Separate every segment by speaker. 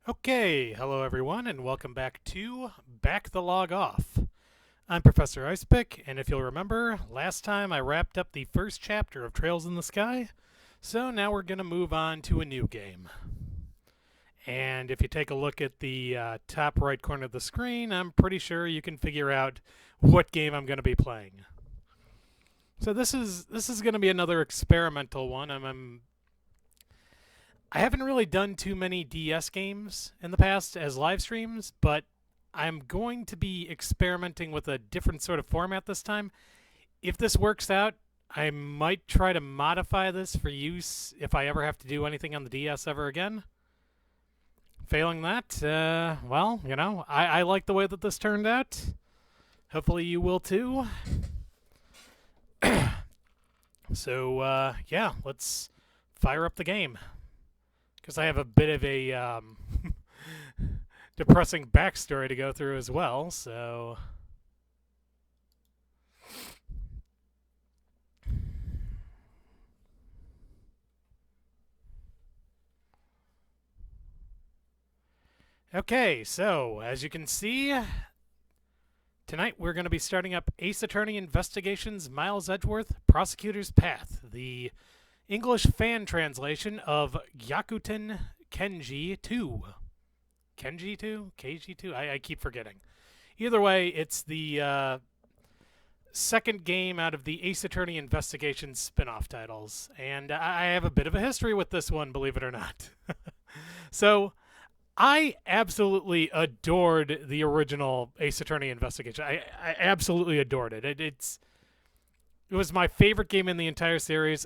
Speaker 1: Okay, hello everyone, and welcome back to Back the Log Off. I'm Professor Icepick, and if you'll remember, last time I wrapped up the first chapter of Trails in the Sky, so now we're going to move on to a new game. And if you take a look at the top right corner of the screen, I'm pretty sure you can figure out what game I'm going to be playing. So this is going to be another experimental one. I haven't really done too many DS games in the past as live streams, but I'm going to be experimenting with a different sort of format this time. If this works out, I might try to modify this for use if I ever have to do anything on the DS ever again. Failing that, well, I like the way that this turned out. Hopefully you will too. So, yeah, let's fire up the game. Because I have a bit of a depressing backstory to go through as well, so... Okay, so as you can see, tonight we're going to be starting up Ace Attorney Investigations Miles Edgeworth Prosecutor's Path, the English fan translation of Gyakuten Kenji 2. Kenji 2? KG 2? I keep forgetting. Either way, it's the second game out of the Ace Attorney Investigations spin-off titles, and I have a bit of a history with this one, believe it or not. So, I absolutely adored the original Ace Attorney Investigation. I absolutely adored it. It was my favorite game in the entire series.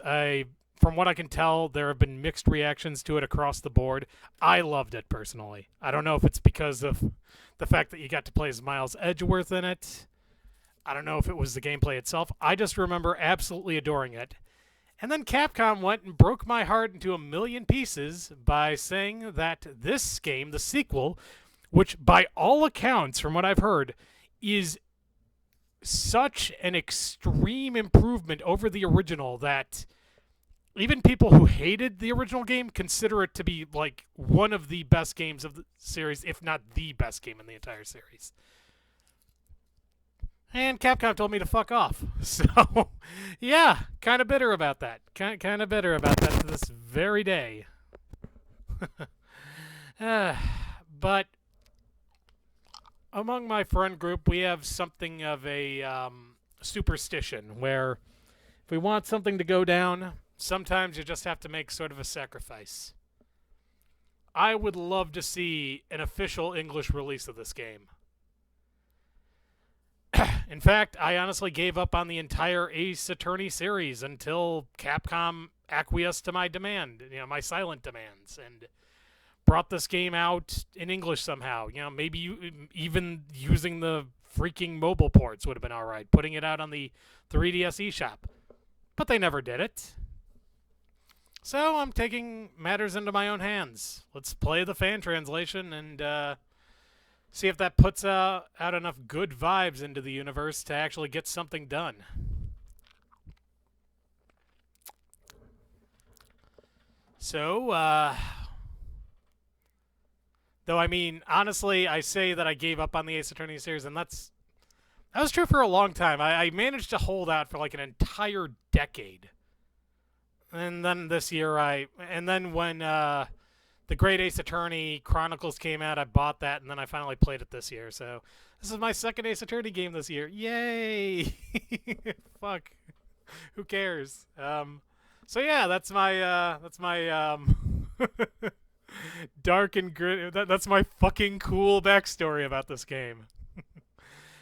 Speaker 1: From what I can tell, there have been mixed reactions to it across the board. I loved it personally. I don't know if it's because of the fact that you got to play as Miles Edgeworth in it. I don't know if it was the gameplay itself. I just remember absolutely adoring it. And then Capcom went and broke my heart into a million pieces by saying that this game, the sequel, which by all accounts, from what I've heard, is such an extreme improvement over the original that even people who hated the original game consider it to be like one of the best games of the series, if not the best game in the entire series. And Capcom told me to fuck off. So, yeah, kind of bitter about that. Kind of bitter about that to this very day. But among my friend group, we have something of a superstition where if we want something to go down, sometimes you just have to make sort of a sacrifice. I would love to see an official English release of this game. In fact, I honestly gave up on the entire Ace Attorney series until Capcom acquiesced to my demand, my silent demands, and brought this game out in English somehow. Maybe even using the freaking mobile ports would have been all right, putting it out on the 3DS eShop. But they never did it. So I'm taking matters into my own hands. Let's play the fan translation and see if that puts out enough good vibes into the universe to actually get something done. So, though, I mean, honestly, I say that I gave up on the Ace Attorney series, and that was true for a long time. I managed to hold out for like an entire decade. And then this year, and then when the Great Ace Attorney Chronicles came out, I bought that, and then I finally played it this year. So this is my second Ace Attorney game this year. Yay! Fuck. Who cares? So yeah, that's my dark and gritty. That's my fucking cool backstory about this game.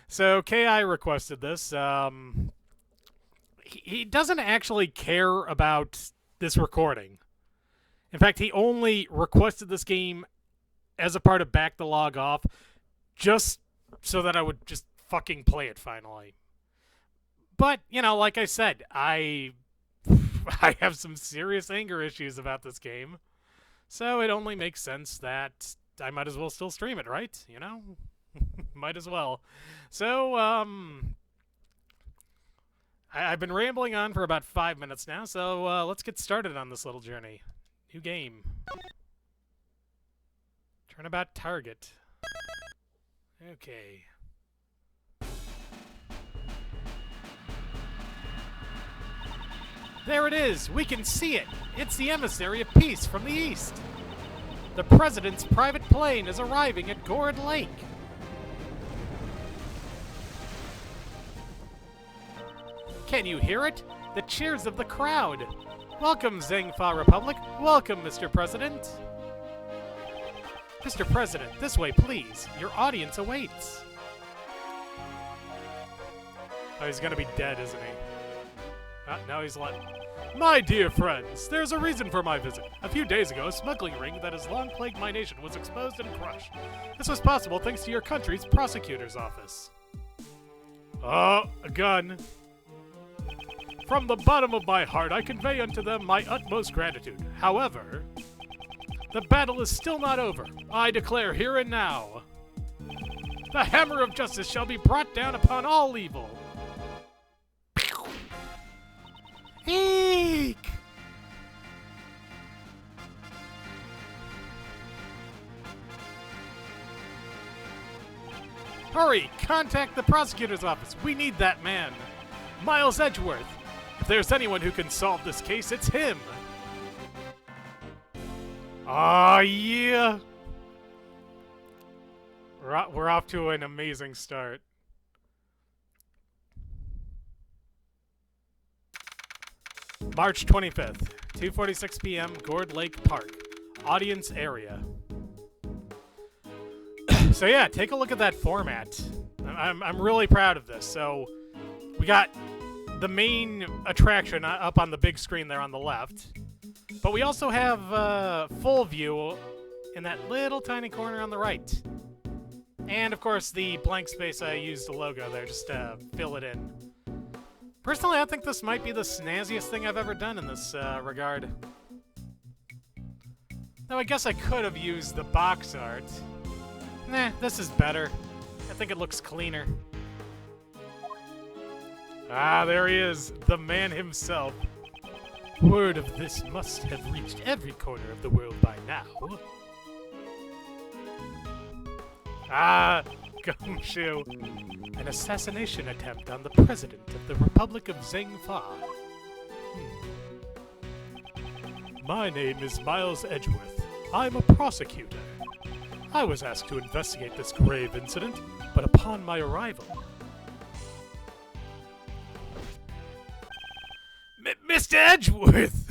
Speaker 1: So Ki requested this. He doesn't actually care about this recording. In fact, he only requested this game as a part of Back the Log Off just so that I would just fucking play it finally. But, like I said, I have some serious anger issues about this game. So it only makes sense that I might as well still stream it, right? Might as well. So, I've been rambling on for about 5 minutes now, so let's get started on this little journey. New game. Turnabout target. Okay. There it is! We can see it! It's the emissary of peace from the east! The president's private plane is arriving at Gourd Lake! Can you hear it? The cheers of the crowd! Welcome, Zhengfa Republic! Welcome, Mr. President! Mr. President, this way, please. Your audience awaits. Oh, he's gonna be dead, isn't he? Ah, now he's like, my dear friends, there's a reason for my visit. A few days ago, a smuggling ring that has long plagued my nation was exposed and crushed. This was possible thanks to your country's prosecutor's office. Oh, a gun. From the bottom of my heart, I convey unto them my utmost gratitude. However, the battle is still not over. I declare here and now, the hammer of justice shall be brought down upon all evil. Eek! Hurry! Contact the prosecutor's office. We need that man. Miles Edgeworth. If there's anyone who can solve this case, it's him. Aw, yeah! We're off to an amazing start. March 25th, 2:46 p.m., Gourd Lake Park. Audience area. So yeah, take a look at that format. I'm really proud of this. So we got the main attraction up on the big screen there on the left. But we also have full view in that little tiny corner on the right. And of course the blank space, I used the logo there just to fill it in. Personally, I think this might be the snazziest thing I've ever done in this regard. Now, I guess I could have used the box art. Nah, this is better. I think it looks cleaner. Ah, there he is, the man himself. Word of this must have reached every corner of the world by now. Ah, Gumshoe. An assassination attempt on the president of the Republic of Zhengfa. My name is Miles Edgeworth. I'm a prosecutor. I was asked to investigate this grave incident, but upon my arrival... Mr. Edgeworth!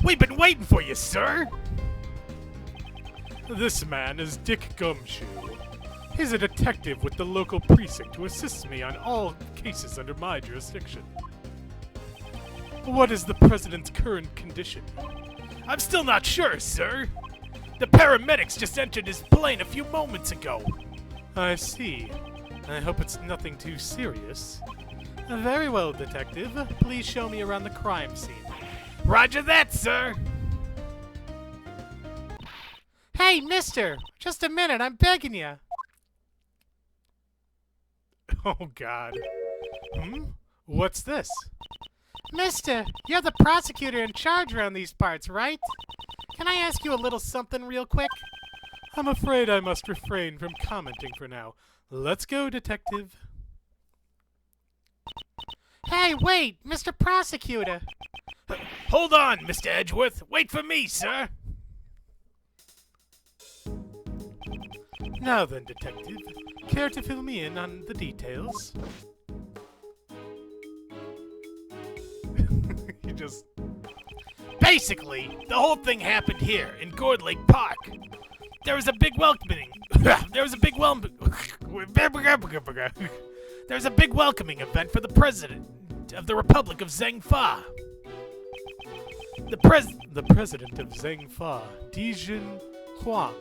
Speaker 1: We've been waiting for you, sir! This man is Dick Gumshoe. He's a detective with the local precinct who assists me on all cases under my jurisdiction. What is the president's current condition? I'm still not sure, sir. The paramedics just entered his plane a few moments ago. I see. I hope it's nothing too serious. Very well, detective. Please show me around the crime scene. Roger that, sir! Hey, mister! Just a minute, I'm begging you! Oh, God. What's this? Mister, you're the prosecutor in charge around these parts, right? Can I ask you a little something real quick? I'm afraid I must refrain from commenting for now. Let's go, detective. Hey, wait! Mr. Prosecutor! Hold on, Mr. Edgeworth! Wait for me, sir! Now then, detective, care to fill me in on the details? You just... Basically, the whole thing happened here, in Gourd Lake Park. There was a big welcoming... There was a big welcoming event for the president of the Republic of Zhengfa. The president of Zhengfa, Dijin Huang.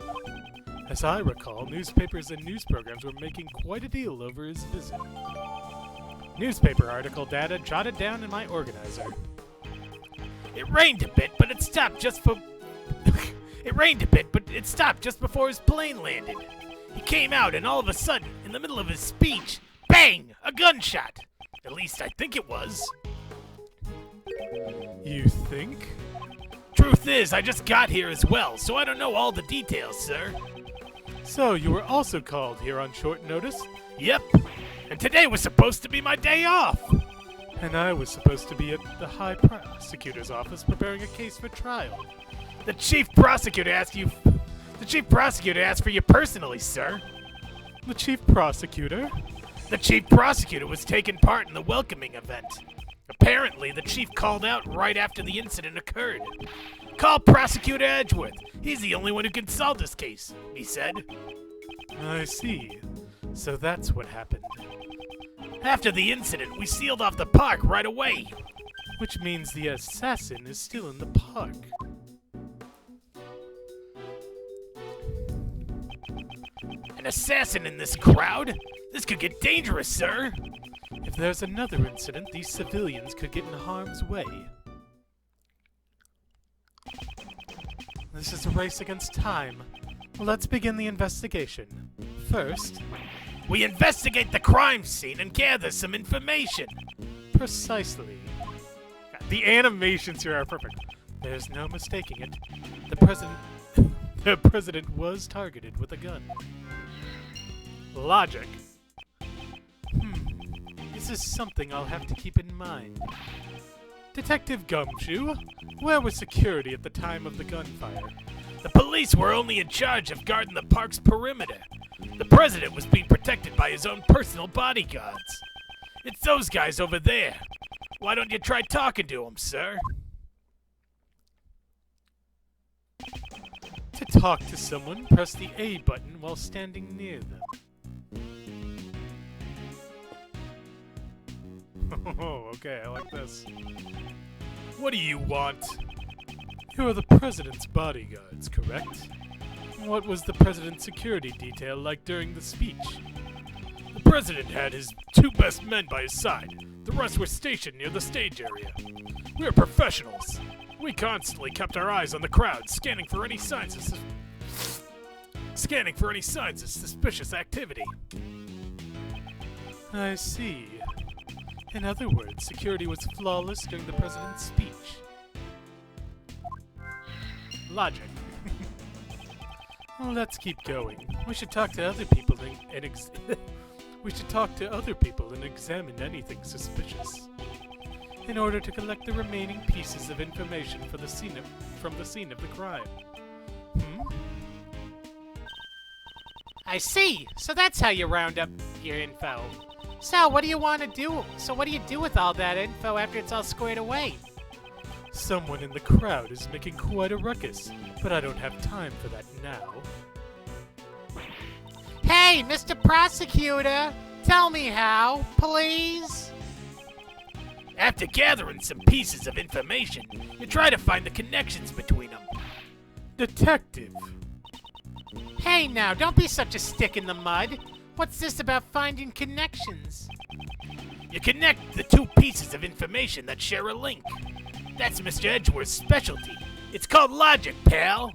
Speaker 1: As I recall, newspapers and news programs were making quite a deal over his visit. Newspaper article data jotted down in my organizer. It rained a bit, but it stopped just for... It rained a bit, but it stopped just before his plane landed. He came out, and all of a sudden, in the middle of his speech, bang! A gunshot! At least I think it was. You think? Truth is, I just got here as well, so I don't know all the details, sir. So, you were also called here on short notice? Yep. And today was supposed to be my day off. And I was supposed to be at the High Prosecutor's office preparing a case for trial. The Chief Prosecutor asked for you personally, sir. The Chief Prosecutor? The Chief Prosecutor was taking part in the welcoming event. Apparently, the Chief called out right after the incident occurred. Call Prosecutor Edgeworth. He's the only one who can solve this case, he said. I see. So that's what happened. After the incident, we sealed off the park right away. Which means the assassin is still in the park. An assassin in this crowd? This could get dangerous, sir. If there's another incident, these civilians could get in harm's way. This is a race against time. Let's begin the investigation. First, we investigate the crime scene and gather some information. Precisely. The animations here are perfect. There's no mistaking it. The president was targeted with a gun. Logic. This is something I'll have to keep in mind. Detective Gumshoe, where was security at the time of the gunfire? The police were only in charge of guarding the park's perimeter. The president was being protected by his own personal bodyguards. It's those guys over there. Why don't you try talking to them, sir? To talk to someone, press the A button while standing near them. Oh, okay, I like this. What do you want? You're the president's bodyguards, correct? What was the president's security detail like during the speech? The president had his two best men by his side. The rest were stationed near the stage area. We're professionals. We constantly kept our eyes on the crowd, scanning for any signs of suspicious activity. I see. In other words, security was flawless during the president's speech. Logic. Well, let's keep going. We should talk to other people and examine anything suspicious in order to collect the remaining pieces of information from the scene of the crime. I see. So that's how you round up your info. So what do you want to do? So what do you do with all that info after it's all squared away? Someone in the crowd is making quite a ruckus, but I don't have time for that now. Hey, Mr. Prosecutor! Tell me how, please? After gathering some pieces of information, you try to find the connections between them. Detective! Hey now, don't be such a stick in the mud. What's this about finding connections? You connect the two pieces of information that share a link. That's Mr. Edgeworth's specialty. It's called logic, pal.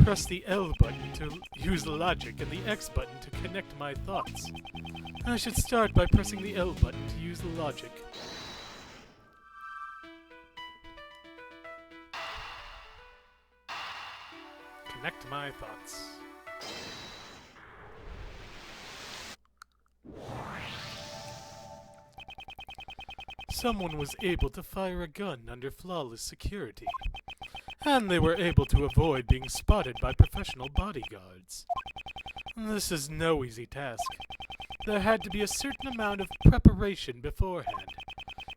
Speaker 1: Press the L button to use logic and the X button to connect my thoughts. I should start by pressing the L button to use logic. Connect my thoughts. Someone was able to fire a gun under flawless security, and they were able to avoid being spotted by professional bodyguards. This is no easy task. There had to be a certain amount of preparation beforehand.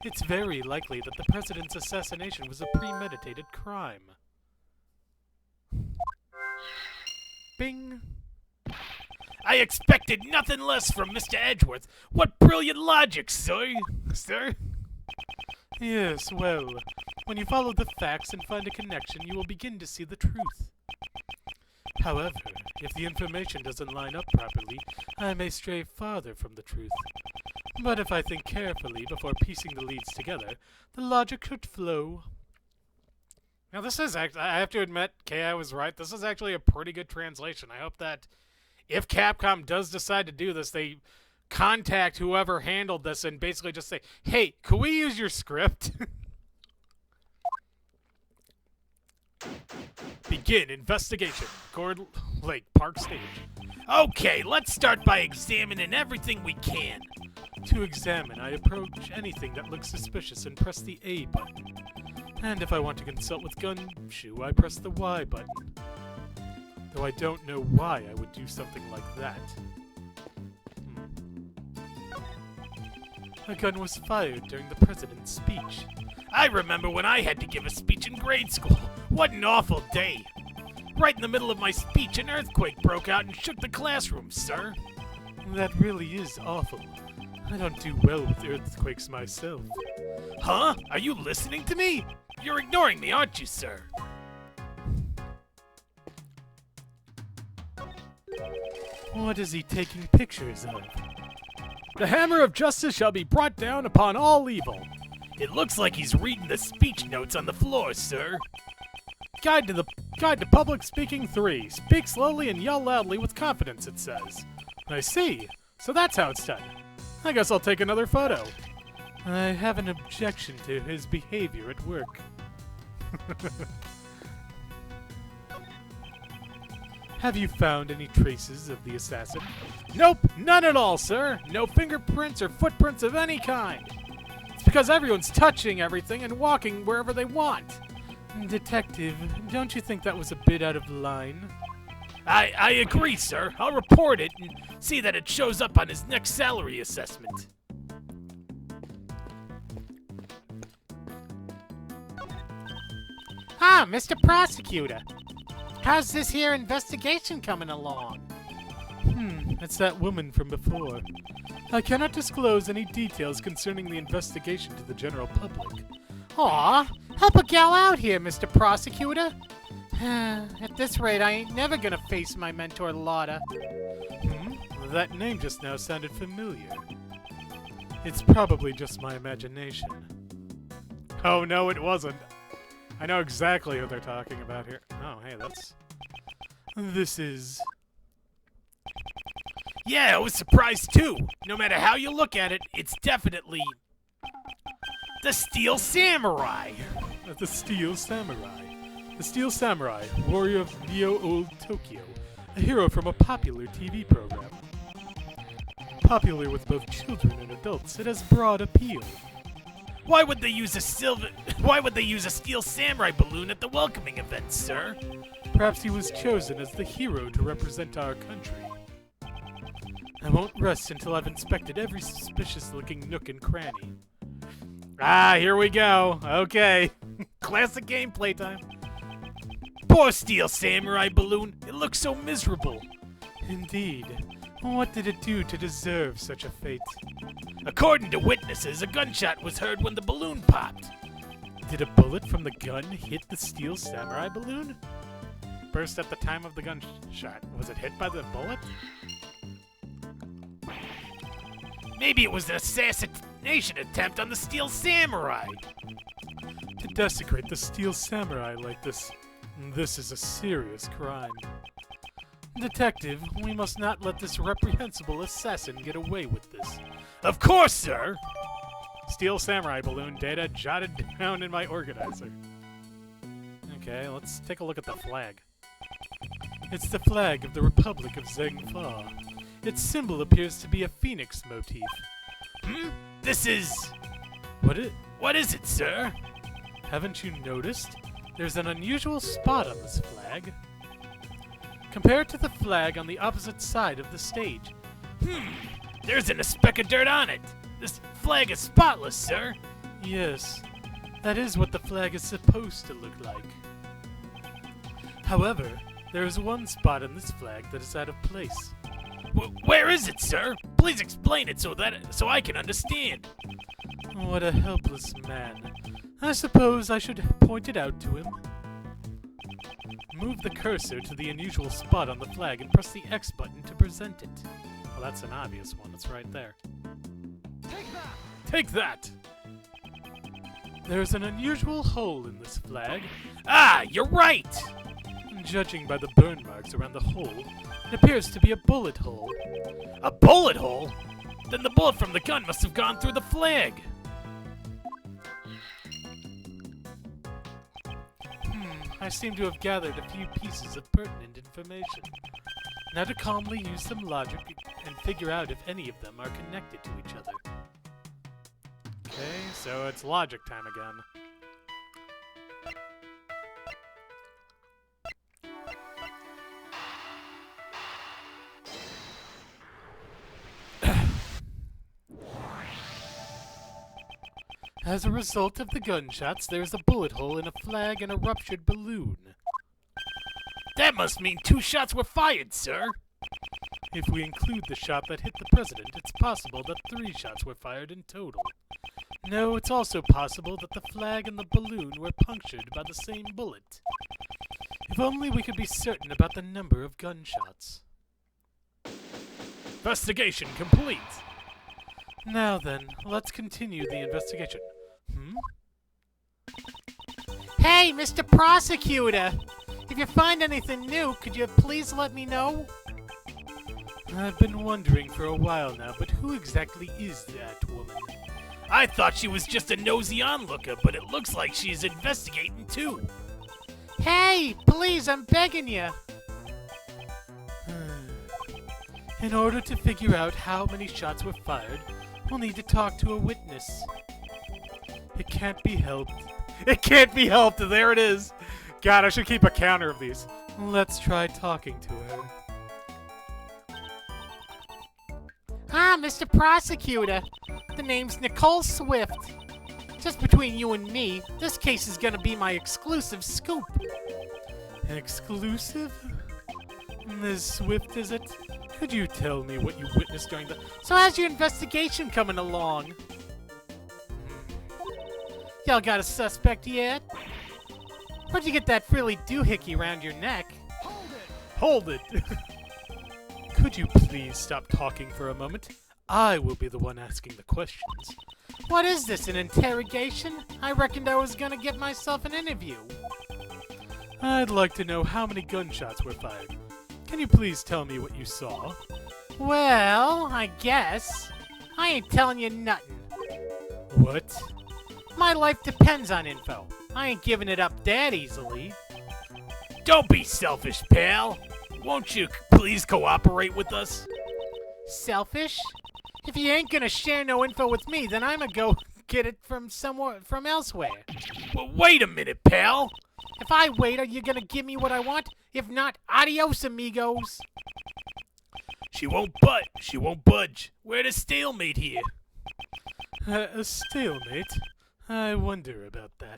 Speaker 1: It's very likely that the president's assassination was a premeditated crime. Bing. I expected nothing less from Mr. Edgeworth. What brilliant logic, sir! Yes, well, when you follow the facts and find a connection, you will begin to see the truth. However, if the information doesn't line up properly, I may stray farther from the truth. But if I think carefully before piecing the leads together, the logic should flow. Now this is I have to admit, Kay, I was right. This is actually a pretty good translation. I hope that if Capcom does decide to do this, they contact whoever handled this and basically just say, hey, could we use your script? Begin investigation. Cord Lake Park Stage. Okay, let's start by examining everything we can. To examine, I approach anything that looks suspicious and press the A button. And if I want to consult with Gumshoe, I press the Y button. Though I don't know why I would do something like that. A gun was fired during the president's speech. I remember when I had to give a speech in grade school. What an awful day. Right in the middle of my speech, an earthquake broke out and shook the classroom, sir. That really is awful. I don't do well with earthquakes myself. Huh? Are you listening to me? You're ignoring me, aren't you, sir? What is he taking pictures of? The hammer of justice shall be brought down upon all evil. It looks like he's reading the speech notes on the floor, sir. Guide to Public Speaking 3. Speak slowly and yell loudly with confidence, it says. I see. So that's how it's done. I guess I'll take another photo. I have an objection to his behavior at work. Have you found any traces of the assassin? Nope, none at all, sir. No fingerprints or footprints of any kind. It's because everyone's touching everything and walking wherever they want. Detective, don't you think that was a bit out of line? I agree, sir. I'll report it and see that it shows up on his next salary assessment. Ah, Mr. Prosecutor. How's this here investigation coming along? It's that woman from before. I cannot disclose any details concerning the investigation to the general public. Aw, help a gal out here, Mr. Prosecutor. At this rate, I ain't never gonna face my mentor, Lotta. That name just now sounded familiar. It's probably just my imagination. Oh, no, it wasn't. I know exactly who they're talking about here. Oh, hey, this is... Yeah, I was surprised too. No matter how you look at it, it's definitely... the Steel Samurai! The Steel Samurai. The Steel Samurai, warrior of Neo-Old Tokyo. A hero from a popular TV program. Popular with both children and adults, it has broad appeal. Why would they use a Steel Samurai balloon at the welcoming event, sir? Perhaps he was chosen as the hero to represent our country. I won't rest until I've inspected every suspicious-looking nook and cranny. Ah, here we go. Okay. Classic gameplay time. Poor Steel Samurai balloon. It looks so miserable. Indeed. What did it do to deserve such a fate? According to witnesses, a gunshot was heard when the balloon popped. Did a bullet from the gun hit the Steel Samurai balloon? Burst at the time of the gunshot. Was it hit by the bullet? Maybe it was an assassination attempt on the Steel Samurai. To desecrate the Steel Samurai like this is a serious crime. Detective, we must not let this reprehensible assassin get away with this. Of course, sir! Steel Samurai balloon data jotted down in my organizer. Okay, let's take a look at the flag. It's the flag of the Republic of Zhengfa. Its symbol appears to be a phoenix motif. This is... What is it, sir? Haven't you noticed? There's an unusual spot on this flag. Compared to the flag on the opposite side of the stage. There's a speck of dirt on it. This flag is spotless, sir. Yes, that is what the flag is supposed to look like. However, there is one spot on this flag that is out of place. Where is it, sir? Please explain it so I can understand. What a helpless man. I suppose I should point it out to him. Move the cursor to the unusual spot on the flag and press the X button to present it. Well, that's an obvious one. It's right there. Take that! Take that! There's an unusual hole in this flag. Ah, you're right! Judging by the burn marks around the hole, it appears to be a bullet hole. A bullet hole? Then the bullet from the gun must have gone through the flag. I seem to have gathered a few pieces of pertinent information. Now to calmly use some logic and figure out if any of them are connected to each other. Okay, so it's logic time again. As a result of the gunshots, there's a bullet hole in a flag and a ruptured balloon.
Speaker 2: That must mean 2 shots were fired, sir.
Speaker 1: If we include the shot that hit the president, it's possible that 3 shots were fired in total. No, it's also possible that the flag and the balloon were punctured by the same bullet. If only we could be certain about the number of gunshots.
Speaker 2: Investigation complete.
Speaker 1: Now then, let's continue the investigation.
Speaker 3: Hey, Mr. Prosecutor! If you find anything new, could you please let me know?
Speaker 1: I've been wondering for a while now, but who exactly is that woman?
Speaker 2: I thought she was just a nosy onlooker, but it looks like she's investigating too.
Speaker 3: Hey, please, I'm begging you.
Speaker 1: In order to figure out how many shots were fired, we'll need to talk to a witness. It can't be helped.
Speaker 2: It can't be helped. There it is. God, I should keep a counter of these.
Speaker 1: Let's try talking to her.
Speaker 3: Ah, Mr. Prosecutor. The name's Nicole Swift. Just between you and me, this case is gonna be my exclusive scoop.
Speaker 1: Exclusive? Ms. Swift, is it? Could you tell me what you witnessed during the...
Speaker 3: So how's your investigation coming along? Y'all got a suspect yet? Where'd you get that frilly doohickey around your neck?
Speaker 2: Hold it.
Speaker 1: Could you please stop talking for a moment? I will be the one asking the questions.
Speaker 3: What is this, an interrogation? I reckoned I was gonna get myself an interview.
Speaker 1: I'd like to know how many gunshots were fired. Can you please tell me what you saw?
Speaker 3: Well, I guess. I ain't telling you nothing.
Speaker 1: What?
Speaker 3: My life depends on info. I ain't giving it up that easily.
Speaker 2: Don't be selfish, pal. Won't you please cooperate with us?
Speaker 3: Selfish? If you ain't gonna share no info with me, then I'ma go get it from elsewhere.
Speaker 2: Well, wait a minute, pal.
Speaker 3: If I wait, are you gonna give me what I want? If not, adios, amigos.
Speaker 2: She won't budge. We're at a stalemate here.
Speaker 1: A stalemate? I wonder about that.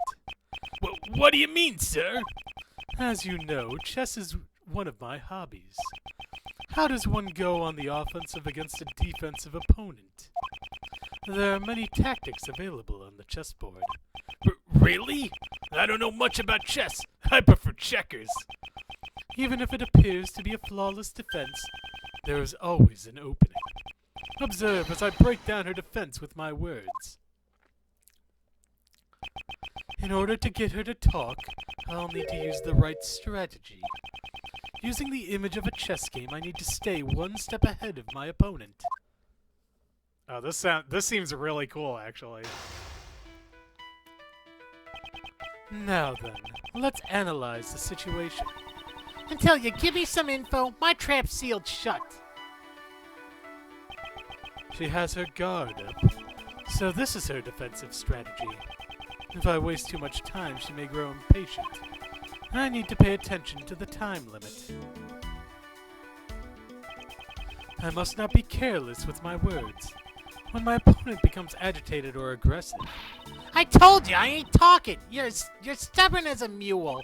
Speaker 2: What do you mean, sir?
Speaker 1: As you know, chess is one of my hobbies. How does one go on the offensive against a defensive opponent? There are many tactics available on the chessboard.
Speaker 2: Really? I don't know much about chess. I prefer checkers.
Speaker 1: Even if it appears to be a flawless defense, there is always an opening. Observe as I break down her defense with my words. In order to get her to talk, I'll need to use the right strategy. Using the image of a chess game, I need to stay one step ahead of my opponent.
Speaker 2: Oh, this seems really cool, actually.
Speaker 1: Now then, let's analyze the situation.
Speaker 3: Until you give me some info, my trap's sealed shut.
Speaker 1: She has her guard up, so this is her defensive strategy. If I waste too much time, she may grow impatient. I need to pay attention to the time limit. I must not be careless with my words. When my opponent becomes agitated or aggressive...
Speaker 3: I told you, I ain't talking! You're stubborn as a mule.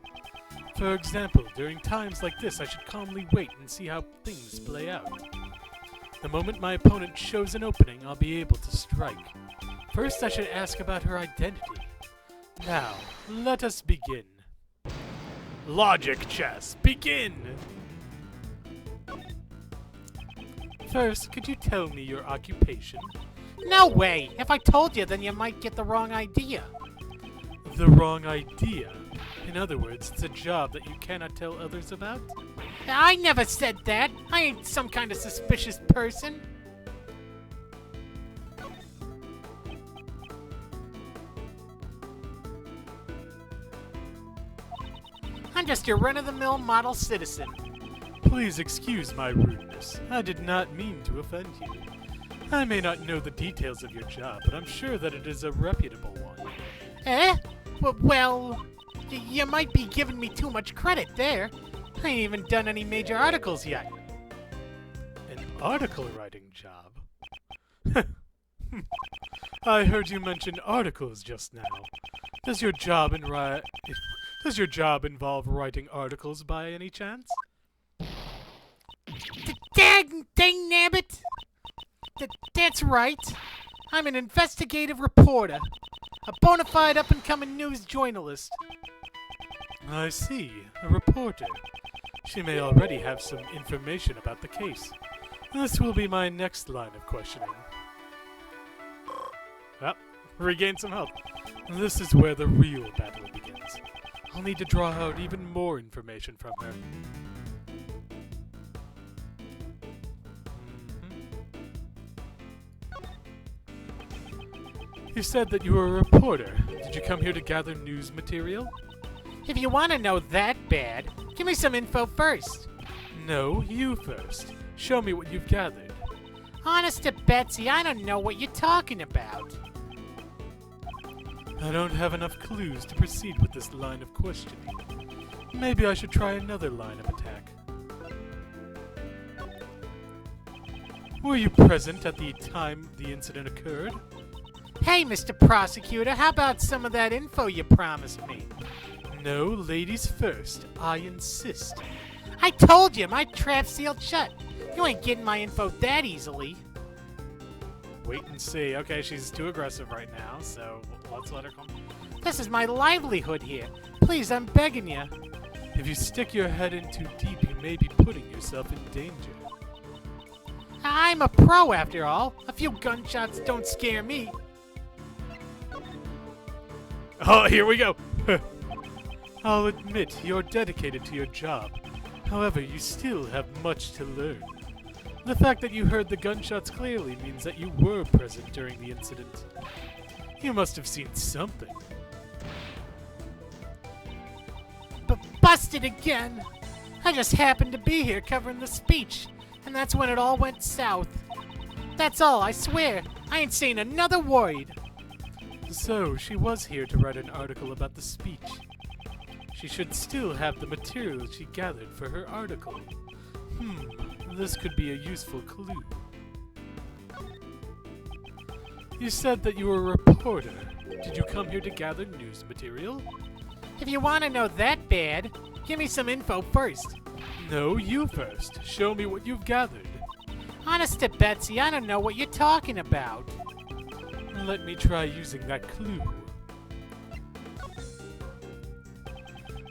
Speaker 1: For example, during times like this, I should calmly wait and see how things play out. The moment my opponent shows an opening, I'll be able to strike. First, I should ask about her identity. Now, let us begin.
Speaker 2: Logic chess, begin!
Speaker 1: First, could you tell me your occupation?
Speaker 3: No way! If I told you, then you might get the wrong idea.
Speaker 1: The wrong idea? In other words, it's a job that you cannot tell others about?
Speaker 3: I never said that! I ain't some kind of suspicious person. I'm just your run-of-the-mill model citizen.
Speaker 1: Please excuse my rudeness. I did not mean to offend you. I may not know the details of your job, but I'm sure that it is a reputable one.
Speaker 3: Eh? Well, you might be giving me too much credit there. I ain't even done any major articles yet.
Speaker 1: An article writing job? I heard you mention articles just now. Does your job involve writing articles by any chance?
Speaker 3: Dang nabbit! That's right. I'm an investigative reporter. A bona fide up-and-coming news journalist.
Speaker 1: I see. A reporter. She may already have some information about the case. This will be my next line of questioning. Well, regain some health. This is where the real battle begins. I'll need to draw out even more information from her. You said that you were a reporter. Did you come here to gather news material?
Speaker 3: If you want to know that bad, give me some info first.
Speaker 1: No, you first. Show me what you've gathered.
Speaker 3: Honest to Betsy, I don't know what you're talking about.
Speaker 1: I don't have enough clues to proceed with this line of questioning. Maybe I should try another line of attack. Were you present at the time the incident occurred?
Speaker 3: Hey, Mr. Prosecutor, how about some of that info you promised me?
Speaker 1: No, ladies first. I insist.
Speaker 3: I told you, my trap's sealed shut. You ain't getting my info that easily.
Speaker 1: Wait and see. Okay, she's too aggressive right now, so let's let her come.
Speaker 3: This is my livelihood here. Please, I'm begging you.
Speaker 1: If you stick your head in too deep, you may be putting yourself in danger.
Speaker 3: I'm a pro after all. A few gunshots don't scare me.
Speaker 1: Oh, here we go. I'll admit you're dedicated to your job. However, you still have much to learn. The fact that you heard the gunshots clearly means that you were present during the incident. You must have seen something.
Speaker 3: Busted again. I just happened to be here covering the speech, and that's when it all went south. That's all, I swear. I ain't saying another word.
Speaker 1: So, she was here to write an article about the speech. She should still have the material she gathered for her article. This could be a useful clue. You said that you were a reporter. Did you come here to gather news material?
Speaker 3: If you want to know that bad, give me some info first.
Speaker 1: No, you first. Show me what you've gathered.
Speaker 3: Honest to Betsy, I don't know what you're talking about.
Speaker 1: Let me try using that clue.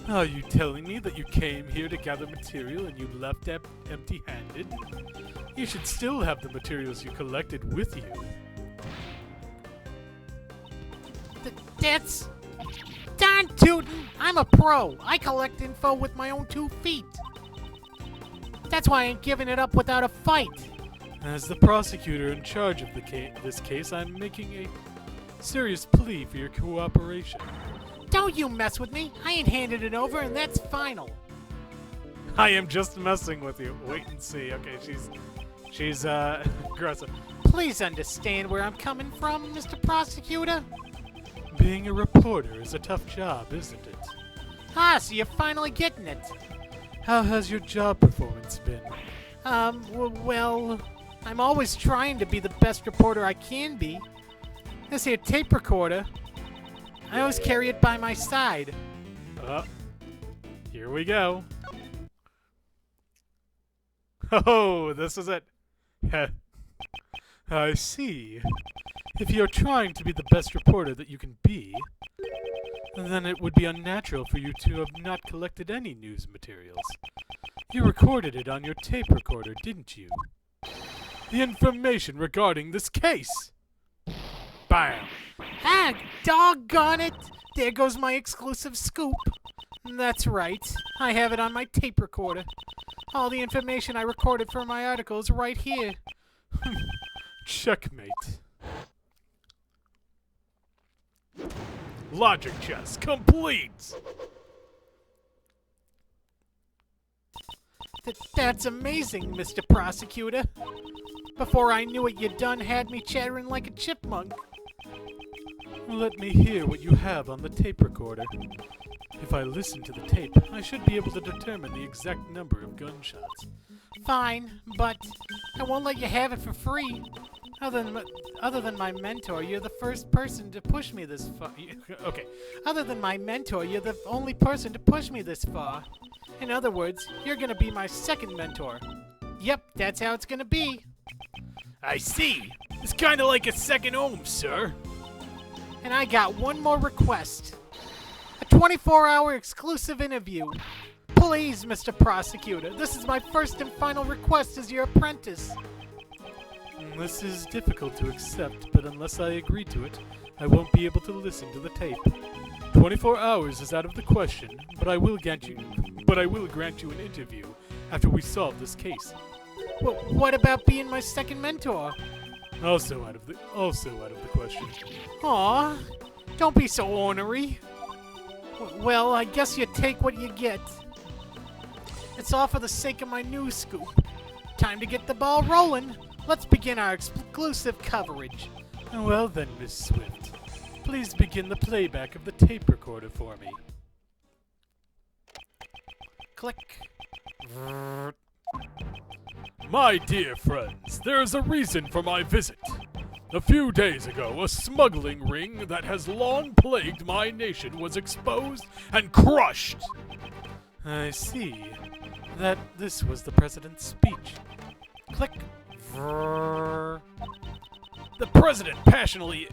Speaker 1: Are you telling me that you came here to gather material and you left empty-handed? You should still have the materials you collected with you.
Speaker 3: That's... Darn tootin'! I'm a pro. I collect info with my own 2 feet. That's why I ain't giving it up without a fight.
Speaker 1: As the prosecutor in charge of this case, I'm making a serious plea for your cooperation.
Speaker 3: Don't you mess with me. I ain't handed it over, and that's final.
Speaker 1: I am just messing with you. Wait and see. Okay, she's aggressive.
Speaker 3: Please understand where I'm coming from, Mr. Prosecutor.
Speaker 1: Being a reporter is a tough job, isn't it?
Speaker 3: Ah, so you're finally getting it.
Speaker 1: How has your job performance been?
Speaker 3: Well, I'm always trying to be the best reporter I can be. This here tape recorder, I always carry it by my side.
Speaker 1: Here we go. Oh, this is it. I see. If you're trying to be the best reporter that you can be, then it would be unnatural for you to have not collected any news materials. You recorded it on your tape recorder, didn't you? The information regarding this case! Bam!
Speaker 3: Ah, doggone it! There goes my exclusive scoop. That's right. I have it on my tape recorder. All the information I recorded for my article is right here.
Speaker 1: Checkmate.
Speaker 2: Logic chess complete!
Speaker 3: That's amazing, Mr. Prosecutor. Before I knew it, you done had me chattering like a chipmunk.
Speaker 1: Let me hear what you have on the tape recorder. If I listen to the tape, I should be able to determine the exact number of gunshots.
Speaker 3: Fine, but I won't let you have it for free. Other than my mentor, you're the first person to push me this far. Okay. Other than my mentor, you're the only person to push me this far. In other words, you're gonna be my second mentor. Yep, that's how it's gonna be.
Speaker 2: I see. It's kind of like a second home, sir.
Speaker 3: And I got one more request. A 24-hour exclusive interview. Please, Mr. Prosecutor, this is my first and final request as your apprentice.
Speaker 1: This is difficult to accept, but unless I agree to it, I won't be able to listen to the tape. 24 hours is out of the question, but I will grant you an interview after we solve this case.
Speaker 3: Well, what about being my second mentor?
Speaker 1: Also out of the question.
Speaker 3: Aw, don't be so ornery. Well, I guess you take what you get. It's all for the sake of my news scoop. Time to get the ball rolling. Let's begin our exclusive coverage.
Speaker 1: Well then, Miss Swift, please begin the playback of the tape recorder for me.
Speaker 3: Click.
Speaker 2: My dear friends, there is a reason for my visit. A few days ago, a smuggling ring that has long plagued my nation was exposed and crushed.
Speaker 1: I see. That this was the president's speech.
Speaker 3: Click.
Speaker 2: The president passionately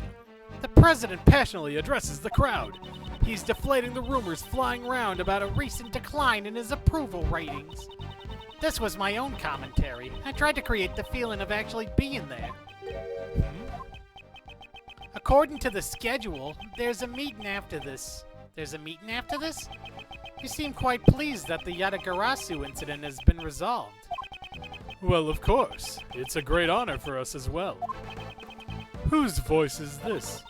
Speaker 1: addresses the crowd.
Speaker 3: He's deflating the rumors flying around about a recent decline in his approval ratings. This was my own commentary. I tried to create the feeling of actually being there. According to the schedule, there's a meeting after this. There's a meeting after this? You seem quite pleased that the Yatagarasu incident has been resolved.
Speaker 1: Well, of course. It's a great honor for us as well. Whose voice is this?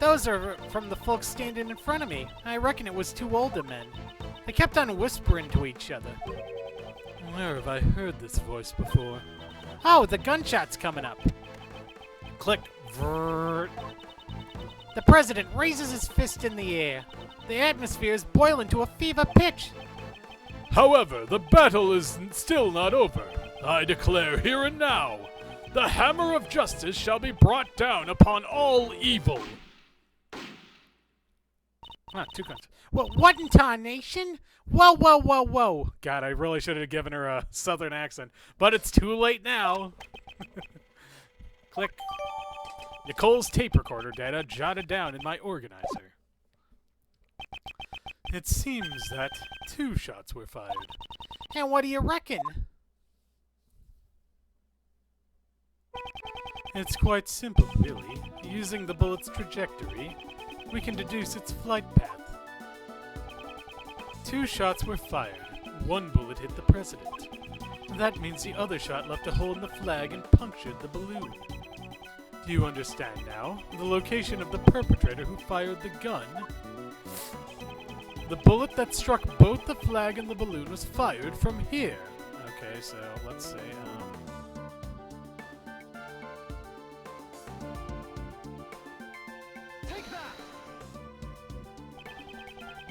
Speaker 3: Those are from the folks standing in front of me. I reckon it was two older men. They kept on whispering to each other.
Speaker 1: Where have I heard this voice before?
Speaker 3: Oh, the gunshot's coming up.
Speaker 1: Click.
Speaker 3: The president raises his fist in the air. The atmosphere is boiling to a fever pitch.
Speaker 2: However, the battle is still not over. I declare here and now, the hammer of justice shall be brought down upon all evil.
Speaker 1: Two guns.
Speaker 3: Well, what in tarnation? Whoa.
Speaker 1: God, I really should have given her a southern accent, but it's too late now. Click. Nicole's tape recorder data jotted down in my organizer. It seems that 2 shots were fired.
Speaker 3: And what do you reckon?
Speaker 1: It's quite simple, really. Using the bullet's trajectory, we can deduce its flight path. 2 shots were fired. 1 bullet hit the president. That means the other shot left a hole in the flag and punctured the balloon. Do you understand now? The location of the perpetrator who fired the gun. The bullet that struck both the flag and the balloon was fired from here. Okay, so let's say,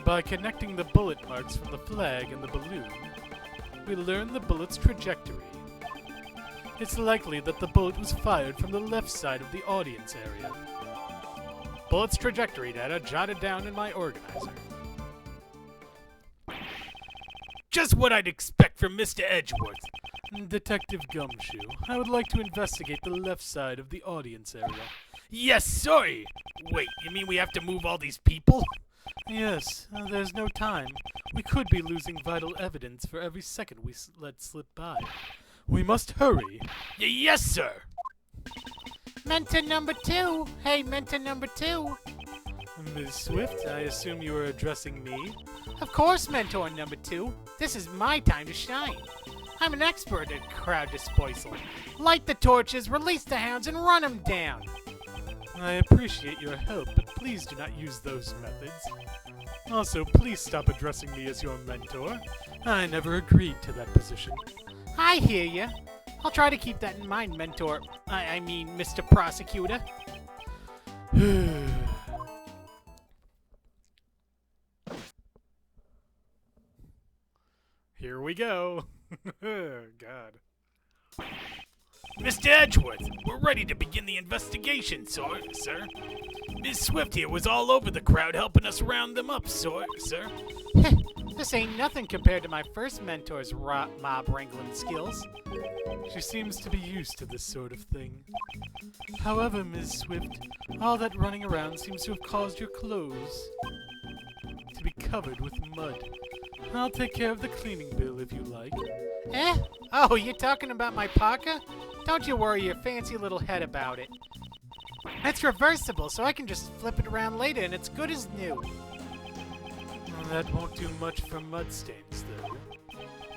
Speaker 1: by connecting the bullet marks from the flag and the balloon, we learn the bullet's trajectory. It's likely that the bullet was fired from the left side of the audience area. Bullet's trajectory data jotted down in my organizer.
Speaker 2: Just what I'd expect from Mr. Edgeworth.
Speaker 1: Detective Gumshoe, I would like to investigate the left side of the audience area.
Speaker 2: Yes, sorry. Wait, you mean we have to move all these people?
Speaker 1: Yes, there's no time. We could be losing vital evidence for every second we let slip by. We must hurry.
Speaker 2: Yes, sir.
Speaker 3: Mentor number 2. Hey, mentor number 2.
Speaker 1: Ms. Swift, I assume you are addressing me?
Speaker 3: Of course, mentor number 2. This is my time to shine. I'm an expert at crowd dispersal. Light the torches, release the hounds, and run them down.
Speaker 1: I appreciate your help, but please do not use those methods. Also, please stop addressing me as your mentor. I never agreed to that position.
Speaker 3: I hear ya. I'll try to keep that in mind, mentor. I mean, Mr. Prosecutor.
Speaker 1: Here we go. God.
Speaker 2: Mr. Edgeworth, we're ready to begin the investigation, sir. Ms. Swift here was all over the crowd helping us round them up, sir.
Speaker 3: This ain't nothing compared to my first mentor's mob wrangling skills.
Speaker 1: She seems to be used to this sort of thing. However, Ms. Swift, all that running around seems to have caused your clothes to be covered with mud. I'll take care of the cleaning bill if you like.
Speaker 3: Eh? Oh, you're talking about my parka? Don't you worry your fancy little head about it. It's reversible, so I can just flip it around later and it's good as new.
Speaker 1: Well, that won't do much for mud stains, though.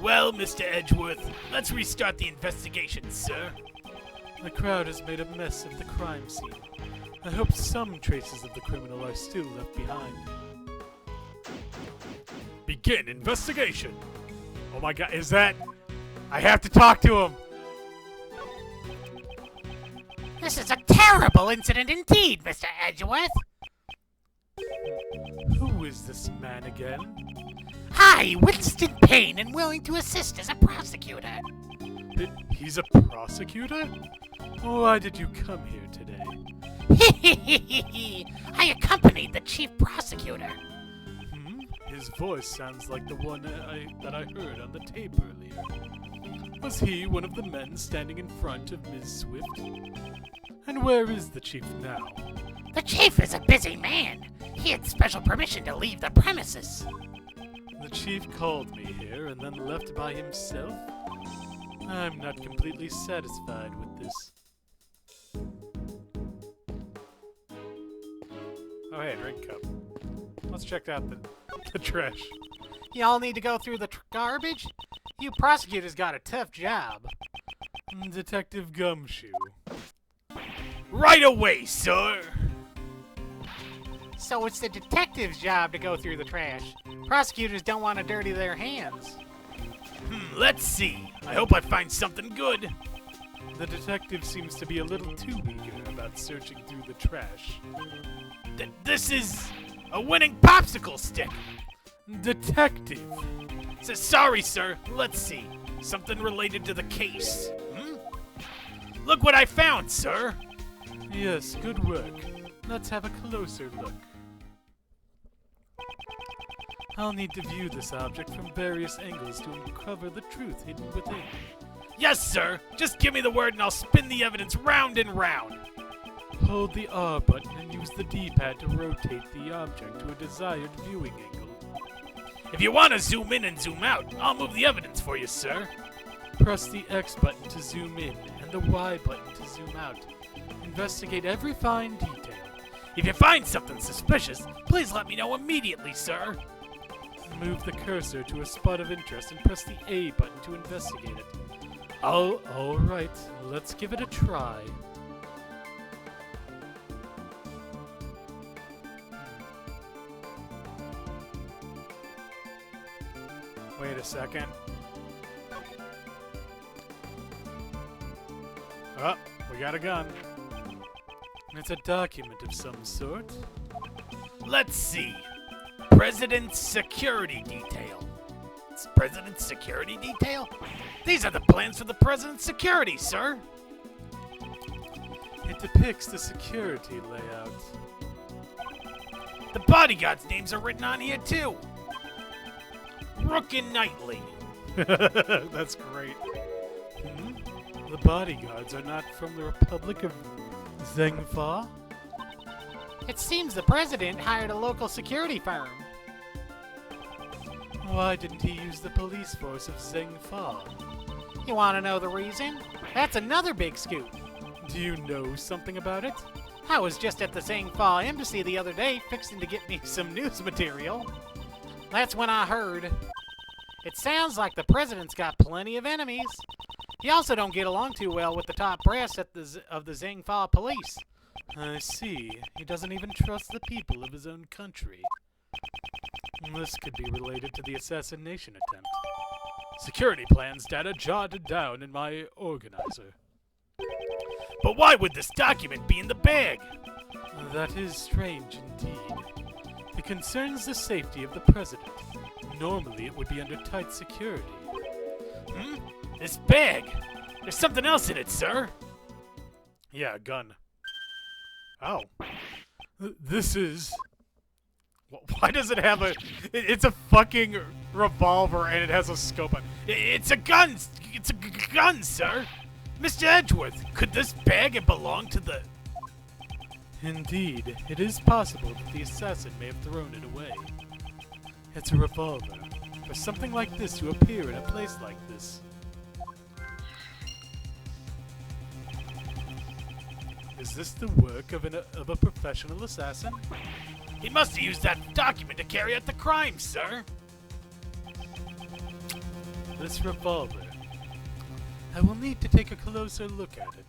Speaker 2: Well, Mr. Edgeworth, let's restart the investigation, sir.
Speaker 1: The crowd has made a mess of the crime scene. I hope some traces of the criminal are still left behind.
Speaker 2: Begin investigation.
Speaker 1: Oh my god, is that... I have to talk to him!
Speaker 3: This is a terrible incident indeed, Mr. Edgeworth.
Speaker 1: Who is this man again?
Speaker 3: Hi, Winston Payne, and willing to assist as a prosecutor.
Speaker 1: He's a prosecutor? Why did you come here today?
Speaker 3: I accompanied the chief prosecutor.
Speaker 1: His voice sounds like the one that I heard on the tape earlier. Was he one of the men standing in front of Ms. Swift? And where is the chief now?
Speaker 3: The chief is a busy man. He had special permission to leave the premises.
Speaker 1: The chief called me here and then left by himself? I'm not completely satisfied with this. Oh hey, drink cup. Let's check out the trash.
Speaker 3: Y'all need to go through the garbage? You prosecutors got a tough job.
Speaker 1: Detective Gumshoe.
Speaker 2: Right away, sir.
Speaker 3: So it's the detective's job to go through the trash. Prosecutors don't want to dirty their hands.
Speaker 2: Let's see. I hope I find something good.
Speaker 1: The detective seems to be a little too eager about searching through the trash.
Speaker 2: This is a winning popsicle stick.
Speaker 1: Detective!
Speaker 2: Sorry, sir. Let's see. Something related to the case. Look what I found, sir.
Speaker 1: Yes, good work. Let's have a closer look. I'll need to view this object from various angles to uncover the truth hidden within.
Speaker 2: Yes, sir. Just give me the word and I'll spin the evidence round and round.
Speaker 1: Hold the R button and use the D-pad to rotate the object to a desired viewing angle.
Speaker 2: If you want to zoom in and zoom out, I'll move the evidence for you, sir.
Speaker 1: Press the X button to zoom in and the Y button to zoom out. Investigate every fine detail.
Speaker 2: If you find something suspicious, please let me know immediately, sir.
Speaker 1: Move the cursor to a spot of interest and press the A button to investigate it. Oh, alright. Let's give it a try. Wait a second. Oh, we got a gun. It's a document of some sort.
Speaker 2: Let's see. President's Security Detail. It's President's Security Detail? These are the plans for the President's security, sir.
Speaker 1: It depicts the security layout.
Speaker 2: The bodyguards' names are written on here, too. Rook and Knightley.
Speaker 1: That's great. The bodyguards are not from the Republic of Zengfa?
Speaker 3: It seems the president hired a local security firm.
Speaker 1: Why didn't he use the police force of Zengfa?
Speaker 3: You want to know the reason? That's another big scoop.
Speaker 1: Do you know something about it?
Speaker 3: I was just at the Zangfa embassy the other day fixing to get me some news material. That's when I heard. It sounds like the president's got plenty of enemies. He also don't get along too well with the top brass of the Zangfa police.
Speaker 1: I see. He doesn't even trust the people of his own country. This could be related to the assassination attempt.
Speaker 2: Security plans data jotted down in my organizer. But why would this document be in the bag?
Speaker 1: That is strange indeed. It concerns the safety of the president. Normally it would be under tight security.
Speaker 2: This bag! There's something else in it, sir!
Speaker 1: Yeah, a gun.
Speaker 2: Oh. This is...
Speaker 1: Why does it have a... It's a fucking revolver and it has a scope on it.
Speaker 2: It's a gun! It's a gun, sir! Mr. Edgeworth, could this bag have belonged to the...
Speaker 1: Indeed, it is possible that the assassin may have thrown it away. It's a revolver. For something like this to appear in a place like this. Is this the work of a professional assassin?
Speaker 2: He must have used that document to carry out the crime, sir!
Speaker 1: This revolver. I will need to take a closer look at it.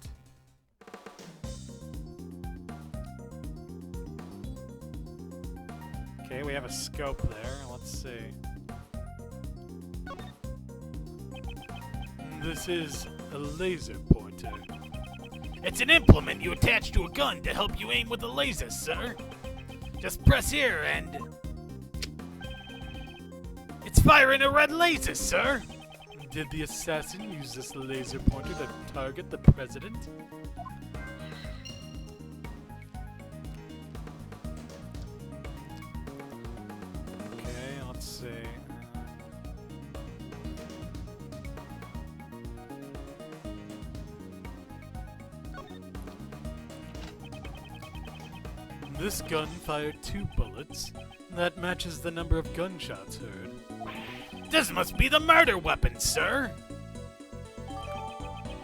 Speaker 1: Okay, we have a scope there. Let's see. This is a laser pointer.
Speaker 2: It's an implement you attach to a gun to help you aim with a laser, sir. Just press here and... It's firing a red laser, sir!
Speaker 1: Did the assassin use this laser pointer to target the president? Okay, let's see. This gun fired 2 bullets. That matches the number of gunshots heard.
Speaker 2: This must be the murder weapon, sir!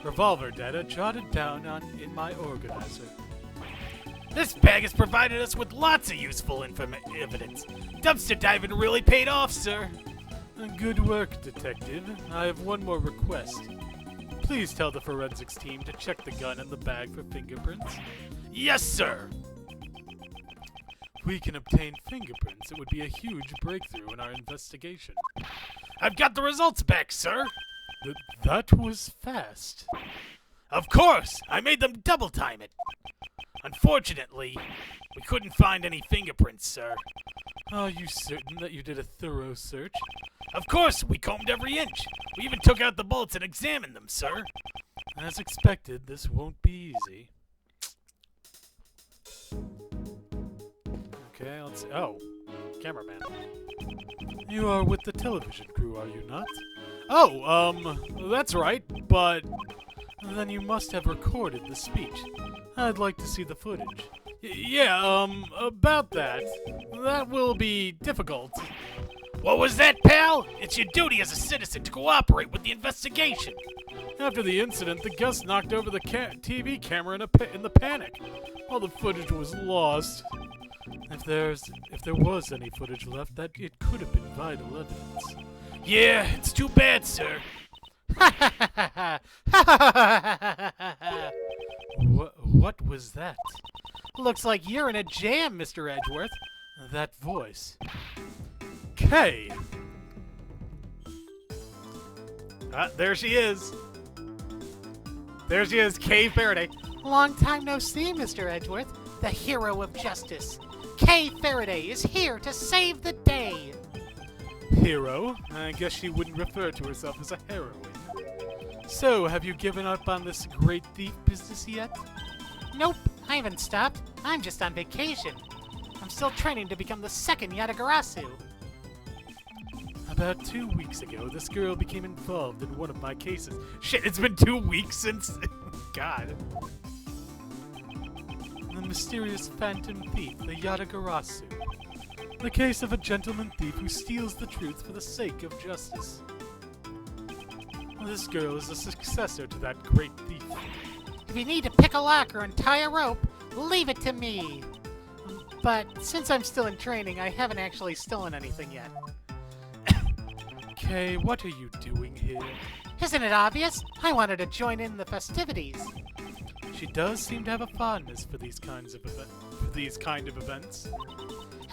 Speaker 1: Revolver data jotted down in my organizer.
Speaker 2: This bag has provided us with lots of useful evidence. Dumpster diving really paid off, sir.
Speaker 1: Good work, Detective. I have one more request. Please tell the forensics team to check the gun and the bag for fingerprints.
Speaker 2: Yes, sir!
Speaker 1: If we can obtain fingerprints, it would be a huge breakthrough in our investigation.
Speaker 2: I've got the results back, sir!
Speaker 1: That was fast.
Speaker 2: Of course! I made them double time it! Unfortunately, we couldn't find any fingerprints, sir.
Speaker 1: Are you certain that you did a thorough search?
Speaker 2: Of course, we combed every inch. We even took out the bullets and examined them, sir.
Speaker 1: As expected, this won't be easy. Okay, let's see. Oh, cameraman. You are with the television crew, are you not?
Speaker 2: Oh, that's right, but...
Speaker 1: Then you must have recorded the speech. I'd like to see the footage.
Speaker 2: Yeah, about that. That will be difficult. What was that, pal? It's your duty as a citizen to cooperate with the investigation.
Speaker 1: After the incident, the guest knocked over the TV camera in the panic. All the footage was lost. If there was any footage left, that it could have been vital evidence.
Speaker 2: Yeah, it's too bad, sir.
Speaker 1: What was that?
Speaker 3: Looks like you're in a jam, Mr. Edgeworth.
Speaker 1: That voice. Kay! There she is. There she is, Kay Faraday.
Speaker 3: Long time no see, Mr. Edgeworth. The hero of justice. Kay Faraday is here to save the day.
Speaker 1: Hero? I guess she wouldn't refer to herself as a heroine. So, have you given up on this great thief business yet?
Speaker 3: Nope, I haven't stopped. I'm just on vacation. I'm still training to become the second Yatagarasu.
Speaker 1: About 2 weeks ago, this girl became involved in one of my cases. Shit, it's been 2 weeks since... God. The mysterious phantom thief, the Yatagarasu. The case of a gentleman thief who steals the truth for the sake of justice. This girl is a successor to that great thief.
Speaker 3: If you need to pick a lock or untie a rope, leave it to me. But since I'm still in training, I haven't actually stolen anything yet.
Speaker 1: Kay, what are you doing here?
Speaker 3: Isn't it obvious? I wanted to join in the festivities.
Speaker 1: She does seem to have a fondness for these kind of events.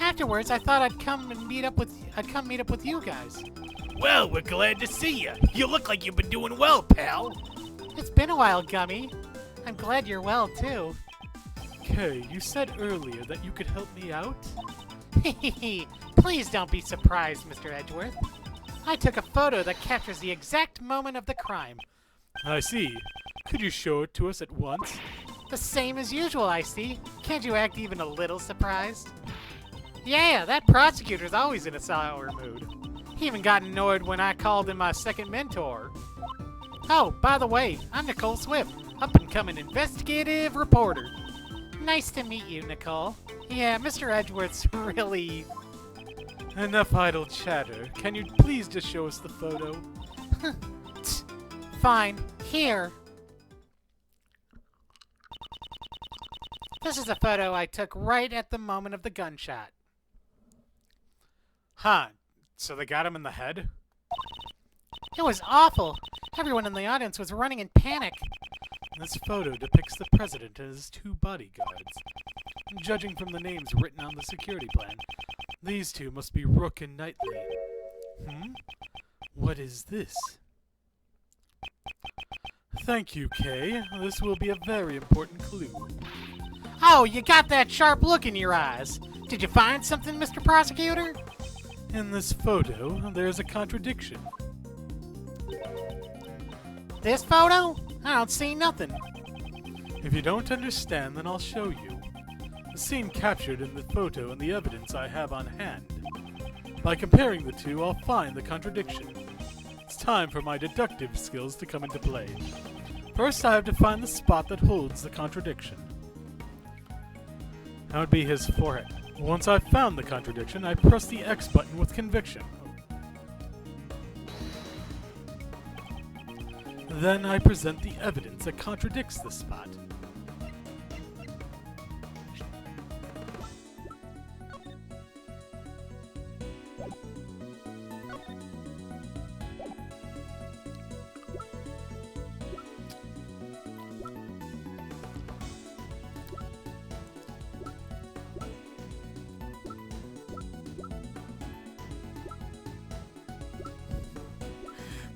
Speaker 3: Afterwards, I thought I'd come meet up with you guys.
Speaker 2: Well, we're glad to see you. You look like you've been doing well, pal.
Speaker 3: It's been a while, Gummy. I'm glad you're well, too.
Speaker 1: Kay, you said earlier that you could help me out?
Speaker 3: Please don't be surprised, Mr. Edgeworth. I took a photo that captures the exact moment of the crime.
Speaker 1: I see. Could you show it to us at once?
Speaker 3: The same as usual, I see. Can't you act even a little surprised? Yeah, that prosecutor's always in a sour mood. He even got annoyed when I called him my second mentor. Oh, by the way, I'm Nicole Swift, up-and-coming investigative reporter. Nice to meet you, Nicole. Yeah, Mr. Edgeworth's really...
Speaker 1: Enough idle chatter. Can you please just show us the photo?
Speaker 3: Fine. Here. This is a photo I took right at the moment of the gunshot.
Speaker 1: Huh. So they got him in the head?
Speaker 3: It was awful. Everyone in the audience was running in panic.
Speaker 1: This photo depicts the president and his two bodyguards. Judging from the names written on the security plan, these two must be Rook and Knightley. What is this? Thank you, Kay. This will be a very important clue.
Speaker 3: Oh, you got that sharp look in your eyes. Did you find something, Mr. Prosecutor?
Speaker 1: In this photo, there's a contradiction.
Speaker 3: This photo? I don't see nothing.
Speaker 1: If you don't understand, then I'll show you. The scene captured in the photo and the evidence I have on hand. By comparing the two, I'll find the contradiction. It's time for my deductive skills to come into play. First, I have to find the spot that holds the contradiction. That would be his forehead. Once I've found the contradiction, I press the X button with conviction. Then I present the evidence that contradicts the spot.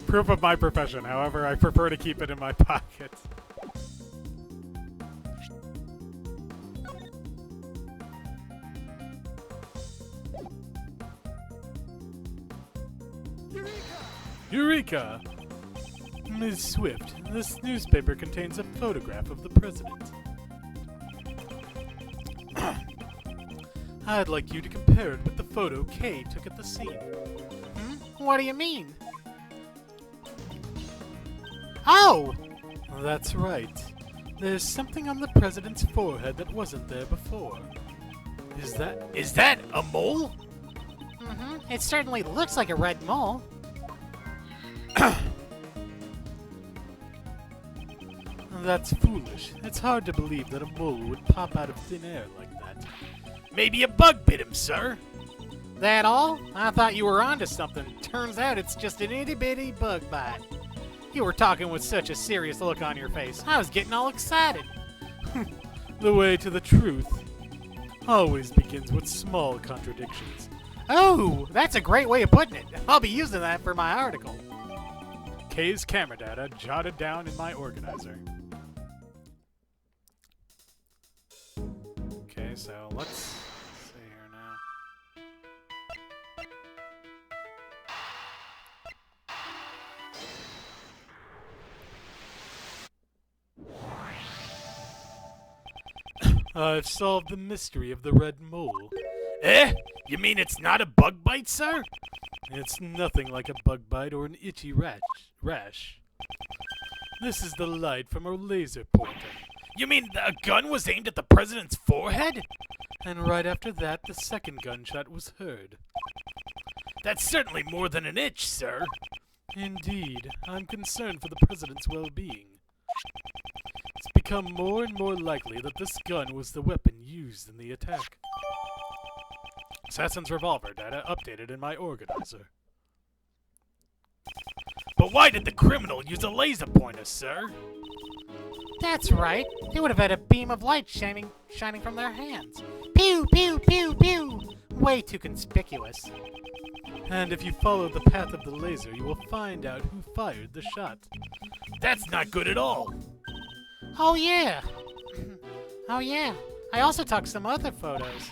Speaker 1: Proof of my profession, however, I prefer to keep it in my pocket. Eureka! Ms. Swift, this newspaper contains a photograph of the president. I'd like you to compare it with the photo Kay took at the scene.
Speaker 3: What do you mean? Oh!
Speaker 1: That's right. There's something on the president's forehead that wasn't there before. Is that a mole?
Speaker 3: It certainly looks like a red mole.
Speaker 1: That's foolish. It's hard to believe that a mole would pop out of thin air like that.
Speaker 2: Maybe a bug bit him, sir.
Speaker 3: That all? I thought you were onto something. Turns out it's just an itty-bitty bug bite. You were talking with such a serious look on your face. I was getting all excited.
Speaker 1: The way to the truth always begins with small contradictions.
Speaker 3: Oh, that's a great way of putting it. I'll be using that for my article.
Speaker 1: Kay's camera data jotted down in my organizer. Okay, so let's see here now. I've solved the mystery of the red mole.
Speaker 2: Eh? You mean it's not a bug bite, sir?
Speaker 1: It's nothing like a bug bite or an itchy rash. This is the light from a laser pointer.
Speaker 2: You mean a gun was aimed at the president's forehead?
Speaker 1: And right after that, the second gunshot was heard.
Speaker 2: That's certainly more than an itch, sir.
Speaker 1: Indeed, I'm concerned for the president's well-being. It's become more and more likely that this gun was the weapon used in the attack. Assassin's revolver data updated in my organizer.
Speaker 2: But why did the criminal use a laser pointer, sir?
Speaker 3: That's right. They would have had a beam of light shining from their hands. Pew, pew, pew, pew. Way too conspicuous.
Speaker 1: And if you follow the path of the laser, you will find out who fired the shot.
Speaker 2: That's not good at all.
Speaker 3: Oh, yeah. Oh, yeah. I also took some other photos.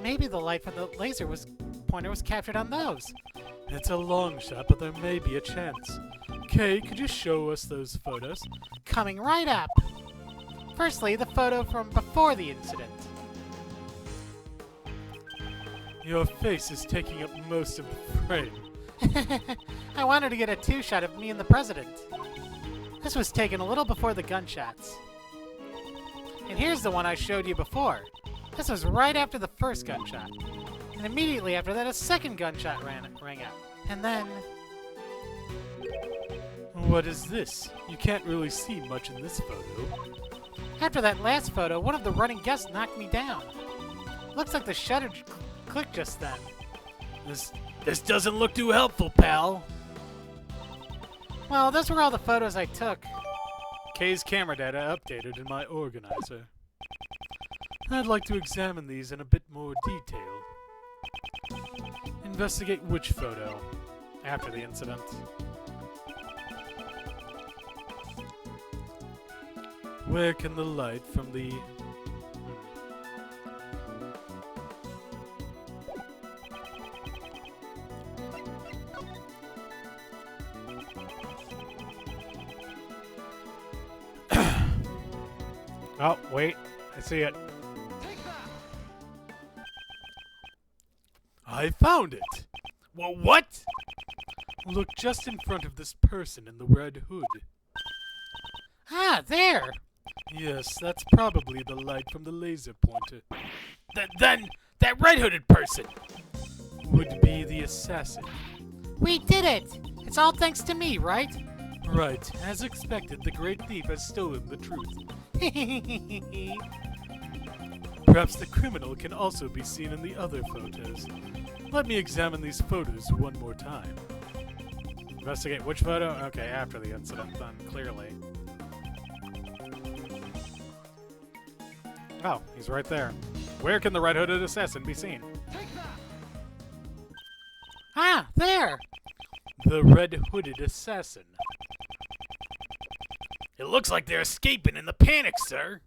Speaker 3: Maybe the light from the laser pointer was captured on those.
Speaker 1: It's a long shot, but there may be a chance. Kay, could you show us those photos?
Speaker 3: Coming right up. Firstly, the photo from before the incident.
Speaker 1: Your face is taking up most of the frame.
Speaker 3: I wanted to get a two-shot of me and the president. This was taken a little before the gunshots. And here's the one I showed you before. This was right after the first gunshot. And immediately after that, a second gunshot rang out. And then...
Speaker 1: What is this? You can't really see much in this photo.
Speaker 3: After that last photo, one of the running guests knocked me down. Looks like the shutter clicked just then.
Speaker 2: This doesn't look too helpful, pal.
Speaker 3: Well, those were all the photos I took.
Speaker 1: Kay's camera data updated in my organizer. I'd like to examine these in a bit more detail. Investigate which photo?
Speaker 3: After the incident.
Speaker 1: Where can the light from the...
Speaker 3: Oh, wait. I see it.
Speaker 1: I found it!
Speaker 2: Well, what?
Speaker 1: Look just in front of this person in the red hood.
Speaker 3: Ah, there!
Speaker 1: Yes, that's probably the light from the laser pointer.
Speaker 2: Then that red-hooded person.
Speaker 1: Would be the assassin.
Speaker 3: We did it! It's all thanks to me, right?
Speaker 1: Right. As expected, the great thief has stolen the truth. Perhaps the criminal can also be seen in the other photos. Let me examine these photos one more time.
Speaker 3: Investigate which photo? Okay, after the incident, then, clearly. Oh, he's right there. Where can the red-hooded assassin be seen? Ah, there!
Speaker 1: The red-hooded assassin.
Speaker 2: It looks like they're escaping in the panic, sir.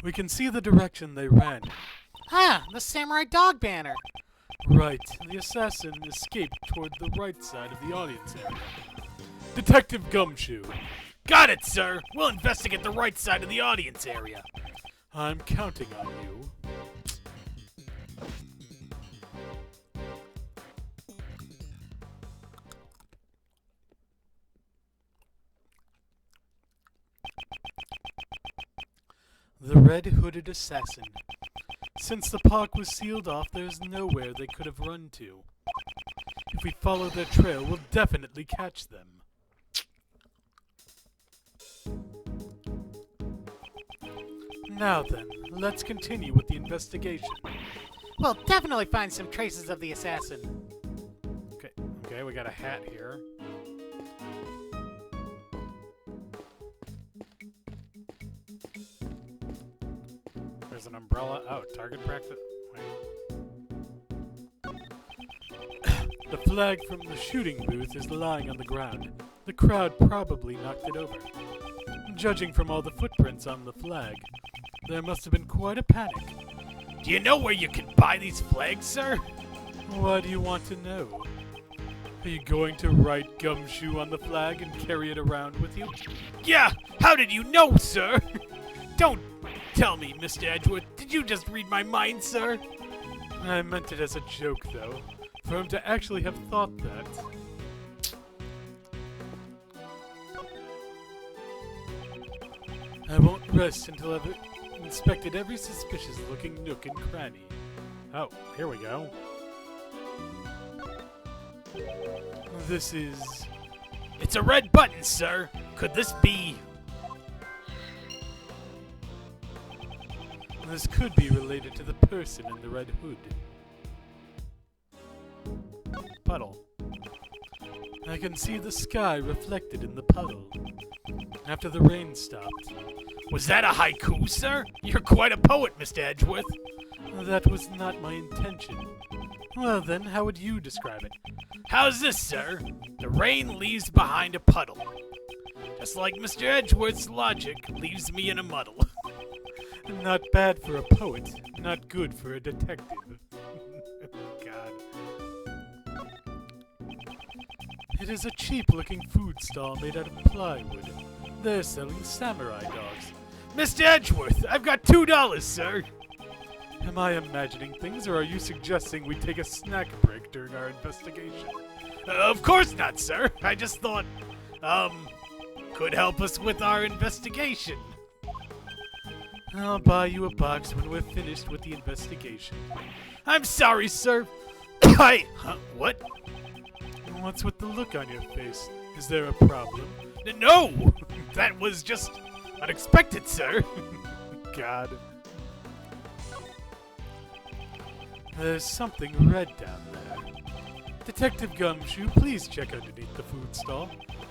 Speaker 1: We can see the direction they ran.
Speaker 3: Ah, the samurai dog banner!
Speaker 1: Right. The assassin escaped toward the right side of the audience area. Detective Gumshoe.
Speaker 2: Got it, sir. We'll investigate the right side of the audience area.
Speaker 1: I'm counting on you. The red-hooded assassin. Since the park was sealed off, there's nowhere they could have run to. If we follow their trail, we'll definitely catch them. Now then, let's continue with the investigation.
Speaker 3: We'll definitely find some traces of the assassin.
Speaker 1: Okay, we got a hat here.
Speaker 3: There's an umbrella. Oh, target practice. Wait.
Speaker 1: The flag from the shooting booth is lying on the ground. The crowd probably knocked it over. Judging from all the footprints on the flag, there must have been quite a panic.
Speaker 2: Do you know where you can buy these flags, sir?
Speaker 1: Why do you want to know? Are you going to write Gumshoe on the flag and carry it around with you?
Speaker 2: Yeah, how did you know, sir? Don't tell me, Mr. Edgeworth. Did you just read my mind, sir?
Speaker 1: I meant it as a joke, though. For him to actually have thought that. I won't rest until I've inspected every suspicious-looking nook and cranny.
Speaker 3: Oh, here we go.
Speaker 1: This is...
Speaker 2: It's a red button, sir. Could this be...
Speaker 1: This could be related to the person in the red hood.
Speaker 3: Puddle.
Speaker 1: I can see the sky reflected in the puddle. After the rain stopped.
Speaker 2: Was that a haiku, sir? You're quite a poet, Mr. Edgeworth.
Speaker 1: That was not my intention. Well then, how would you describe it?
Speaker 2: How's this, sir? The rain leaves behind a puddle. Just like Mr. Edgeworth's logic leaves me in a muddle.
Speaker 1: Not bad for a poet, not good for a detective. God. It is a cheap-looking food stall made out of plywood. They're selling samurai dogs.
Speaker 2: Mr. Edgeworth, I've got $2, sir.
Speaker 1: Am I imagining things, or are you suggesting we take a snack break during our investigation?
Speaker 2: Of course not, sir. I just thought, could help us with our investigation.
Speaker 1: I'll buy you a box when we're finished with the investigation.
Speaker 2: I'm sorry, sir. What?
Speaker 1: What's with the look on your face? Is there a problem?
Speaker 2: No! That was just unexpected, sir.
Speaker 1: God. There's something red down there. Detective Gumshoe, please check underneath the food stall.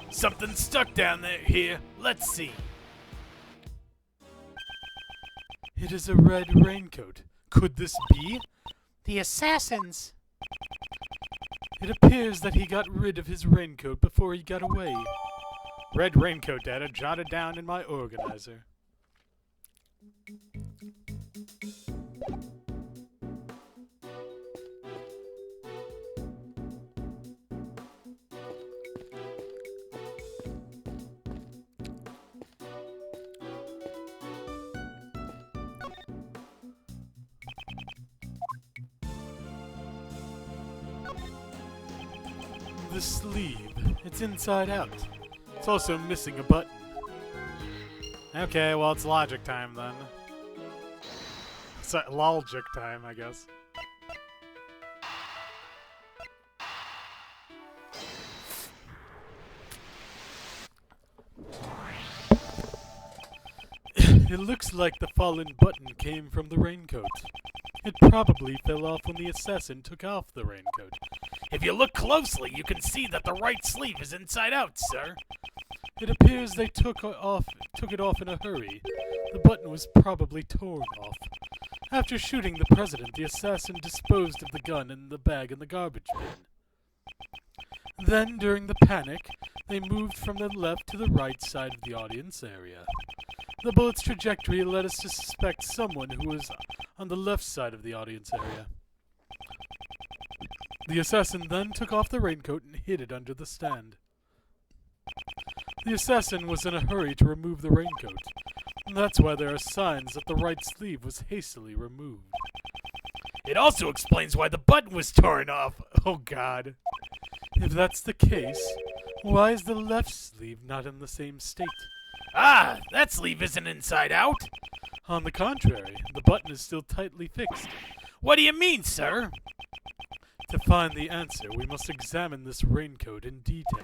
Speaker 2: Something stuck down there. Here, let's see.
Speaker 1: It is a red raincoat. Could this be?
Speaker 3: The assassins!
Speaker 1: It appears that he got rid of his raincoat before he got away. Red raincoat data jotted down in my organizer. The sleeve. It's inside out. It's also missing a button. Okay, well, it's logic time then. It's logic time, I guess. It looks like the fallen button came from the raincoat. It probably fell off when the assassin took off the raincoat.
Speaker 2: If you look closely, you can see that the right sleeve is inside out, sir.
Speaker 1: It appears they took it off in a hurry. The button was probably torn off. After shooting the president, the assassin disposed of the gun in the bag in the garbage bin. Then, during the panic, they moved from the left to the right side of the audience area. The bullet's trajectory led us to suspect someone who was on the left side of the audience area. The assassin then took off the raincoat and hid it under the stand. The assassin was in a hurry to remove the raincoat. That's why there are signs that the right sleeve was hastily removed.
Speaker 2: It also explains why the button was torn off.
Speaker 1: Oh God. If that's the case, why is the left sleeve not in the same state?
Speaker 2: Ah, that sleeve isn't inside out.
Speaker 1: On the contrary, the button is still tightly fixed.
Speaker 2: What do you mean, sir?
Speaker 1: To find the answer, we must examine this raincoat in detail.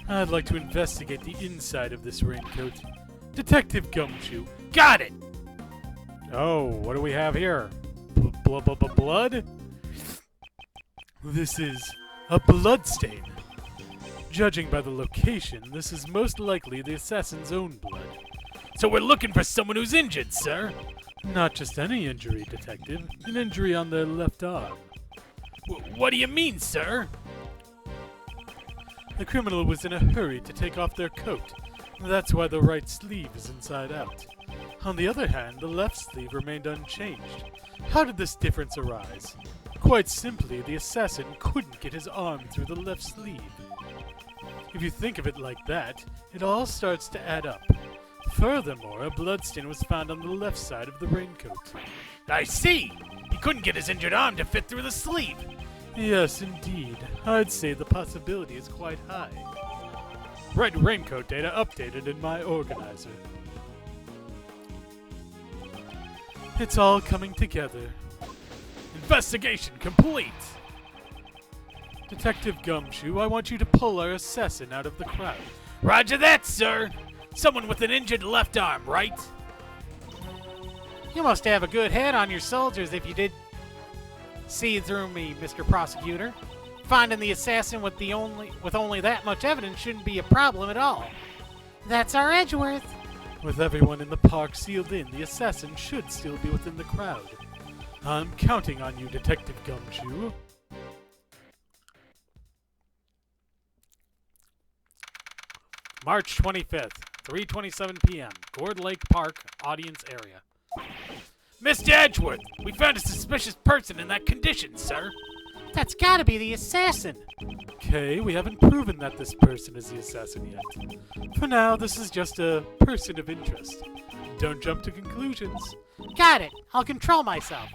Speaker 1: I'd like to investigate the inside of this raincoat. Detective Gumshoe.
Speaker 2: Got it!
Speaker 1: Oh, what do we have here? Blood? This is a blood stain. Judging by the location, this is most likely the assassin's own blood.
Speaker 2: So we're looking for someone who's injured, sir.
Speaker 1: Not just any injury, Detective. An injury on their left arm.
Speaker 2: What do you mean, sir?
Speaker 1: The criminal was in a hurry to take off their coat. That's why the right sleeve is inside out. On the other hand, the left sleeve remained unchanged. How did this difference arise? Quite simply, the assassin couldn't get his arm through the left sleeve. If you think of it like that, it all starts to add up. Furthermore, a bloodstain was found on the left side of the raincoat.
Speaker 2: I see! He couldn't get his injured arm to fit through the sleeve.
Speaker 1: Yes, indeed. I'd say the possibility is quite high. Red raincoat data updated in my organizer. It's all coming together.
Speaker 2: Investigation complete!
Speaker 1: Detective Gumshoe, I want you to pull our assassin out of the crowd.
Speaker 2: Roger that, sir! Someone with an injured left arm, right?
Speaker 3: You must have a good head on your soldiers if you did see through me, Mr. Prosecutor. Finding the assassin with only that much evidence shouldn't be a problem at all. That's our Edgeworth.
Speaker 1: With everyone in the park sealed in, the assassin should still be within the crowd. I'm counting on you, Detective Gumshoe. March 25th, 3:27 p.m., Gourd Lake Park, audience area.
Speaker 2: Mr. Edgeworth, we found a suspicious person in that condition, sir.
Speaker 3: That's gotta be the assassin.
Speaker 1: Okay, we haven't proven that this person is the assassin yet. For now, this is just a person of interest. Don't jump to conclusions.
Speaker 3: Got it. I'll control myself.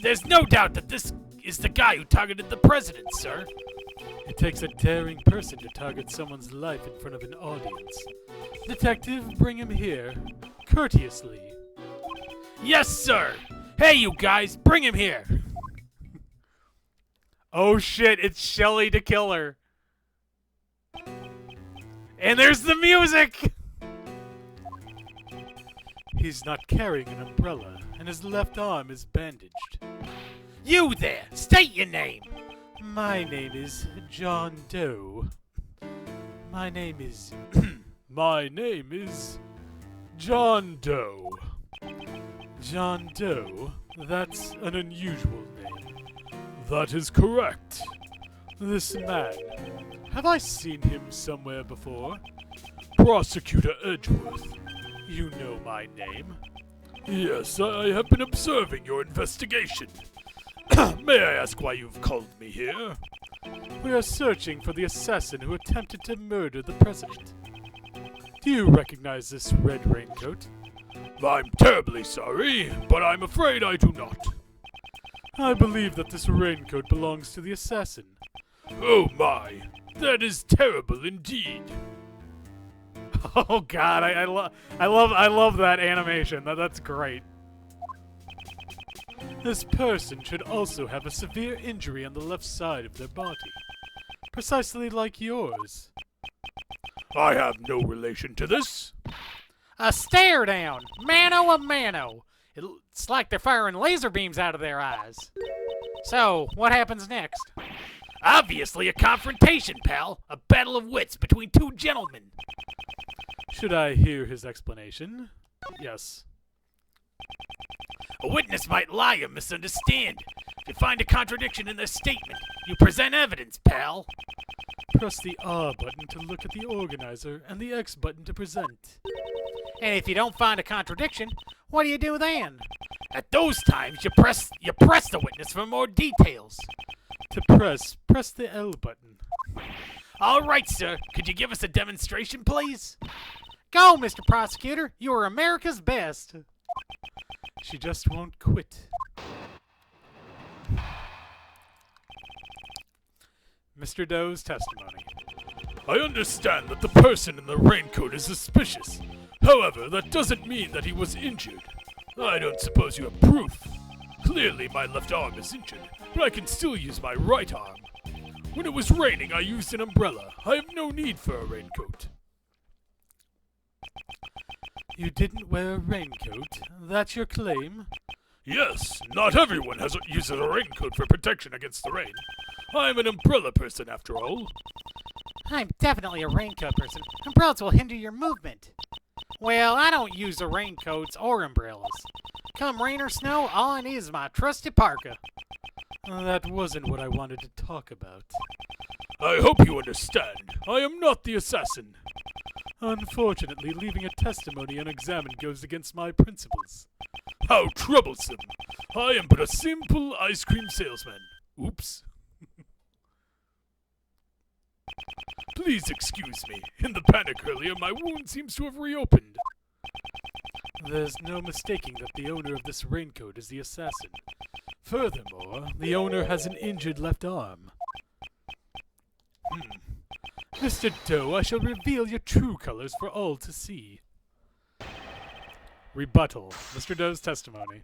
Speaker 2: There's no doubt that this is the guy who targeted the president, sir.
Speaker 1: It takes a daring person to target someone's life in front of an audience. Detective, bring him here. Courteously.
Speaker 2: Yes, sir. Hey, you guys, bring him here.
Speaker 1: Oh shit, it's Shelly the Killer. And there's the music! He's not carrying an umbrella, and his left arm is bandaged.
Speaker 2: You there, state your name.
Speaker 1: My name is John Doe. My name is...
Speaker 2: My name is John Doe.
Speaker 1: John Doe? That's an unusual name.
Speaker 2: That is correct.
Speaker 1: This man, have I seen him somewhere before?
Speaker 2: Prosecutor Edgeworth.
Speaker 1: You know my name.
Speaker 2: Yes, I have been observing your investigation. May I ask why you've called me here?
Speaker 1: We are searching for the assassin who attempted to murder the president. Do you recognize this red raincoat?
Speaker 2: I'm terribly sorry, but I'm afraid I do not.
Speaker 1: I believe that this raincoat belongs to the assassin.
Speaker 2: Oh my, that is terrible indeed.
Speaker 1: Oh god, I love that animation. That's great. This person should also have a severe injury on the left side of their body, precisely like yours.
Speaker 2: I have no relation to this.
Speaker 3: A stare down. Mano a mano. It's like they're firing laser beams out of their eyes. So, what happens next?
Speaker 2: Obviously a confrontation, pal. A battle of wits between two gentlemen.
Speaker 1: Should I hear his explanation? Yes.
Speaker 2: A witness might lie or misunderstand. If you find a contradiction in their statement, you present evidence, pal.
Speaker 1: Press the R button to look at the organizer and the X button to present.
Speaker 3: And if you don't find a contradiction, what do you do then?
Speaker 2: At those times, you press the witness for more details.
Speaker 1: To press the L button.
Speaker 2: All right, sir. Could you give us a demonstration, please?
Speaker 3: Go, Mr. Prosecutor. You are America's best.
Speaker 1: She just won't quit. Mr. Doe's testimony.
Speaker 2: I understand that the person in the raincoat is suspicious. However, that doesn't mean that he was injured. I don't suppose you have proof. Clearly, my left arm is injured, but I can still use my right arm. When it was raining, I used an umbrella. I have no need for a raincoat.
Speaker 1: You didn't wear a raincoat? That's your claim?
Speaker 2: Yes, not everyone uses a raincoat for protection against the rain. I'm an umbrella person, after all.
Speaker 3: I'm definitely a raincoat person. Umbrellas will hinder your movement. Well, I don't use the raincoats or umbrellas. Come rain or snow, all I need is my trusty parka.
Speaker 1: That wasn't what I wanted to talk about.
Speaker 2: I hope you understand. I am not the assassin.
Speaker 1: Unfortunately, leaving a testimony unexamined goes against my principles.
Speaker 2: How troublesome. I am but a simple ice cream salesman. Oops. Please excuse me. In the panic earlier, my wound seems to have reopened.
Speaker 1: There's no mistaking that the owner of this raincoat is the assassin. Furthermore, the owner has an injured left arm. Mr. Doe, I shall reveal your true colors for all to see. Rebuttal. Mr. Doe's testimony.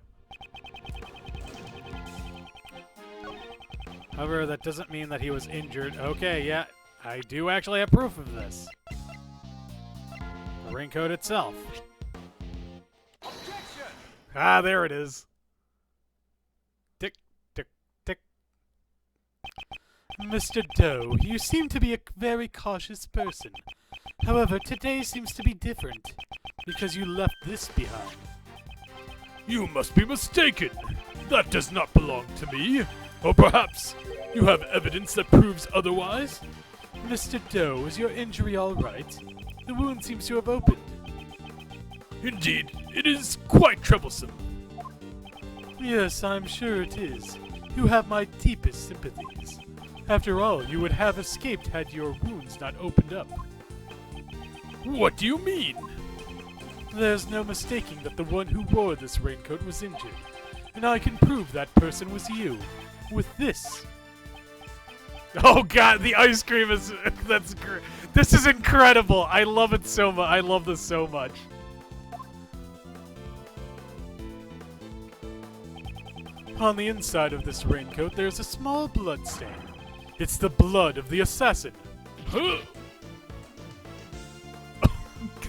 Speaker 1: However, that doesn't mean that he was injured. Okay, yeah, I do actually have proof of this. The raincoat itself. Ah, there it is. Tick, tick, tick.
Speaker 3: Mr. Doe, you seem to be a very cautious person. However, today seems to be different, because you left this behind.
Speaker 2: You must be mistaken. That does not belong to me. Or perhaps you have evidence that proves otherwise?
Speaker 3: Mr. Doe, is your injury all right? The wound seems to have opened.
Speaker 2: Indeed, it is quite troublesome.
Speaker 3: Yes, I'm sure it is. You have my deepest sympathies. After all, you would have escaped had your wounds not opened up.
Speaker 2: What do you mean?
Speaker 3: There's no mistaking that the one who wore this raincoat was injured, and I can prove that person was you. With this.
Speaker 1: Oh god, the ice cream is this is incredible. I love it so much. I love this so much.
Speaker 3: On the inside of this raincoat, there's a small blood stain. It's the blood of the assassin.
Speaker 2: Huh?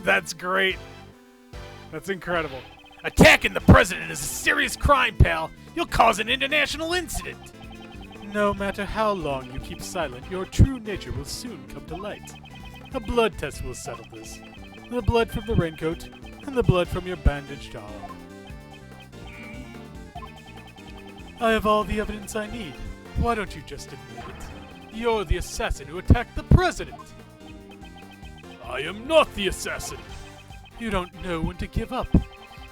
Speaker 1: That's great. That's incredible. Attacking the president is a serious crime, pal. You'll cause an international incident.
Speaker 3: No matter how long you keep silent, your true nature will soon come to light. A blood test will settle this. The blood from the raincoat, and the blood from your bandaged arm. I have all the evidence I need. Why don't you just admit it? You're the assassin who attacked the president!
Speaker 2: I am not the assassin.
Speaker 3: You don't know when to give up.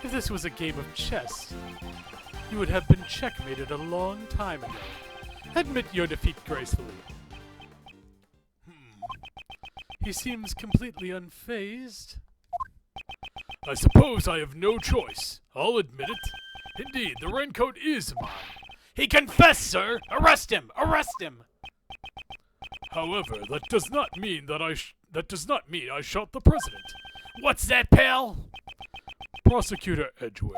Speaker 3: If this was a game of chess, you would have been checkmated a long time ago. Admit your defeat gracefully. He seems completely unfazed.
Speaker 2: I suppose I have no choice. I'll admit it. Indeed, the raincoat is mine.
Speaker 1: He confessed, sir. Arrest him. Arrest him.
Speaker 2: However, that does not mean I shot the president.
Speaker 1: What's that, pal?
Speaker 2: Prosecutor Edgeworth,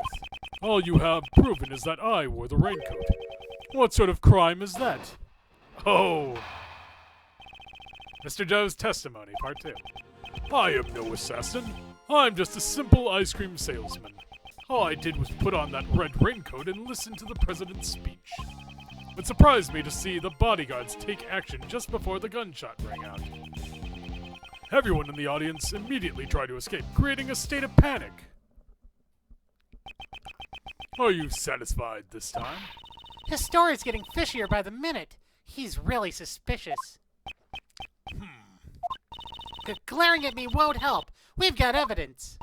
Speaker 2: all you have proven is that I wore the raincoat. What sort of crime is that?
Speaker 1: Oh. Mr. Doe's testimony, part 2.
Speaker 2: I am no assassin. I'm just a simple ice cream salesman. All I did was put on that red raincoat and listen to the president's speech. It surprised me to see the bodyguards take action just before the gunshot rang out. Everyone in the audience immediately tried to escape, creating a state of panic. Are you satisfied this time?
Speaker 3: His story's getting fishier by the minute. He's really suspicious. Glaring at me won't help. We've got evidence.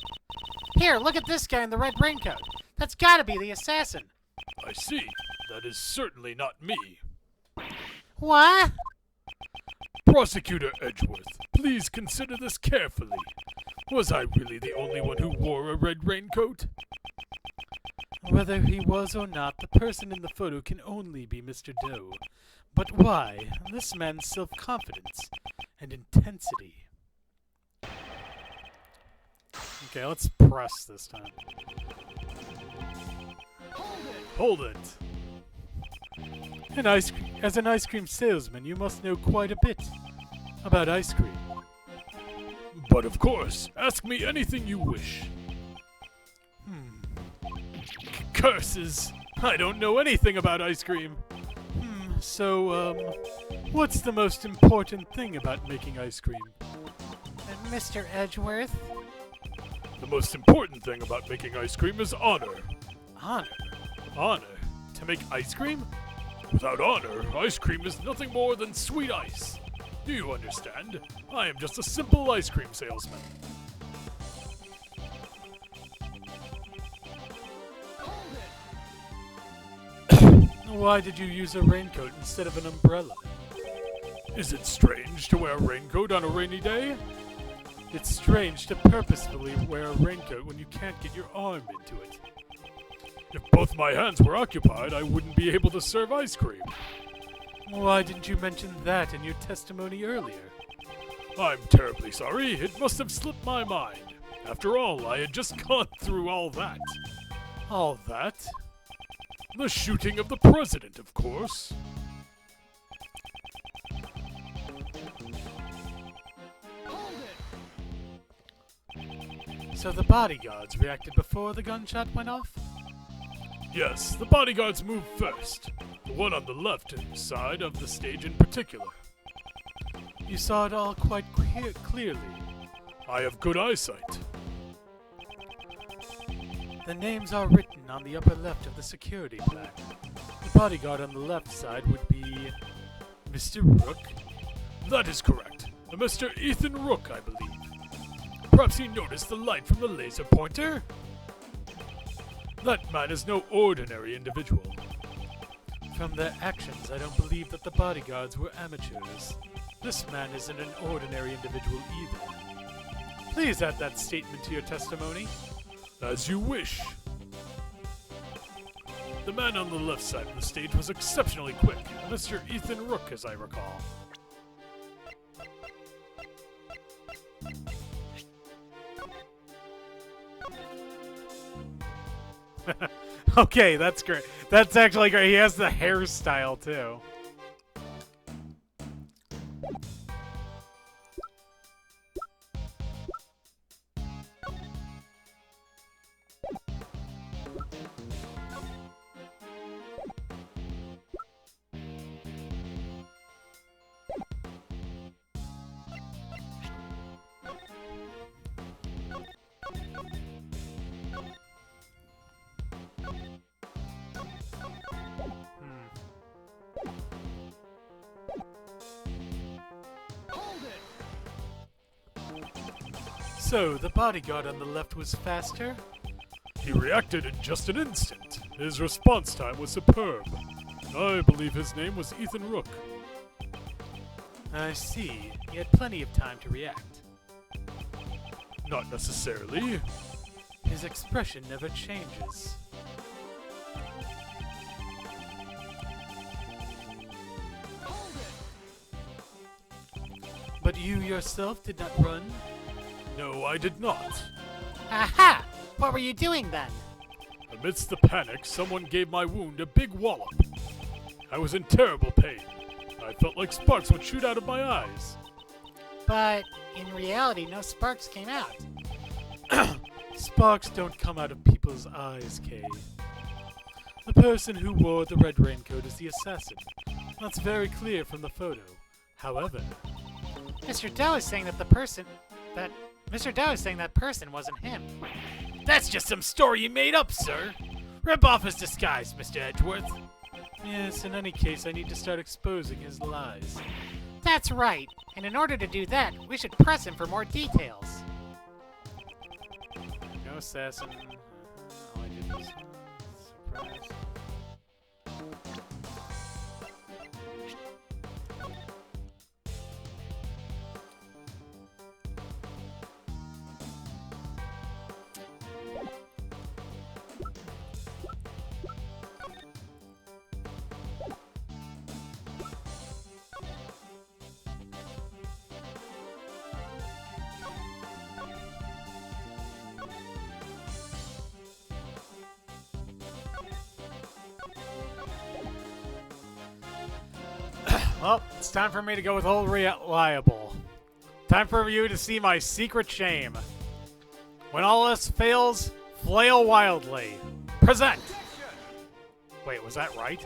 Speaker 3: Here, look at this guy in the red raincoat. That's gotta be the assassin.
Speaker 2: I see. That is certainly not me.
Speaker 3: What?
Speaker 2: Prosecutor Edgeworth, please consider this carefully. Was I really the only one who wore a red raincoat?
Speaker 3: Whether he was or not, the person in the photo can only be Mr. Doe. But why? This man's self-confidence and intensity.
Speaker 1: Okay, let's press this time.
Speaker 2: Hold it.
Speaker 3: As an ice cream salesman, you must know quite a bit about ice cream.
Speaker 2: But of course, ask me anything you wish.
Speaker 1: Curses! I don't know anything about ice cream.
Speaker 3: So, what's the most important thing about making ice cream? Mr. Edgeworth?
Speaker 2: The most important thing about making ice cream is honor.
Speaker 1: Honor?
Speaker 2: Honor? To make ice cream? Without honor, ice cream is nothing more than sweet ice. Do you understand? I am just a simple ice cream salesman.
Speaker 3: Why did you use a raincoat instead of an umbrella?
Speaker 2: Is it strange to wear a raincoat on a rainy day?
Speaker 3: It's strange to purposefully wear a raincoat when you can't get your arm into it.
Speaker 2: If both my hands were occupied, I wouldn't be able to serve ice cream.
Speaker 3: Why didn't you mention that in your testimony earlier?
Speaker 2: I'm terribly sorry. It must have slipped my mind. After all, I had just gone through all that.
Speaker 3: All that?
Speaker 2: The shooting of the president, of course.
Speaker 1: So the bodyguards reacted before the gunshot went off?
Speaker 2: Yes, the bodyguards moved first. The one on the left side of the stage in particular.
Speaker 1: You saw it all quite clearly.
Speaker 2: I have good eyesight.
Speaker 1: The names are written on the upper left of the security plaque. The bodyguard on the left side would be Mr. Rook.
Speaker 2: That is correct. A Mr. Ethan Rook, I believe. Perhaps he noticed the light from the laser pointer? That man is no ordinary individual.
Speaker 1: From their actions, I don't believe that the bodyguards were amateurs. This man isn't an ordinary individual either. Please add that statement to your testimony.
Speaker 2: As you wish. The man on the left side of the stage was exceptionally quick, a Mr. Ethan Rook, as I recall.
Speaker 1: Okay, that's great. That's actually great. He has the hairstyle, too. So, the bodyguard on the left was faster?
Speaker 2: He reacted in just an instant. His response time was superb. I believe his name was Ethan Rook.
Speaker 1: I see. He had plenty of time to react.
Speaker 2: Not necessarily.
Speaker 1: His expression never changes. But you yourself did not run?
Speaker 2: No, I did not.
Speaker 3: Aha! What were you doing then?
Speaker 2: Amidst the panic, someone gave my wound a big wallop. I was in terrible pain. I felt like sparks would shoot out of my eyes.
Speaker 3: But in reality, no sparks came out.
Speaker 1: Sparks don't come out of people's eyes, Kay. The person who wore the red raincoat is the assassin. That's very clear from the photo. However,
Speaker 3: Mr. Doe is saying that Mr. Doe is saying that person wasn't him.
Speaker 1: that's just some story you made up, sir. Rip off his disguise, Mr. Edgeworth. Yes, in any case, I need to start exposing his lies.
Speaker 3: That's right. And in order to do that, we should press him for more details.
Speaker 1: No assassin. All I did was surprise. Well, it's time for me to go with old reliable. Time for you to see my secret shame. When all else fails, flail wildly. Present! Wait, was that right?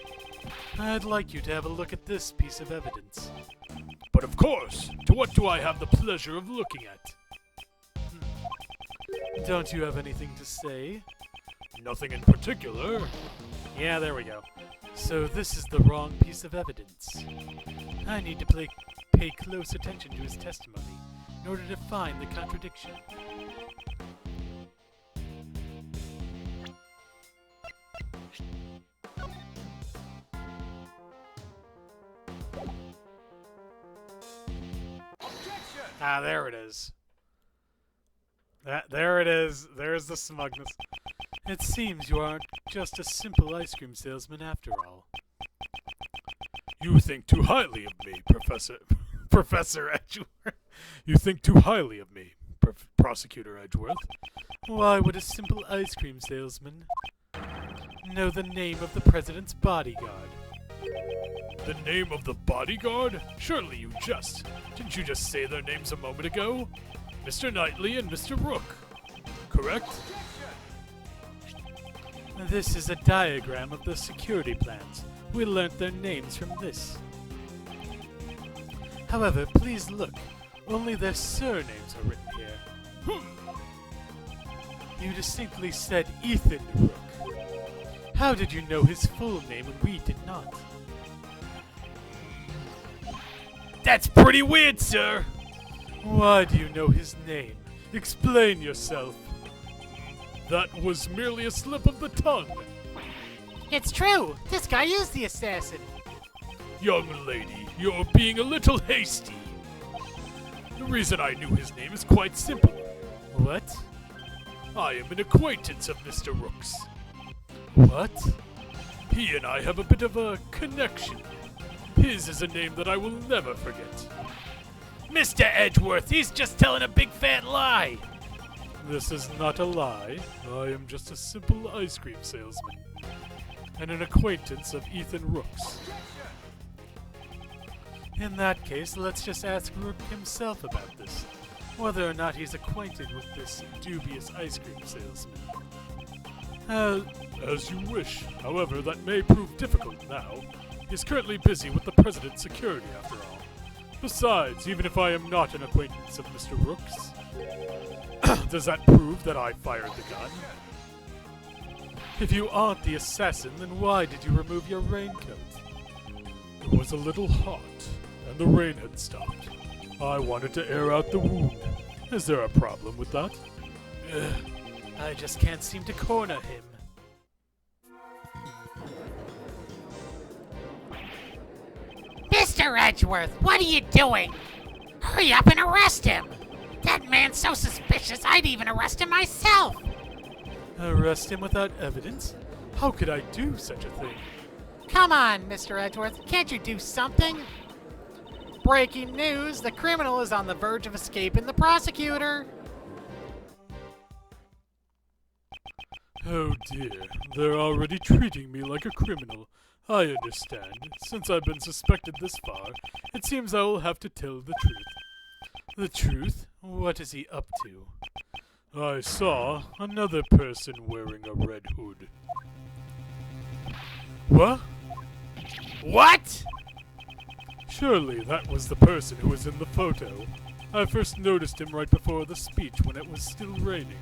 Speaker 1: I'd like you to have a look at this piece of evidence.
Speaker 2: But of course, to what do I have the pleasure of looking at?
Speaker 1: Don't you have anything to say?
Speaker 2: Nothing in particular.
Speaker 1: Yeah, there we go. So this is the wrong piece of evidence. I need to pay close attention to his testimony in order to find the contradiction. Ah, there it is. There it is. There's the smugness. It seems you aren't just a simple ice cream salesman after all.
Speaker 2: You think too highly of me, Professor Edgeworth. You think too highly of me, Prosecutor Edgeworth.
Speaker 1: Why would a simple ice cream salesman know the name of the president's bodyguard?
Speaker 2: The name of the bodyguard? Surely you jest. Didn't you just say their names a moment ago? Mr. Knightley and Mr. Rook. correct?
Speaker 1: This is a diagram of the security plans. We learnt their names from this. However, please look. Only their surnames are written here. You distinctly said Ethan Rook. How did you know his full name when we did not?
Speaker 2: That's pretty weird, sir.
Speaker 1: Why do you know his name? Explain yourself.
Speaker 2: That was merely a slip of the tongue.
Speaker 3: It's true. This guy is the assassin.
Speaker 2: Young lady, you're being a little hasty. The reason I knew his name is quite simple.
Speaker 1: What?
Speaker 2: I am an acquaintance of Mr. Rook's.
Speaker 1: What?
Speaker 2: He and I have a bit of a connection. His is a name that I will never forget.
Speaker 1: Mr. Edgeworth, he's just telling a big fat lie. This is not a lie.
Speaker 2: I am just a simple ice cream salesman
Speaker 1: And an acquaintance of Ethan Rook's. In that case, let's just ask Rook himself about this. Whether or not he's acquainted with this dubious ice cream salesman.
Speaker 2: As you wish. However, that may prove difficult now. He's currently busy with the President's security, after all. Besides, even if I am not an acquaintance of Mr. Rook's, does that prove that I fired the gun?
Speaker 1: If you aren't the assassin, then why did you remove your raincoat?
Speaker 2: It was a little hot, and the rain had stopped. I wanted to air out the wound. Is there a problem with that?
Speaker 1: I just can't seem to corner him.
Speaker 3: Mr. Edgeworth, what are you doing? Hurry up and arrest him. That man's so suspicious, I'd even arrest him myself.
Speaker 1: Arrest him without evidence? How could I do such a thing?
Speaker 3: Come on, Mr. Edgeworth, can't you do something? Breaking news, the criminal is on the verge of escaping the prosecutor.
Speaker 2: Oh dear, they're already treating me like a criminal. I understand. Since I've been suspected this far, it seems I will have to tell the truth.
Speaker 1: The truth? What is he up to?
Speaker 2: I saw another person wearing a red hood.
Speaker 1: What?
Speaker 3: What?
Speaker 2: Surely that was the person who was in the photo. I first noticed him right before the speech when it was still raining.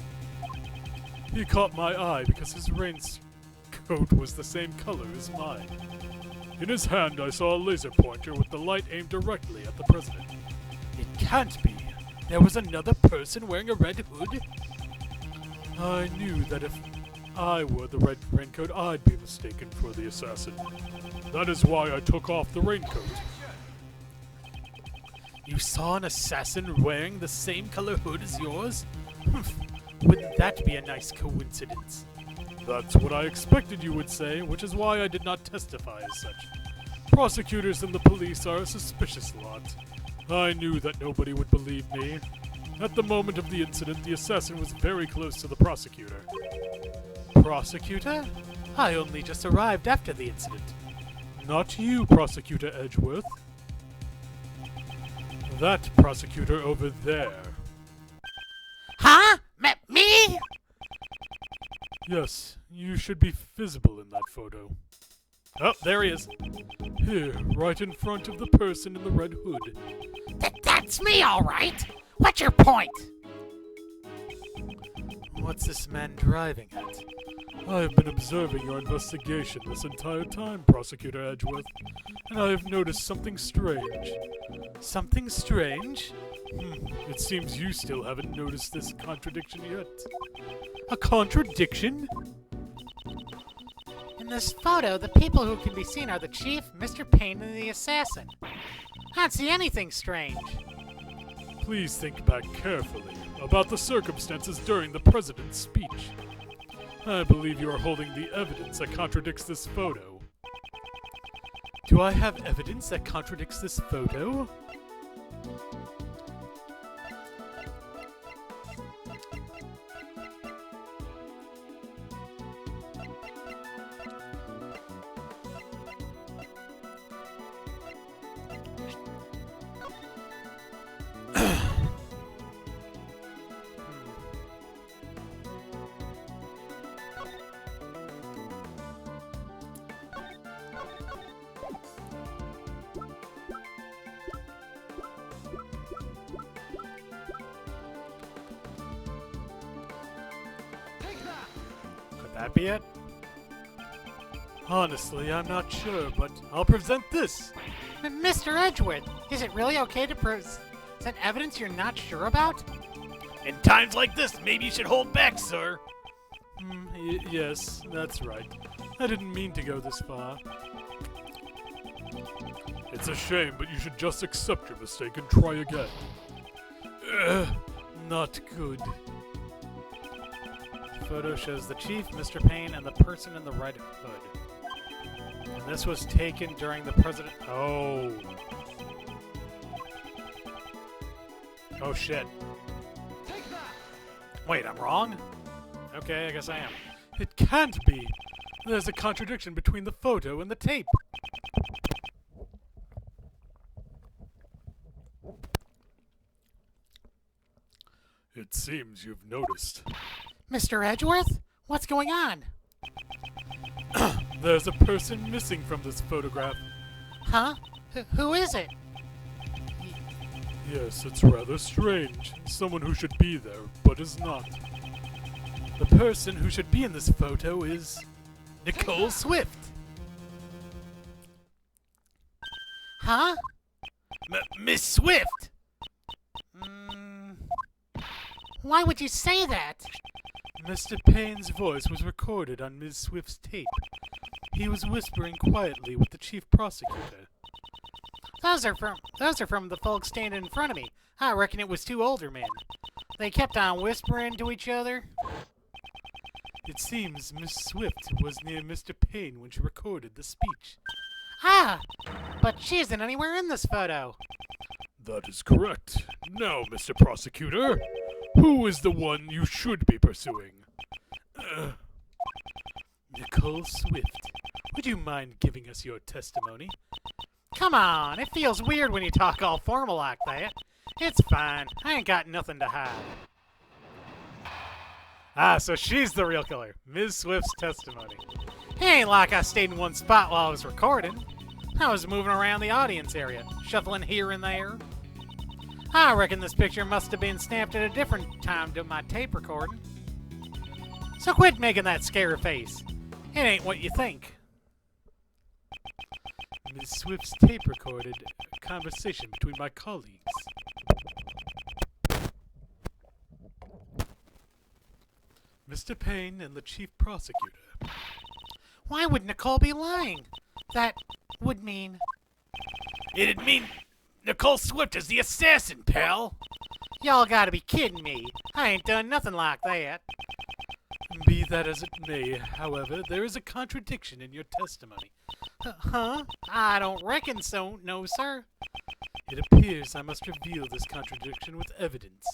Speaker 2: He caught my eye because his raincoat was the same color as mine. In his hand I saw a laser pointer with the light aimed directly at the president.
Speaker 1: It can't be. There was another person wearing a red hood?
Speaker 2: I knew that if I wore the red raincoat, I'd be mistaken for the assassin. That is why I took off the raincoat.
Speaker 1: You saw an assassin wearing the same color hood as yours? Wouldn't that be a nice coincidence?
Speaker 2: That's what I expected you would say, which is why I did not testify as such. Prosecutors and the police are a suspicious lot. I knew that nobody would believe me. At the moment of the incident, the assassin was very close to the prosecutor.
Speaker 1: Prosecutor? I only just arrived after the incident.
Speaker 2: Not you, Prosecutor Edgeworth. That prosecutor over there.
Speaker 3: Huh? Me?
Speaker 2: Yes, you should be visible in that photo.
Speaker 1: Oh, there he is.
Speaker 2: Here, right in front of the person in the red hood.
Speaker 3: That's me, all right. What's your point?
Speaker 1: What's this man driving at?
Speaker 2: I've been observing your investigation this entire time, Prosecutor Edgeworth, and I have noticed something strange.
Speaker 1: Something strange?
Speaker 2: It seems you still haven't noticed this contradiction yet.
Speaker 1: A contradiction?
Speaker 3: In this photo, the people who can be seen are the chief, Mr. Payne, and the assassin. I don't see anything strange.
Speaker 2: Please think back carefully about the circumstances during the president's speech. I believe you are holding the evidence that contradicts this photo.
Speaker 1: Do I have evidence that contradicts this photo? that be it?
Speaker 2: Honestly, I'm not sure, but I'll present this.
Speaker 3: Mr. Edgeworth, is it really okay to present evidence you're not sure about?
Speaker 2: In times like this, maybe you should hold back, sir. Yes, that's right. I didn't mean to go this far. It's a shame, but you should just accept your mistake and try again. Not good.
Speaker 1: The photo shows the chief, Mr. Payne, and the person in the red hood. And this was taken during the president. Oh. Oh shit. Wait, I'm wrong? Okay, I guess I am.
Speaker 2: It can't be. There's a contradiction between the photo and the tape. It seems you've noticed.
Speaker 3: Mr. Edgeworth? What's going on?
Speaker 2: There's a person missing from this photograph.
Speaker 3: Huh? Who is it?
Speaker 2: Yes, it's rather strange. Someone who should be there, but is not.
Speaker 1: The person who should be in this photo is Nicole Swift.
Speaker 3: Huh?
Speaker 1: Miss Swift!
Speaker 3: Why would you say that?
Speaker 1: Mr. Payne's voice was recorded on Ms. Swift's tape. He was whispering quietly with the chief prosecutor.
Speaker 3: Those are from the folks standing in front of me. I reckon it was two older men. They kept on whispering to each other.
Speaker 1: It seems Miss Swift was near Mr. Payne when she recorded the speech.
Speaker 3: Ah! But she isn't anywhere in this photo.
Speaker 2: That is correct. Now, Mr. Prosecutor, who is the one you should be pursuing?
Speaker 1: Nicole Swift, would you mind giving us your testimony?
Speaker 3: Come on, it feels weird when you talk all formal like that. It's fine. I ain't got nothing to hide.
Speaker 1: Ah, so she's the real killer. Ms. Swift's testimony.
Speaker 3: It ain't like I stayed in one spot while I was recording. I was moving around the audience area, shuffling here and there. I reckon this picture must have been snapped at a different time to my tape recording. So quit making that scare face. It ain't what you think.
Speaker 1: Ms. Swift's tape recorded a conversation between my colleagues. Mr. Payne and the chief prosecutor.
Speaker 3: Why would Nicole be lying? That would mean...
Speaker 1: It'd mean Nicole Swift is the assassin, pal.
Speaker 3: Y'all gotta be kidding me. I ain't done nothing like that.
Speaker 1: Be that as it may, however, there is a contradiction in your testimony.
Speaker 3: Huh? I don't reckon so, no sir.
Speaker 1: It appears I must reveal this contradiction with evidence.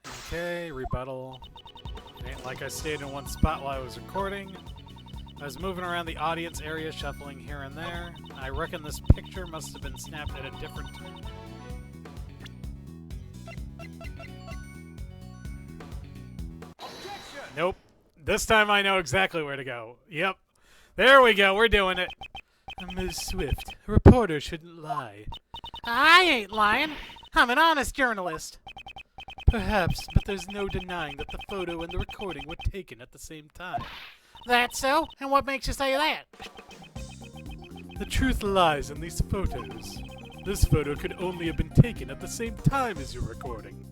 Speaker 1: Okay, rebuttal. It ain't like I stayed in one spot while I was recording. I was moving around the audience area, shuffling here and there. I reckon this picture must have been snapped at a different time. Nope. This time I know exactly where to go. Yep. There we go. We're doing it. Ms. Swift, a reporter shouldn't lie.
Speaker 3: I ain't lying. I'm an honest journalist.
Speaker 1: Perhaps, but there's no denying that the photo and the recording were taken at the same time.
Speaker 3: That so? And what makes you say that?
Speaker 1: The truth lies in these photos. This photo could only have been taken at the same time as your recording.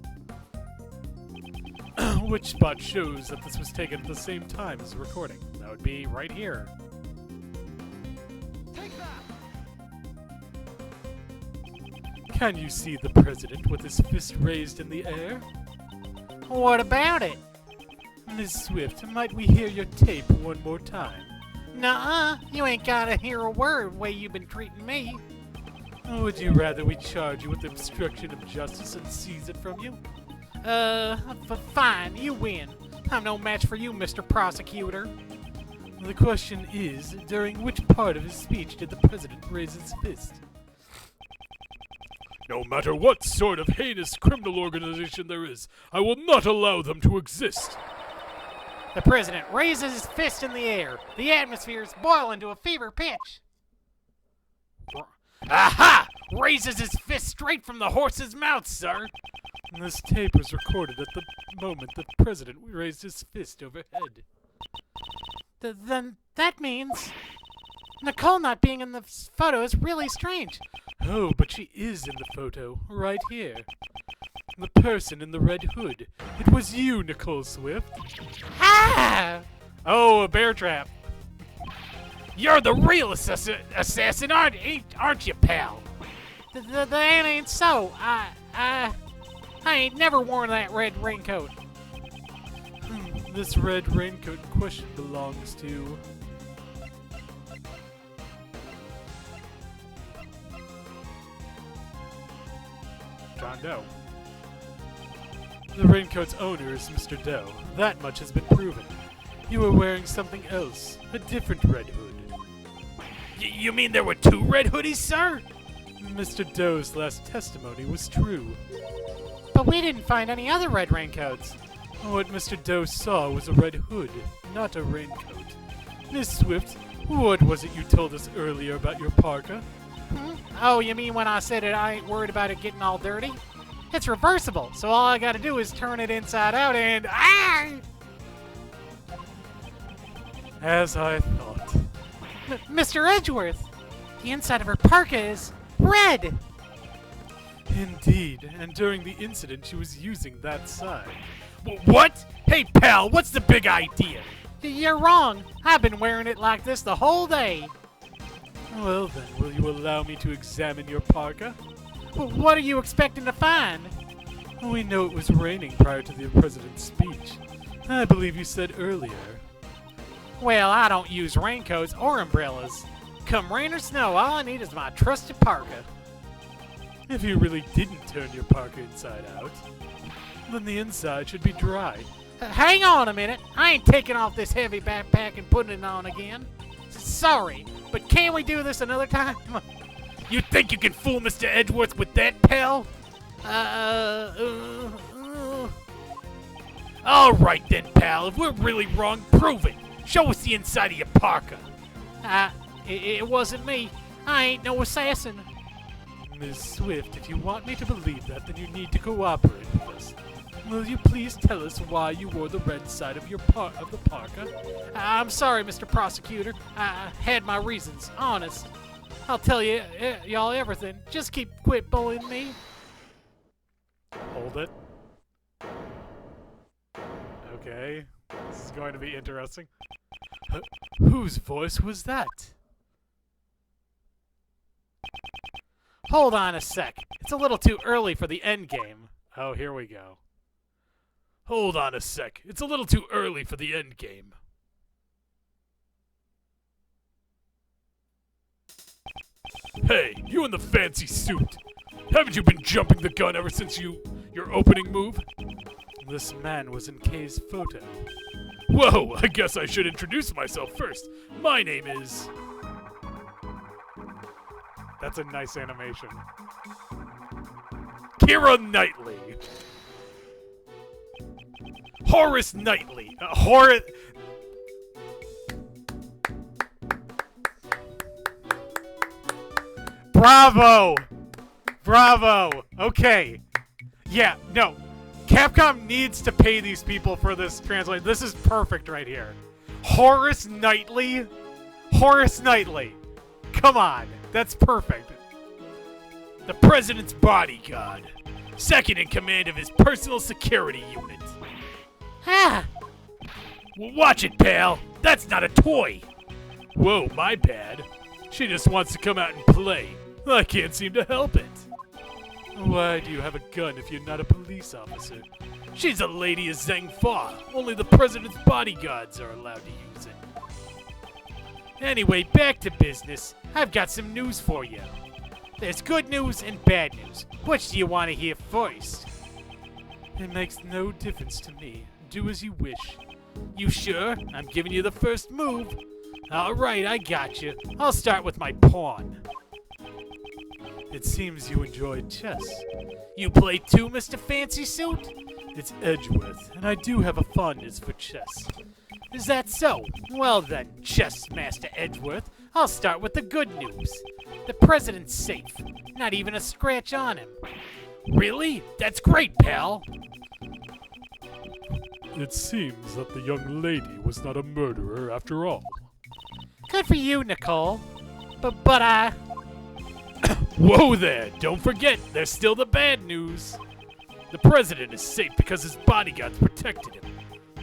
Speaker 1: Which spot shows that this was taken at the same time as the recording? That would be right here.
Speaker 4: Take that!
Speaker 1: Can you see the president with his fist raised in the air?
Speaker 3: What about it?
Speaker 1: Ms. Swift, might we hear your tape one more time?
Speaker 3: Nuh-uh. You ain't gotta hear a word way you been treating me.
Speaker 1: Or would you rather we charge you with obstruction of justice and seize it from you?
Speaker 3: Fine, you win. I'm no match for you, Mr. Prosecutor.
Speaker 1: The question is, during which part of his speech did the president raise his fist?
Speaker 2: No matter what sort of heinous criminal organization there is, I will not allow them to exist.
Speaker 3: The president raises his fist in the air. The atmosphere is boiling to a fever pitch.
Speaker 1: Aha! Raises his fist straight from the horse's mouth, sir.
Speaker 2: This tape was recorded at the moment the president raised his fist overhead.
Speaker 3: Then that means Nicole not being in the photo is really strange.
Speaker 2: Oh, but she is in the photo, right here. The person in the red hood. It was you, Nicole Swift.
Speaker 3: Ah!
Speaker 1: Oh, a bear trap.
Speaker 3: You're the real assassin, aren't you, pal? That ain't so. I ain't never worn that red raincoat.
Speaker 2: This red raincoat in question belongs to...
Speaker 1: John Doe.
Speaker 2: The raincoat's owner is Mr. Doe. That much has been proven. You were wearing something else, a different red hood.
Speaker 1: You mean there were two red hoodies, sir?
Speaker 2: Mr. Doe's last testimony was true.
Speaker 3: But we didn't find any other red raincoats.
Speaker 2: What Mr. Doe saw was a red hood, not a raincoat. Miss Swift, what was it you told us earlier about your parka?
Speaker 3: Oh, you mean when I said it, I ain't worried about it getting all dirty? It's reversible, so all I gotta do is turn it inside out and... Ah!
Speaker 2: As I thought.
Speaker 3: Mr. Edgeworth, the inside of her parka is red.
Speaker 2: Indeed, and during the incident she was using that side.
Speaker 1: What? Hey, pal, what's the big idea?
Speaker 3: You're wrong. I've been wearing it like this the whole day.
Speaker 2: Well then, will you allow me to examine your parka?
Speaker 3: What are you expecting to find?
Speaker 2: We know it was raining prior to the president's speech. I believe you said earlier.
Speaker 3: Well, I don't use raincoats or umbrellas. Come rain or snow, all I need is my trusty parka.
Speaker 2: If you really didn't turn your parka inside out, then the inside should be dry.
Speaker 3: Hang on a minute. I ain't taking off this heavy backpack and putting it on again. Sorry, but can we do this another time?
Speaker 1: You think you can fool Mr. Edgeworth with that, pal? All right then, pal. If we're really wrong, prove it. Show us the inside of your parka.
Speaker 3: It wasn't me. I ain't no assassin.
Speaker 2: Miss Swift, if you want me to believe that, then you need to cooperate with us. Will you please tell us why you wore the red side of your of the parka?
Speaker 3: I'm sorry, Mr. Prosecutor. I had my reasons, honest. I'll tell you, y'all everything. Just quit bullying me.
Speaker 2: Hold it. Okay, this is going to be interesting. Whose voice was that?
Speaker 3: Hold on a sec. It's a little too early for the end game.
Speaker 2: Oh, here we go.
Speaker 1: Hold on a sec. It's a little too early for the end game. Hey, you in the fancy suit. Haven't you been jumping the gun ever since your opening move?
Speaker 2: This man was in Kay's photo.
Speaker 1: Whoa, I guess I should introduce myself first. My name is...
Speaker 2: That's a nice animation.
Speaker 1: Keira Knightley. Horace Knightley.
Speaker 2: Bravo! Bravo! Okay. Yeah, no. Capcom needs to pay these people for this translation. This is perfect right here. Horace Knightley? Horace Knightley. Come on. That's perfect.
Speaker 1: The president's bodyguard. Second in command of his personal security unit.
Speaker 3: Ah!
Speaker 1: Well, watch it, pal. That's not a toy. Whoa, my bad. She just wants to come out and play. I can't seem to help it.
Speaker 2: Why do you have a gun if you're not a police officer?
Speaker 1: She's a lady of Zheng Fa. Only the president's bodyguards are allowed to use it. Anyway, back to business. I've got some news for you. There's good news and bad news. Which do you want to hear first?
Speaker 2: It makes no difference to me. Do as you wish.
Speaker 1: You sure? I'm giving you the first move. Alright, I got you. I'll start with my pawn.
Speaker 2: It seems you enjoy chess.
Speaker 1: You play too, Mr. Fancy Suit?
Speaker 2: It's Edgeworth, and I do have a fondness for chess.
Speaker 1: Is that so? Well then, Chess Master Edgeworth, I'll start with the good news. The president's safe. Not even a scratch on him. Really? That's great, pal.
Speaker 2: It seems that the young lady was not a murderer after all.
Speaker 3: Good for you, Nicole. But
Speaker 1: Whoa there! Don't forget, there's still the bad news. The president is safe because his bodyguards protected him.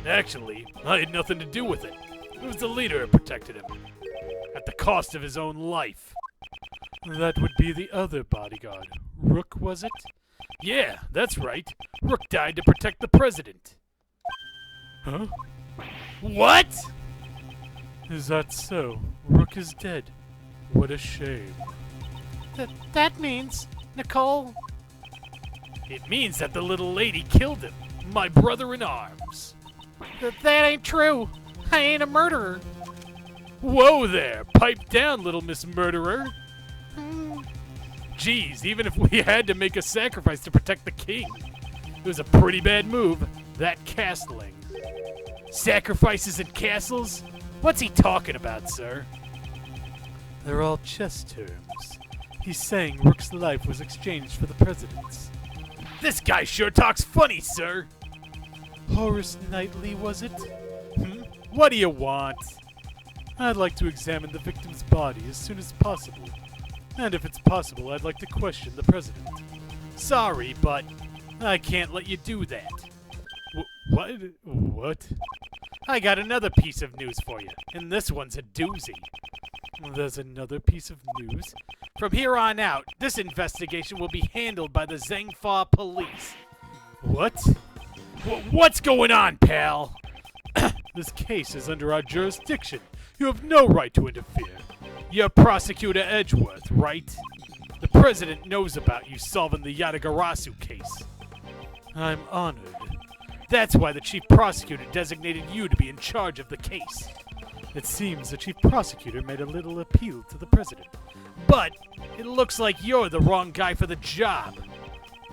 Speaker 1: Actually, I had nothing to do with it. It was the leader who protected him. At the cost of his own life.
Speaker 2: That would be the other bodyguard. Rook, was it?
Speaker 1: Yeah, that's right. Rook died to protect the president.
Speaker 2: Huh?
Speaker 1: What?
Speaker 2: Is that so? Rook is dead. What a shame.
Speaker 3: that means, Nicole.
Speaker 1: It means that the little lady killed him. My brother in arms.
Speaker 3: That ain't true. I ain't a murderer.
Speaker 1: Whoa there! Pipe down, little Miss Murderer. Geez, even if we had to make a sacrifice to protect the king, it was a pretty bad move, that castling. Sacrifices in castles? What's he talking about, sir?
Speaker 2: They're all chess terms. He's saying Rook's life was exchanged for the president's.
Speaker 1: This guy sure talks funny, sir.
Speaker 2: Horace Knightley, was it?
Speaker 1: What do you want?
Speaker 2: I'd like to examine the victim's body as soon as possible. And if it's possible, I'd like to question the president.
Speaker 1: Sorry, but I can't let you do that.
Speaker 2: What? What?
Speaker 1: I got another piece of news for you, and this one's a doozy.
Speaker 2: There's another piece of news?
Speaker 1: From here on out, this investigation will be handled by the Zhengfa police.
Speaker 2: What?
Speaker 1: What's going on, pal?
Speaker 2: This case is under our jurisdiction. You have no right to interfere.
Speaker 1: You're Prosecutor Edgeworth, right? The president knows about you solving the Yatagarasu case.
Speaker 2: I'm honored.
Speaker 1: That's why the chief prosecutor designated you to be in charge of the case.
Speaker 2: It seems the chief prosecutor made a little appeal to the president.
Speaker 1: But it looks like you're the wrong guy for the job.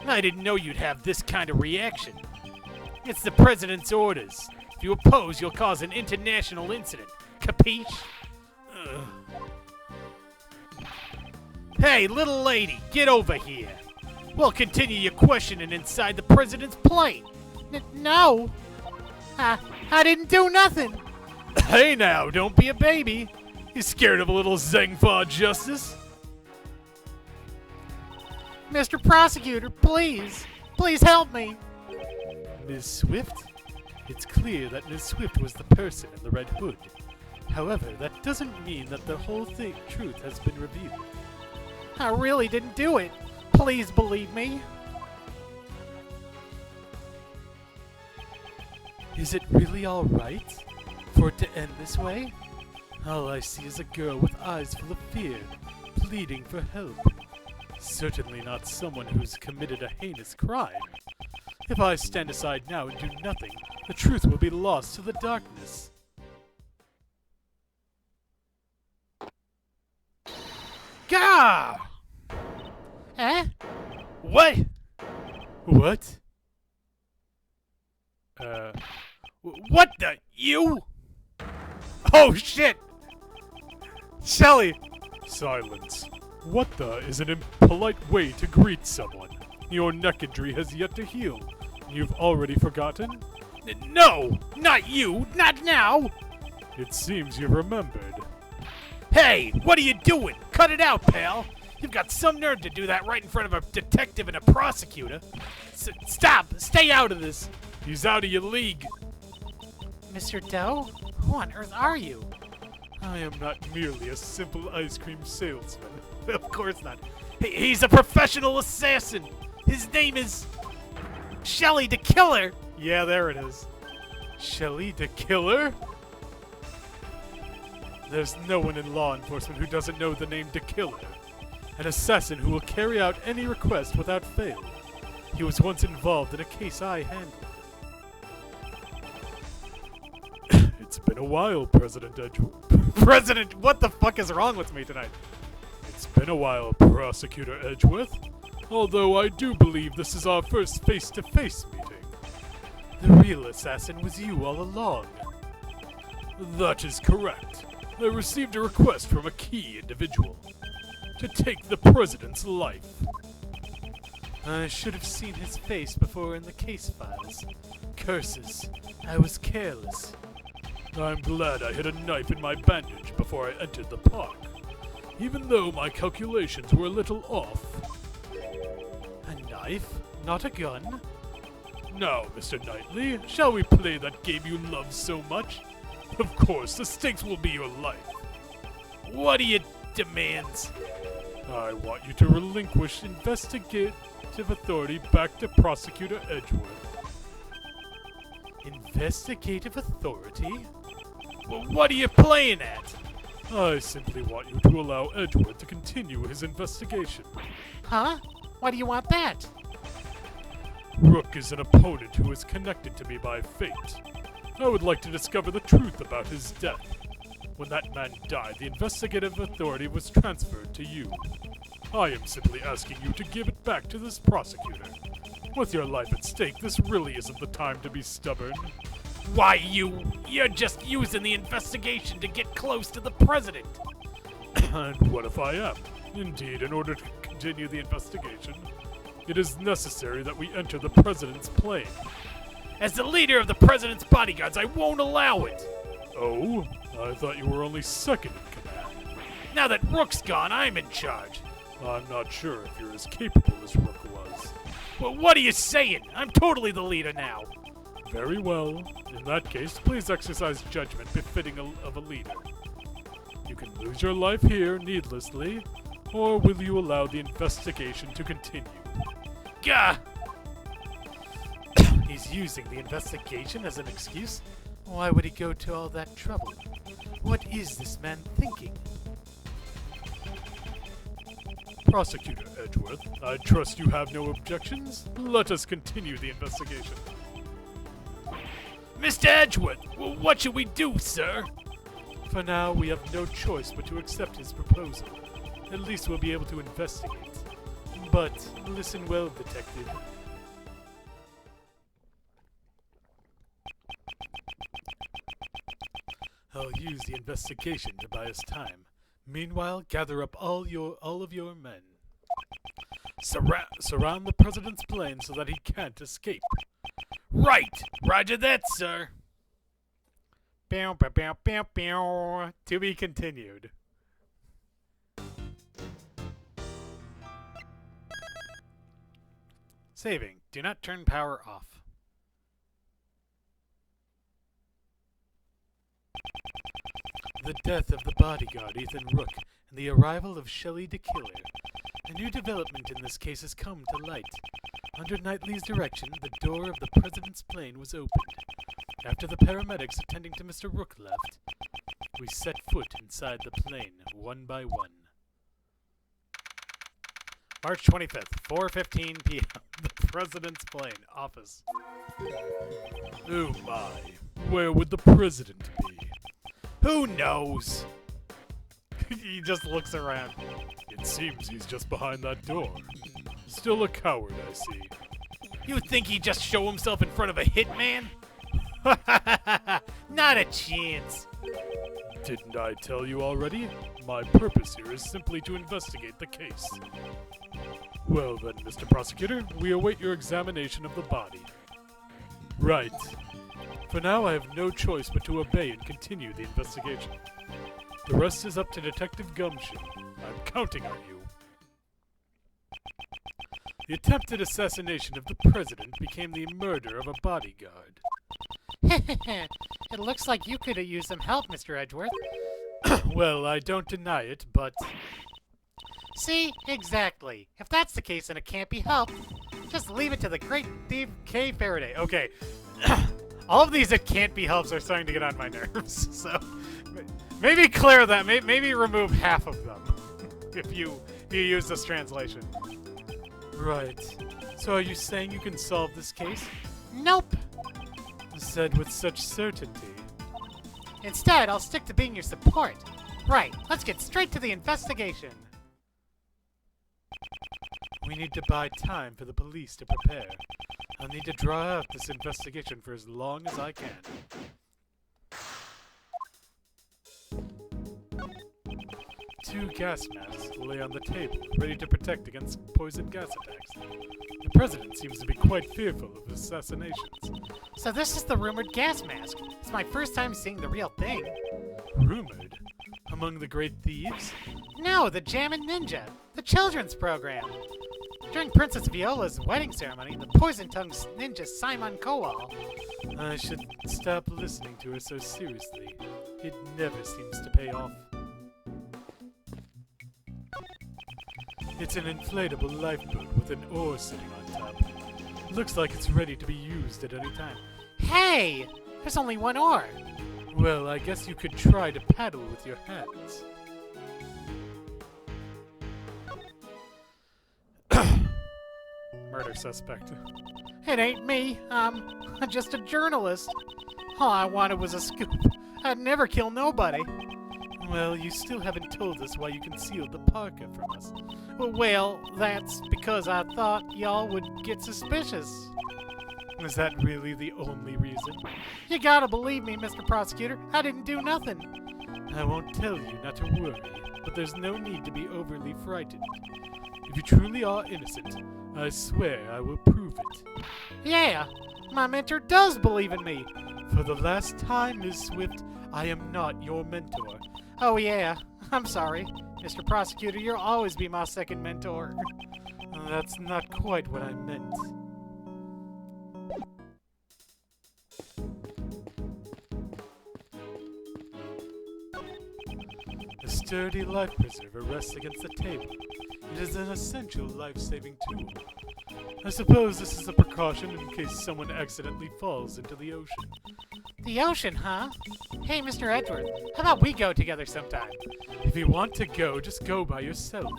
Speaker 1: I didn't know you'd have this kind of reaction. It's the president's orders. If you oppose, you'll cause an international incident. Capiche? Ugh. Hey, little lady, get over here. We'll continue your questioning inside the president's plane.
Speaker 3: No. I didn't do nothing.
Speaker 1: Hey now, don't be a baby. You scared of a little Zhengfa justice?
Speaker 3: Mr. Prosecutor, please. Please help me.
Speaker 2: Ms. Swift? It's clear that Ms. Swift was the person in the red hood. However, that doesn't mean that the whole truth has been revealed.
Speaker 3: I really didn't do it. Please believe me.
Speaker 2: Is it really all right for it to end this way? All I see is a girl with eyes full of fear, pleading for help. Certainly not someone who's committed a heinous crime. If I stand aside now and do nothing, the truth will be lost to the darkness.
Speaker 1: Gah!
Speaker 3: Eh?
Speaker 1: What?
Speaker 2: What?
Speaker 1: What the? You? Oh shit! Shelly!
Speaker 2: Silence. What the is an impolite way to greet someone? Your neck injury has yet to heal. You've already forgotten?
Speaker 1: No! Not you! Not now!
Speaker 2: It seems you've remembered.
Speaker 1: Hey! What are you doing? Cut it out, pal! You've got some nerve to do that right in front of a detective and a prosecutor. Stop! Stay out of this! He's out of your league.
Speaker 3: Mr. Doe? Who on earth are you?
Speaker 2: I am not merely a simple ice cream salesman.
Speaker 1: Of course not. He's a professional assassin. His name is Shelly the Killer.
Speaker 2: Yeah, there it is. Shelly the Killer? There's no one in law enforcement who doesn't know the name the Killer. An assassin who will carry out any request without fail. He was once involved in a case I handled. It's been a while, President Edgeworth.
Speaker 1: President, what the fuck is wrong with me tonight?
Speaker 2: It's been a while, Prosecutor Edgeworth. Although I do believe this is our first face-to-face meeting. The real assassin was you all along. That is correct. I received a request from a key individual to take the president's life.
Speaker 1: I should have seen his face before in the case files. Curses. I was careless.
Speaker 2: I'm glad I hid a knife in my bandage before I entered the park. Even though my calculations were a little off.
Speaker 1: A knife? Not a gun?
Speaker 2: Now, Mr. Knightley, shall we play that game you love so much? Of course, the stakes will be your life.
Speaker 1: What do you demand?
Speaker 2: I want you to relinquish investigative authority back to Prosecutor Edgeworth.
Speaker 1: Investigative authority? Well, what are you playing at?
Speaker 2: I simply want you to allow Edgeworth to continue his investigation.
Speaker 3: Huh? Why do you want that?
Speaker 2: Rook is an opponent who is connected to me by fate. I would like to discover the truth about his death. When that man died, the investigative authority was transferred to you. I am simply asking you to give it back to this prosecutor. With your life at stake, this really isn't the time to be stubborn.
Speaker 1: Why, you're just using the investigation to get close to the president.
Speaker 2: And what if I am? Indeed, in order to continue the investigation, it is necessary that we enter the president's plane.
Speaker 1: As the leader of the president's bodyguards, I won't allow it.
Speaker 2: Oh? I thought you were only second in command.
Speaker 1: Now that Rook's gone, I'm in charge.
Speaker 2: I'm not sure if you're as capable as Rook was.
Speaker 1: Well, what are you saying? I'm totally the leader now.
Speaker 2: Very well. In that case, please exercise judgment befitting of a leader. You can lose your life here needlessly, or will you allow the investigation to continue?
Speaker 1: Gah! He's using the investigation as an excuse? Why would he go to all that trouble? What is this man thinking?
Speaker 2: Prosecutor Edgeworth, I trust you have no objections. Let us continue the investigation.
Speaker 1: Mr. Edgeworth, what should we do, sir?
Speaker 2: For now, we have no choice but to accept his proposal. At least we'll be able to investigate. But listen well, detective. I'll use the investigation to buy us time. Meanwhile, gather up all of your men. Surround the president's plane so that he can't escape.
Speaker 1: Right! Roger that, sir.
Speaker 3: Bow, bow, bow, bow, bow. To be continued. Saving. Do not turn power off.
Speaker 2: The death of the bodyguard, Ethan Rook, and the arrival of Shelley DeKiller. A new development in this case has come to light. Under Knightley's direction, the door of the president's plane was opened. After the paramedics attending to Mr. Rook left, we set foot inside the plane, one by one.
Speaker 3: March 25th, 4:15 p.m. The President's plane, office.
Speaker 2: Oh my, where would the president be?
Speaker 1: Who knows?
Speaker 3: He just looks around.
Speaker 2: It seems he's just behind that door. Still a coward, I see.
Speaker 1: You think he'd just show himself in front of a hitman? Not a chance.
Speaker 2: Didn't I tell you already? My purpose here is simply to investigate the case. Well then, Mr. Prosecutor, we await your examination of the body. Right. For now, I have no choice but to obey and continue the investigation. The rest is up to Detective Gumshoe. I'm counting on you. The attempted assassination of the president became the murder of a bodyguard.
Speaker 3: It looks like you could have used some help, Mr. Edgeworth.
Speaker 2: Well, I don't deny it, but...
Speaker 3: See? Exactly. If that's the case and it can't be helped, just leave it to the great Steve K. Faraday.
Speaker 1: Okay. All of these that can't be helped are starting to get on my nerves. So maybe clear that. Maybe remove half of them if you use this translation.
Speaker 2: Right. So are you saying you can solve this case?
Speaker 3: Nope.
Speaker 2: Said with such certainty.
Speaker 3: Instead, I'll stick to being your support. Right, let's get straight to the investigation.
Speaker 2: We need to buy time for the police to prepare. I'll need to draw out this investigation for as long as I can.
Speaker 1: 2 gas masks lay on the table, ready to protect against poison gas attacks. The president seems to be quite fearful of assassinations.
Speaker 3: So this is the rumored gas mask. It's my first time seeing the real thing.
Speaker 1: Rumored? Among the great thieves?
Speaker 3: No, the Jammin' Ninja, the children's program. During Princess Viola's wedding ceremony, the poison-tongued ninja Simon Kowal.
Speaker 1: I should stop listening to her so seriously. It never seems to pay off. It's an inflatable lifeboat with an oar sitting on top. Looks like it's ready to be used at any time.
Speaker 3: Hey! There's only one oar.
Speaker 1: Well, I guess you could try to paddle with your hands. Murder suspect.
Speaker 3: It ain't me. I'm just a journalist. All I wanted was a scoop. I'd never kill nobody.
Speaker 1: Well, you still haven't told us why you concealed the parka from us.
Speaker 3: Well, that's because I thought y'all would get suspicious.
Speaker 1: Is that really the only reason?
Speaker 3: You gotta believe me, Mr. Prosecutor. I didn't do nothing.
Speaker 1: I won't tell you not to worry, but there's no need to be overly frightened. If you truly are innocent, I swear I will prove it.
Speaker 3: Yeah, my mentor does believe in me.
Speaker 1: For the last time, Ms. Swift, I am not your mentor.
Speaker 3: Oh yeah, I'm sorry. Mr. Prosecutor, you'll always be my second mentor.
Speaker 1: That's not quite what I meant. A sturdy life preserver rests against the table. It is an essential life-saving tool. I suppose this is a precaution in case someone accidentally falls into the ocean.
Speaker 3: The ocean, huh? Hey, Mr. Edward, how about we go together sometime?
Speaker 1: If you want to go, just go by yourself.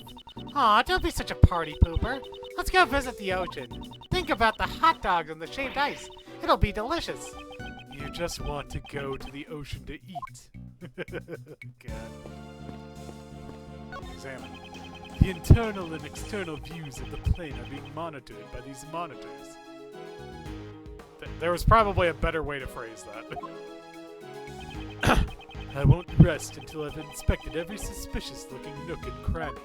Speaker 3: Aw, don't be such a party pooper. Let's go visit the ocean. Think about the hot dogs and the shaved ice. It'll be delicious.
Speaker 1: You just want to go to the ocean to eat. God. Examine. The internal and external views of the plane are being monitored by these monitors. There was probably a better way to phrase that. I won't rest until I've inspected every suspicious-looking nook and cranny.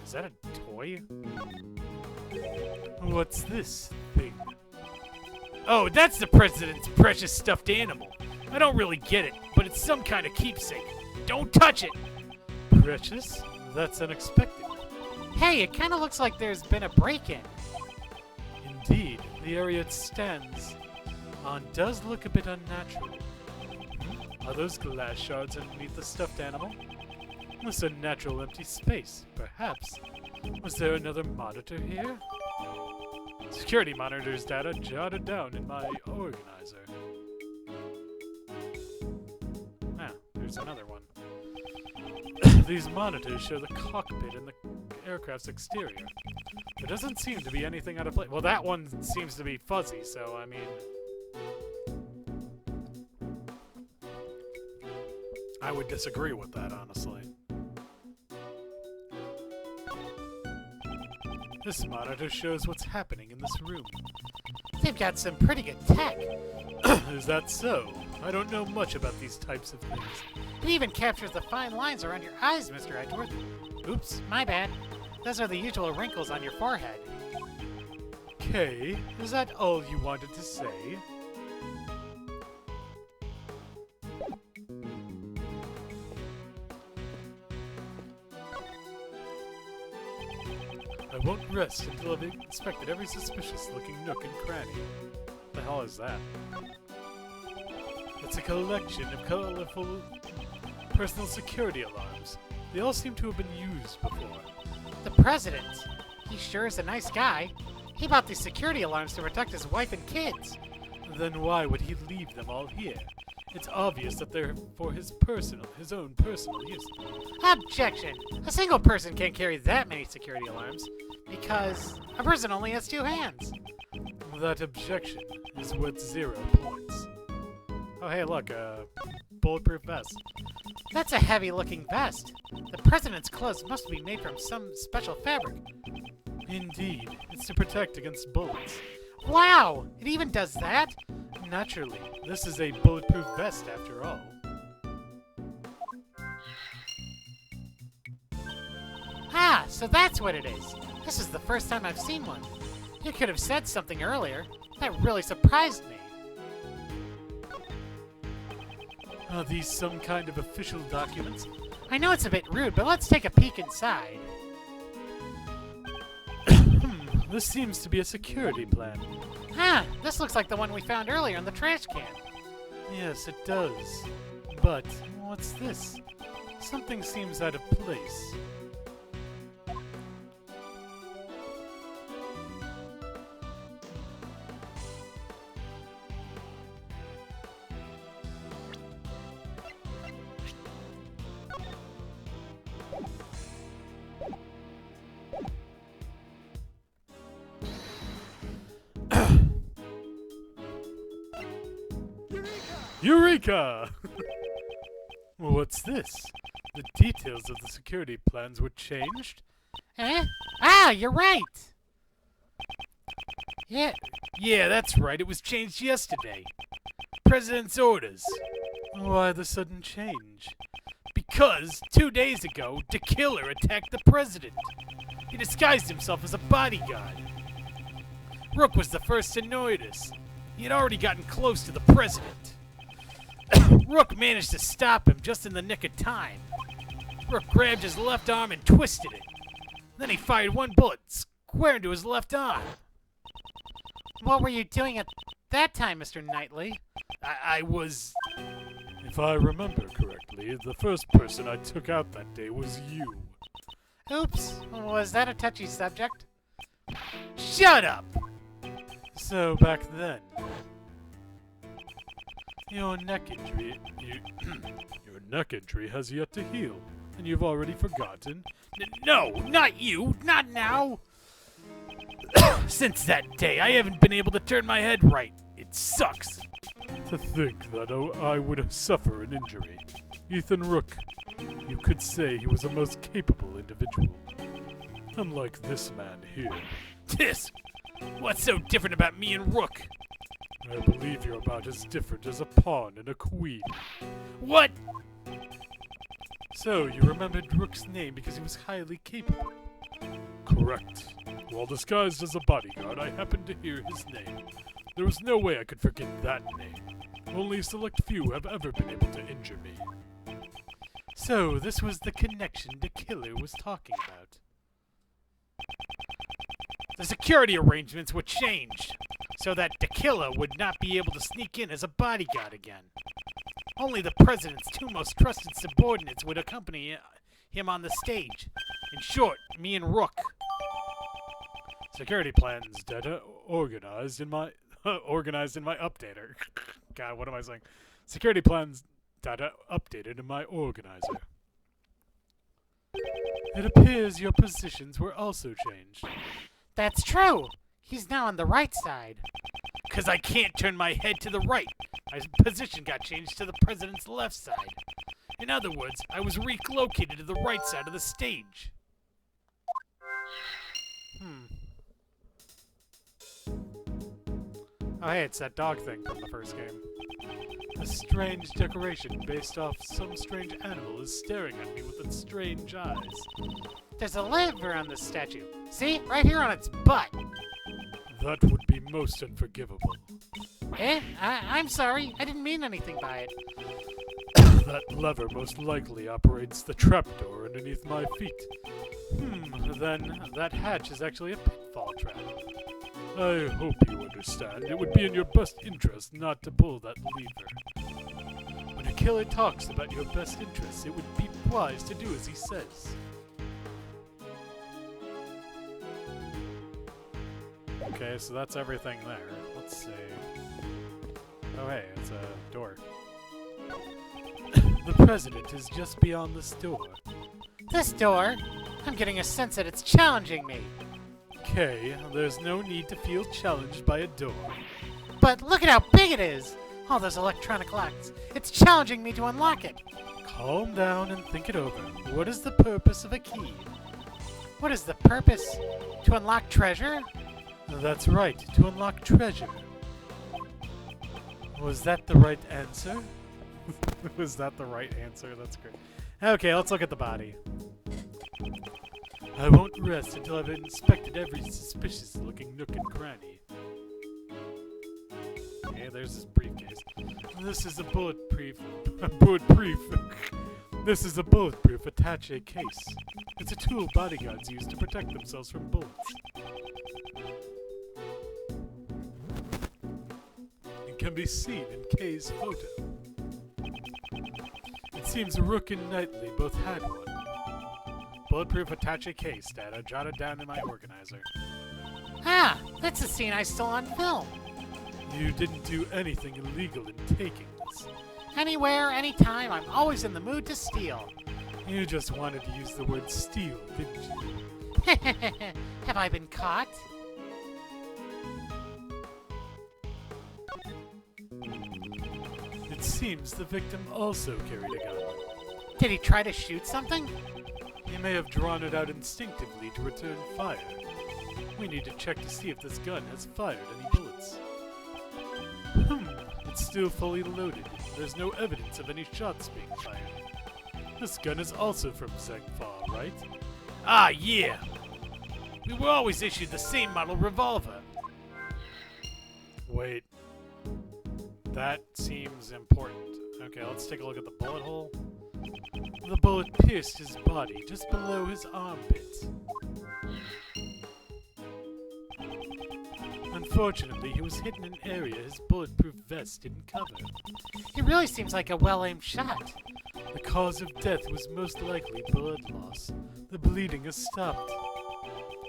Speaker 1: Is that a toy? What's this thing?
Speaker 2: Oh, that's the president's precious stuffed animal. I don't really get it, but it's some kind of keepsake. Don't touch it!
Speaker 1: Precious? That's unexpected.
Speaker 3: Hey, it kind of looks like there's been a break-in.
Speaker 1: Indeed, the area it stands on does look a bit unnatural. Are those glass shards underneath the stuffed animal? This unnatural empty space, perhaps. Was there another monitor here? Security monitor's data jotted down in my organizer. Ah, there's another one. These monitors show the cockpit and the aircraft's exterior. There doesn't seem to be anything out of place. Well, that one seems to be fuzzy, so I mean... I would disagree with that, honestly. This monitor shows what's happening in this room.
Speaker 3: They've got some pretty good tech.
Speaker 1: Is that so? I don't know much about these types of things.
Speaker 3: It even captures the fine lines around your eyes, Mr. Edgeworth. Oops, my bad. Those are the usual wrinkles on your forehead.
Speaker 1: Kay, is that all you wanted to say? I won't rest until I've inspected every suspicious-looking nook and cranny. What the hell is that? It's a collection of colorful personal security alarms. They all seem to have been used before.
Speaker 3: The president. He sure is a nice guy. He bought these security alarms to protect his wife and kids.
Speaker 1: Then why would he leave them all here? It's obvious that they're for his own personal use.
Speaker 3: Objection! A single person can't carry that many security alarms, because a person only has 2 hands.
Speaker 1: That objection is worth 0 points. Oh hey look, a bulletproof vest.
Speaker 3: That's a heavy-looking vest. The president's clothes must be made from some special fabric.
Speaker 1: Indeed, it's to protect against bullets.
Speaker 3: Wow! It even does that?
Speaker 1: Naturally, this is a bulletproof vest after all.
Speaker 3: so that's what it is. This is the first time I've seen one. You could have said something earlier. That really surprised me.
Speaker 1: Are these some kind of official documents?
Speaker 3: I know it's a bit rude, but let's take a peek inside.
Speaker 1: This seems to be a security plan.
Speaker 3: Ah, this looks like the one we found earlier in the trash can.
Speaker 1: Yes, it does. But what's this? Something seems out of place.
Speaker 2: Eureka!
Speaker 1: What's this? The details of the security plans were changed?
Speaker 3: Eh? Ah, you're right!
Speaker 1: Yeah, that's right. It was changed yesterday. President's orders. Why the sudden change? Because 2 days ago, the killer attacked the president. He disguised himself as a bodyguard. Rook was the first to notice. He had already gotten close to the president. Rook managed to stop him just in the nick of time. Rook grabbed his left arm and twisted it. Then he fired one bullet square into his left arm.
Speaker 3: What were you doing at that time, Mr. Knightley?
Speaker 1: I was...
Speaker 2: If I remember correctly, the first person I took out that day was you.
Speaker 3: Oops, was that a touchy subject?
Speaker 1: Shut up! So back then... Your neck injury...
Speaker 2: Your neck injury has yet to heal, and you've already forgotten.
Speaker 1: No, not you! Not now! Since that day, I haven't been able to turn my head right. It sucks.
Speaker 2: To think that I would suffer an injury. Ethan Rook, you could say he was a most capable individual. Unlike this man here.
Speaker 1: This? What's so different about me and Rook?
Speaker 2: I believe you're about as different as a pawn and a queen.
Speaker 1: What?
Speaker 2: So, you remembered Rook's name because he was highly capable? Correct. While disguised as a bodyguard, I happened to hear his name. There was no way I could forget that name. Only a select few have ever been able to injure me.
Speaker 1: So, this was the connection the killer was talking about. The security arrangements were changed, so that the killer would not be able to sneak in as a bodyguard again. Only the president's two most trusted subordinates would accompany him on the stage. In short, me and Rook.
Speaker 2: Security plans data organized in my updater. God, what am I saying? Security plans data updated in my organizer.
Speaker 1: It appears your positions were also changed.
Speaker 3: That's true! He's now on the right side.
Speaker 1: 'Cause I can't turn my head to the right. My position got changed to the president's left side. In other words, I was relocated to the right side of the stage.
Speaker 2: Oh hey, it's that dog thing from the first game.
Speaker 1: A strange decoration based off some strange animal is staring at me with its strange eyes.
Speaker 3: There's a liver on this statue. See? Right here on its butt.
Speaker 2: That would be most unforgivable.
Speaker 3: Eh? I'm sorry. I didn't mean anything by it.
Speaker 2: That lever most likely operates the trapdoor underneath my feet.
Speaker 1: Then that hatch is actually a pitfall trap.
Speaker 2: I hope you understand. It would be in your best interest not to pull that lever.
Speaker 1: When a killer talks about your best interests, it would be wise to do as he says.
Speaker 2: Okay, so that's everything there. Let's see. Oh hey, it's a door.
Speaker 1: The president is just beyond this door.
Speaker 3: This door? I'm getting a sense that it's challenging me.
Speaker 1: Okay, there's no need to feel challenged by a door.
Speaker 3: But look at how big it is! All those electronic locks. It's challenging me to unlock it.
Speaker 1: Calm down and think it over. What is the purpose of a key?
Speaker 3: What is the purpose? To unlock treasure?
Speaker 1: That's right, to unlock treasure. Was that the right answer?
Speaker 2: Was that the right answer? That's great. Okay, let's look at the body. I won't rest until I've inspected every suspicious-looking nook and cranny.
Speaker 1: Okay, there's his briefcase.
Speaker 2: This is a bulletproof... This is a bulletproof attaché case. It's a tool bodyguards use to protect themselves from bullets. It can be seen in Kay's photo. It seems Rook and Knightley both had one.
Speaker 1: Bulletproof attaché case data jotted down in my organizer.
Speaker 3: Ah, that's the scene I stole on film.
Speaker 2: You didn't do anything illegal in taking this.
Speaker 3: Anywhere, anytime, I'm always in the mood to steal.
Speaker 2: You just wanted to use the word steal, didn't you?
Speaker 3: Have I been caught?
Speaker 2: It seems the victim also carried a gun.
Speaker 3: Did he try to shoot something?
Speaker 2: He may have drawn it out instinctively to return fire. We need to check to see if this gun has fired any bullets. It's still fully loaded. There's no evidence of any shots being fired. This gun is also from Zegfa, right?
Speaker 1: Ah, yeah! We were always issued the same model revolver.
Speaker 2: Wait. That seems important. Okay, let's take a look at the bullet hole. The bullet pierced his body just below his armpit. Unfortunately, he was hit in an area his bulletproof vest didn't cover.
Speaker 3: It really seems like a well-aimed shot.
Speaker 2: The cause of death was most likely blood loss. The bleeding has stopped.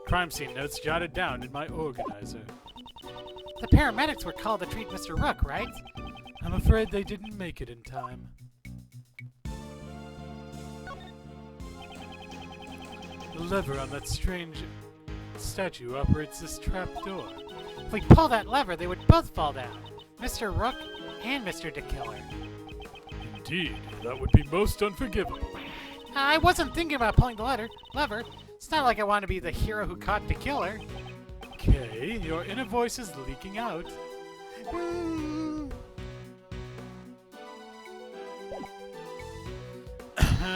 Speaker 1: Crime scene notes jotted down in my organizer.
Speaker 3: The paramedics were called to treat Mr. Rook, right?
Speaker 2: I'm afraid they didn't make it in time. The lever on that strange statue operates this trapdoor.
Speaker 3: If we pull that lever, they would both fall down. Mr. Rook and Mr. DeKiller.
Speaker 2: Indeed, that would be most unforgivable.
Speaker 3: I wasn't thinking about pulling the lever. It's not like I want to be the hero who caught DeKiller.
Speaker 2: Okay, your inner voice is leaking out.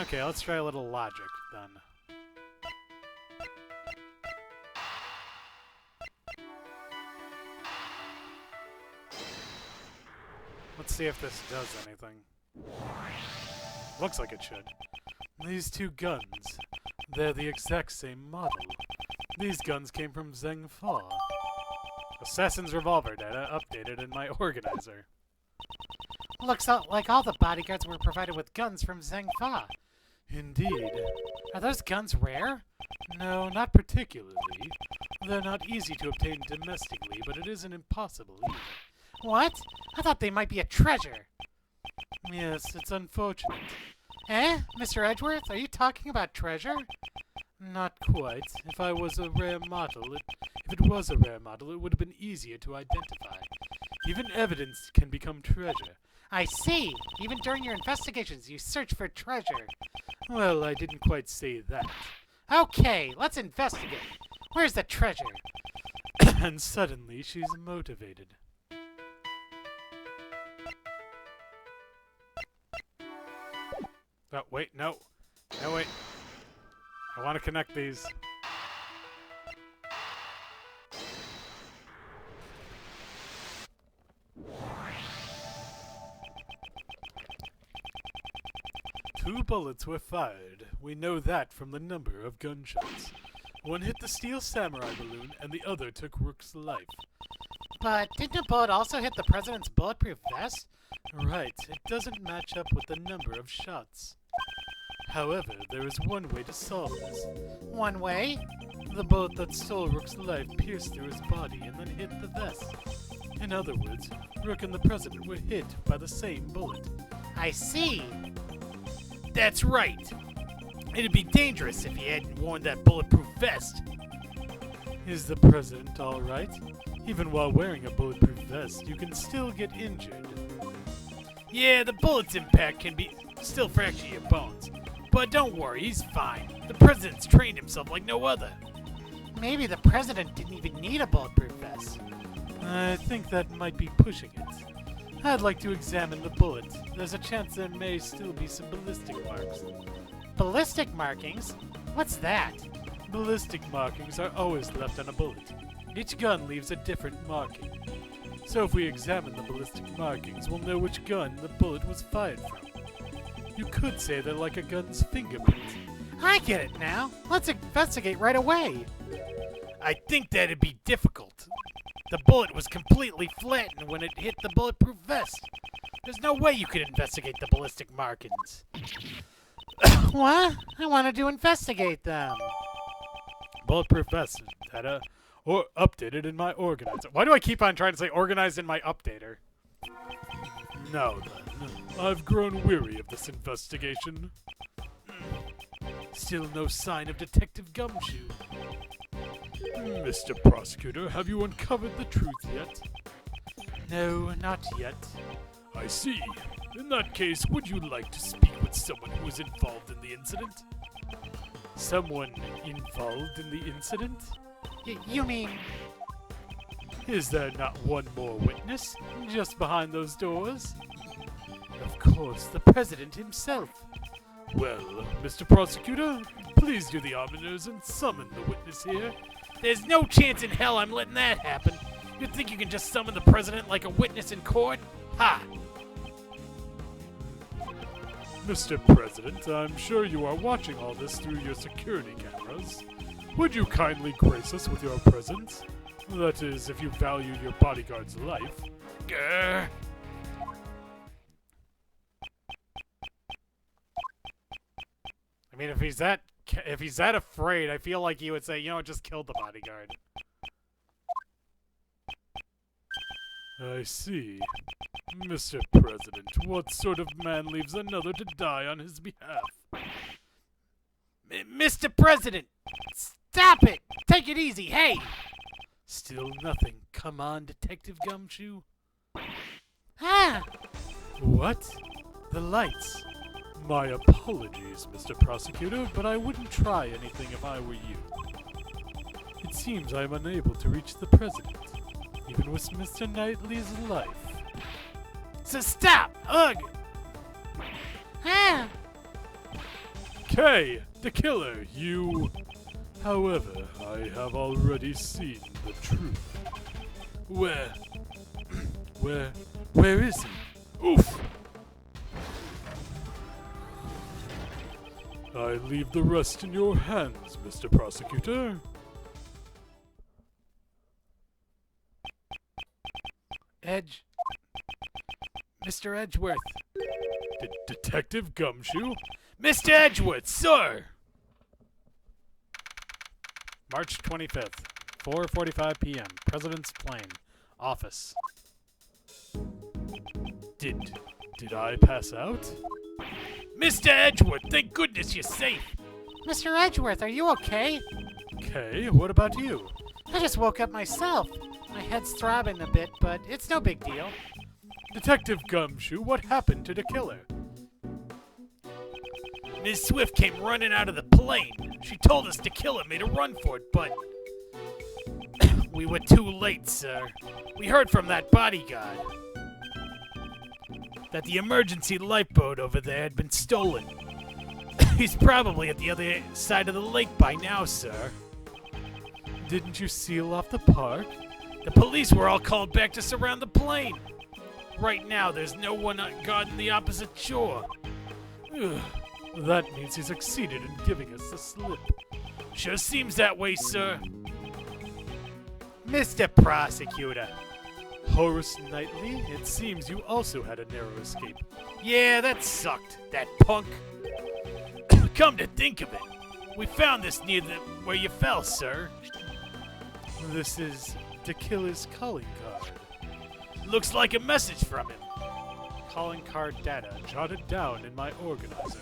Speaker 1: Okay, let's try a little logic then. Let's see if this does anything. Looks like it should.
Speaker 2: These two guns, they're the exact same model. These guns came from Zengfa.
Speaker 1: Assassin's revolver data updated in my organizer.
Speaker 3: Looks like all the bodyguards were provided with guns from Zengfa.
Speaker 2: Indeed.
Speaker 3: Are those guns rare?
Speaker 2: No, not particularly. They're not easy to obtain domestically, but it isn't impossible either.
Speaker 3: What? I thought they might be a treasure.
Speaker 2: Yes, it's unfortunate.
Speaker 3: Eh? Mr. Edgeworth, are you talking about treasure?
Speaker 2: Not quite. If it was a rare model, it would have been easier to identify. Even evidence can become treasure.
Speaker 3: I see. Even during your investigations, you search for treasure.
Speaker 2: Well, I didn't quite say that.
Speaker 3: Okay, let's investigate. Where's the treasure?
Speaker 2: And suddenly, she's motivated.
Speaker 1: Oh, wait, no. No, wait. I want to connect these.
Speaker 2: Two bullets were fired. We know that from the number of gunshots. One hit the steel samurai balloon, and the other took Rook's life.
Speaker 3: But didn't a bullet also hit the president's bulletproof vest?
Speaker 2: Right, it doesn't match up with the number of shots. However, there is one way to solve this.
Speaker 3: One way?
Speaker 2: The bullet that stole Rook's life pierced through his body and then hit the vest. In other words, Rook and the president were hit by the same bullet.
Speaker 3: I see.
Speaker 1: That's right. It'd be dangerous if he hadn't worn that bulletproof vest.
Speaker 2: Is the president all right? Even while wearing a bulletproof vest, you can still get injured.
Speaker 1: Yeah, the bullet's impact can still fracture your bones. But don't worry, he's fine. The president's trained himself like no other.
Speaker 3: Maybe the president didn't even need a bulletproof vest.
Speaker 2: I think that might be pushing it. I'd like to examine the bullet. There's a chance there may still be some ballistic marks.
Speaker 3: Ballistic markings? What's that?
Speaker 1: Ballistic markings are always left on a bullet. Each gun leaves a different marking. So if we examine the ballistic markings, we'll know which gun the bullet was fired from. You could say they're like a gun's fingerprint.
Speaker 3: I get it now. Let's investigate right away.
Speaker 1: I think that'd be difficult. The bullet was completely flattened when it hit the bulletproof vest. There's no way you could investigate the ballistic markings.
Speaker 3: What? I wanted to investigate them.
Speaker 1: Bulletproof vest data or updated in my organizer. Why do I keep on trying to say organized in my updater? Now then, I've grown weary of this investigation. Still no sign of Detective Gumshoe. Mr. Prosecutor, have you uncovered the truth yet? No, not yet. I see. In that case, would you like to speak with someone who was involved in the incident? Someone involved in the incident?
Speaker 3: You mean...
Speaker 1: Is there not one more witness just behind those doors? Of course, the president himself. Well, Mr. Prosecutor, please do the honors and summon the witness here. There's no chance in hell I'm letting that happen. You think you can just summon the president like a witness in court? Ha! Mr. President, I'm sure you are watching all this through your security cameras. Would you kindly grace us with your presence? That is, if you value your bodyguard's life. Grr. I mean, if he's that afraid, I feel like he would say, you know, just kill the bodyguard. I see. Mr. President, what sort of man leaves another to die on his behalf? Mr. President! Stop it! Take it easy, hey! Still nothing. Come on, Detective Gumshoe.
Speaker 3: Ah!
Speaker 1: What? The lights. My apologies, Mr. Prosecutor, but I wouldn't try anything if I were you. It seems I am unable to reach the president, even with Mr. Knightley's life. So stop! Ugh!
Speaker 3: Ah!
Speaker 1: Kay, the killer, you... However, I have already seen the truth. Where is he? Oof! I leave the rest in your hands, Mr. Prosecutor. Mr. Edgeworth. Detective Gumshoe? Mr. Edgeworth, sir! March 25th, 4:45 p.m. President's plane. Office. Did I pass out? Mr. Edgeworth, thank goodness you're safe.
Speaker 3: Mr. Edgeworth, are you okay?
Speaker 1: Okay, what about you?
Speaker 3: I just woke up myself. My head's throbbing a bit, but it's no big deal.
Speaker 1: Detective Gumshoe, what happened to the killer? Ms. Swift came running out of the plane. She told us the killer made a run for it, but... we were too late, sir. We heard from that bodyguard that the emergency lifeboat over there had been stolen. He's probably at the other side of the lake by now, sir. Didn't you seal off the park? The police were all called back to surround the plane. Right now, there's no one guarding the opposite shore. Ugh. That means he succeeded in giving us the slip. Sure seems that way, sir. Mr. Prosecutor. Horace Knightley, it seems you also had a narrow escape. Yeah, that sucked, that punk. Come to think of it, we found this near where you fell, sir. This is the killer's calling card. Looks like a message from him. Calling card data jotted down in my organizer.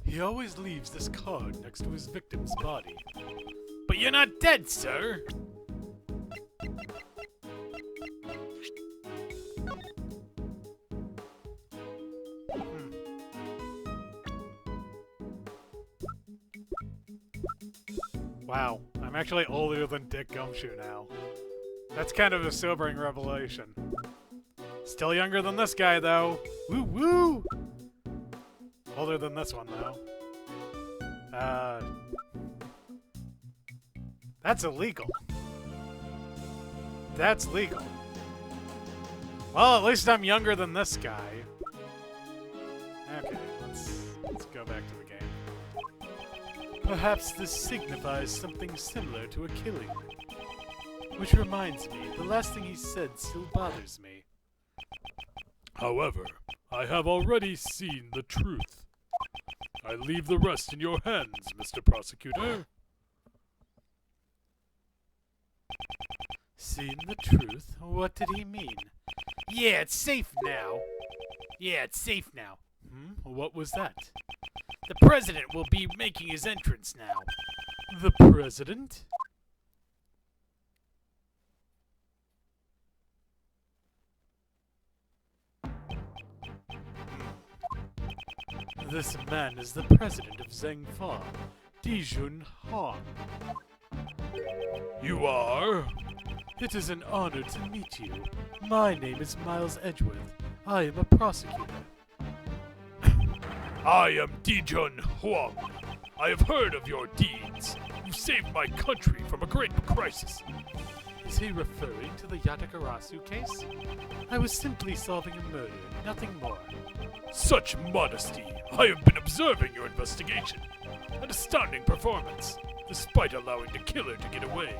Speaker 1: He always leaves this card next to his victim's body. But you're not dead, sir. Wow, I'm actually older than Dick Gumshoe now. That's kind of a sobering revelation. Still younger than this guy, though. Woo woo! Older than this one, though. That's illegal. That's legal. Well, at least I'm younger than this guy. Okay, let's go back to the game. Perhaps this signifies something similar to a killing. Which reminds me, the last thing he said still bothers me.
Speaker 2: However, I have already seen the truth. I leave the rest in your hands, Mr. Prosecutor.
Speaker 1: Seen the truth? What did he mean? Yeah, it's safe now. Yeah, it's safe now. What was that? The president will be making his entrance now. The president? This man is the president of Zhengfa, Dijun Han.
Speaker 2: You are?
Speaker 1: It is an honor to meet you. My name is Miles Edgeworth. I am a prosecutor.
Speaker 2: I am Dijun Huang. I have heard of your deeds. You saved my country from a great crisis.
Speaker 1: Is he referring to the Yatakarasu case? I was simply solving a murder, nothing more.
Speaker 2: Such modesty! I have been observing your investigation. An astounding performance, despite allowing the killer to get away.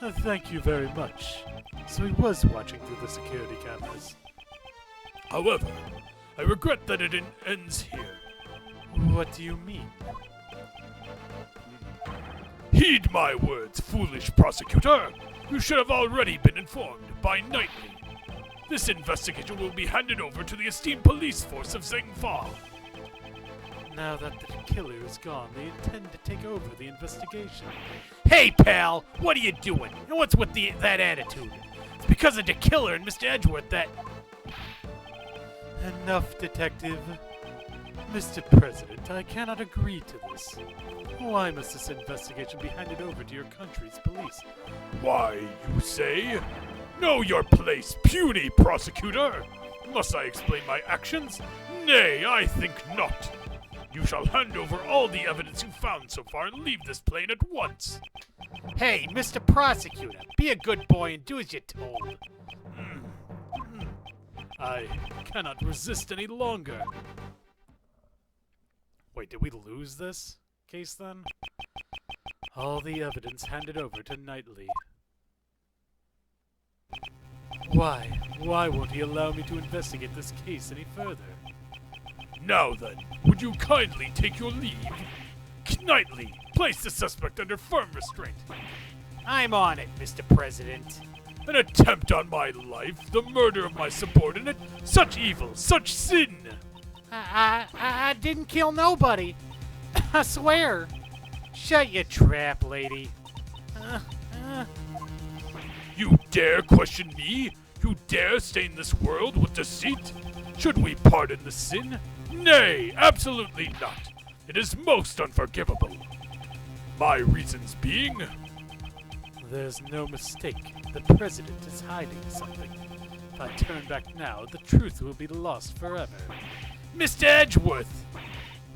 Speaker 1: Thank you very much. So he was watching through the security cameras.
Speaker 2: However, I regret that it ends here.
Speaker 1: What do you mean?
Speaker 2: Heed my words, foolish prosecutor! You should have already been informed by Knightley. This investigation will be handed over to the esteemed police force of Zhengfa.
Speaker 1: Now that the killer is gone, they intend to take over the investigation. Hey, pal! What are you doing? And what's with that attitude? It's because of the killer and Mr. Edgeworth that... Enough, detective. Mr. President, I cannot agree to this. Why must this investigation be handed over to your country's police?
Speaker 2: Why, you say? Know your place, puny prosecutor! Must I explain my actions? Nay, I think not. You shall hand over all the evidence you found so far and leave this plane at once.
Speaker 1: Hey, Mr. Prosecutor, be a good boy and do as you're told. I cannot resist any longer. Wait, did we lose this case then? All the evidence handed over to Knightley. Why? Why won't he allow me to investigate this case any further?
Speaker 2: Now then, would you kindly take your leave? Knightley, place the suspect under firm restraint.
Speaker 1: I'm on it, Mr. President.
Speaker 2: An attempt on my life, the murder of my subordinate, such evil, such sin!
Speaker 1: I didn't kill nobody. I swear. Shut your trap, lady.
Speaker 2: You dare question me? You dare stain this world with deceit? Should we pardon the sin? Nay, absolutely not. It is most unforgivable. My reasons being...
Speaker 1: There's no mistake. The president is hiding something. If I turn back now, the truth will be lost forever. Mr. Edgeworth!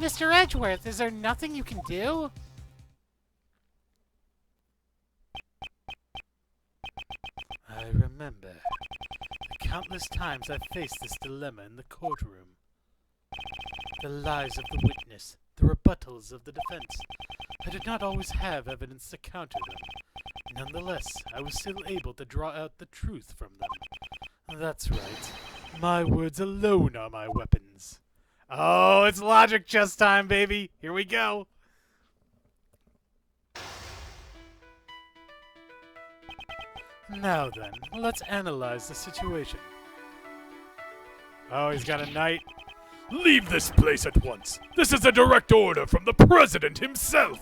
Speaker 1: Mr. Edgeworth, is there nothing you can do? I remember the countless times I faced this dilemma in the courtroom. The lies of the witness, the rebuttals of the defense. I did not always have evidence to counter them. Nonetheless, I was still able to draw out the truth from them. That's right. My words alone are my weapons. Oh, it's logic chess time, baby. Here we go. Now then, let's analyze the situation. Oh, he's got a knight.
Speaker 2: Leave this place at once. This is a direct order from the president himself.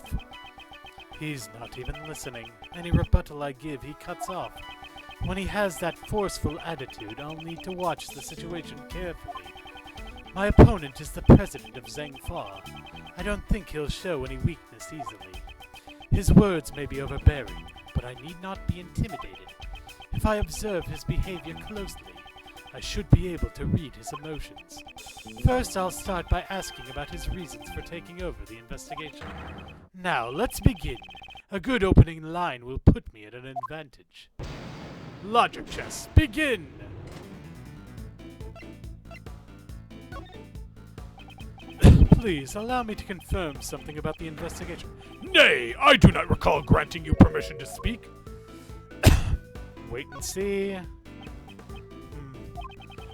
Speaker 1: He's not even listening. Any rebuttal I give, he cuts off. When he has that forceful attitude, I'll need to watch the situation carefully. My opponent is the president of Zhengfa. I don't think he'll show any weakness easily. His words may be overbearing, but I need not be intimidated. If I observe his behavior closely, I should be able to read his emotions. First, I'll start by asking about his reasons for taking over the investigation. Now, let's begin. A good opening line will put me at an advantage. Logic chess, begin! Please, allow me to confirm something about the investigation.
Speaker 2: Nay, I do not recall granting you permission to speak.
Speaker 1: Wait and see.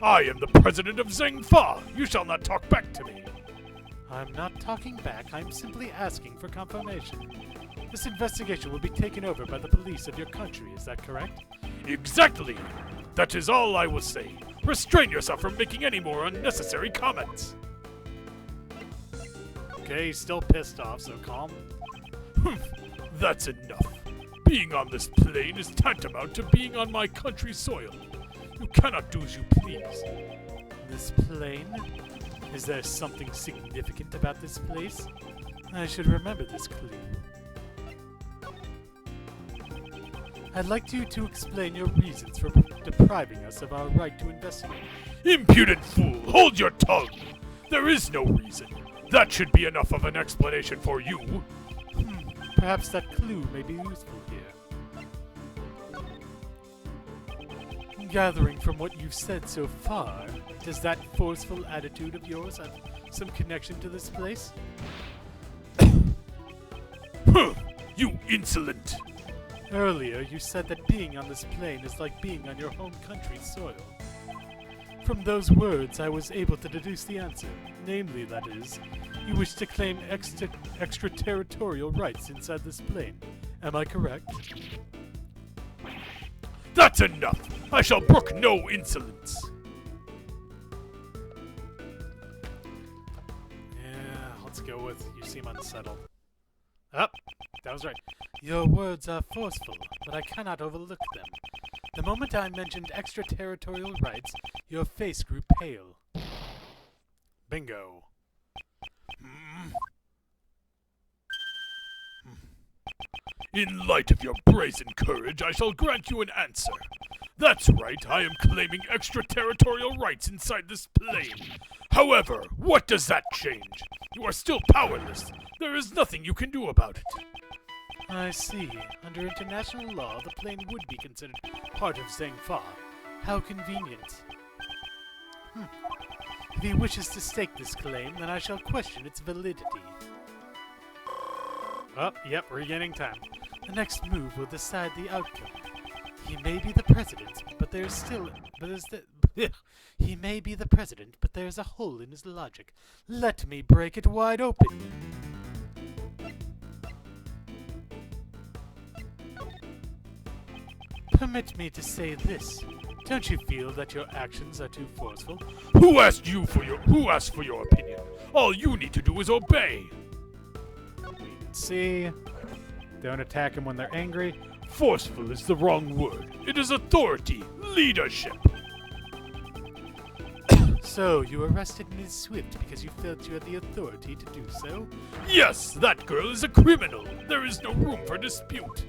Speaker 2: I am the president of Zhengfa. You shall not talk back to me.
Speaker 1: I'm not talking back, I'm simply asking for confirmation. This investigation will be taken over by the police of your country, is that correct?
Speaker 2: Exactly. That is all I will say. Restrain yourself from making any more unnecessary comments.
Speaker 1: Okay, he's still pissed off, so calm.
Speaker 2: That's enough. Being on this plane is tantamount to being on my country's soil. You cannot do as you please.
Speaker 1: This plane? Is there something significant about this place? I should remember this clue. I'd like you to explain your reasons for depriving us of our right to investigate.
Speaker 2: Impudent fool, hold your tongue! There is no reason. That should be enough of an explanation for you.
Speaker 1: Perhaps that clue may be useful here. Gathering from what you've said so far, does that forceful attitude of yours have some connection to this place?
Speaker 2: You insolent!
Speaker 1: Earlier, you said that being on this plane is like being on your home country's soil. From those words, I was able to deduce the answer. Namely, that is, you wish to claim extraterritorial rights inside this plane. Am I correct?
Speaker 2: That's enough! I shall brook no insolence!
Speaker 1: Yeah, let's go with you seem unsettled. Up! That was right. Your words are forceful, but I cannot overlook them. The moment I mentioned extraterritorial rights, your face grew pale. Bingo.
Speaker 2: In light of your brazen courage, I shall grant you an answer. That's right, I am claiming extraterritorial rights inside this plane. However, what does that change? You are still powerless. There is nothing you can do about it.
Speaker 1: I see. Under international law, the plane would be considered part of Zhengfa. How convenient. If he wishes to stake this claim, then I shall question its validity. Oh, yep, regaining time. The next move will decide the outcome. He may be the president, but there's still... He may be the president, but there's a hole in his logic. Let me break it wide open. Permit me to say this. Don't you feel that your actions are too forceful?
Speaker 2: Who asked for your opinion? All you need to do is obey.
Speaker 1: Wait and see. Don't attack him when they're angry.
Speaker 2: Forceful is the wrong word. It is authority, leadership.
Speaker 1: So, you arrested Ms. Swift because you felt you had the authority to do so?
Speaker 2: Yes, that girl is a criminal. There is no room for dispute.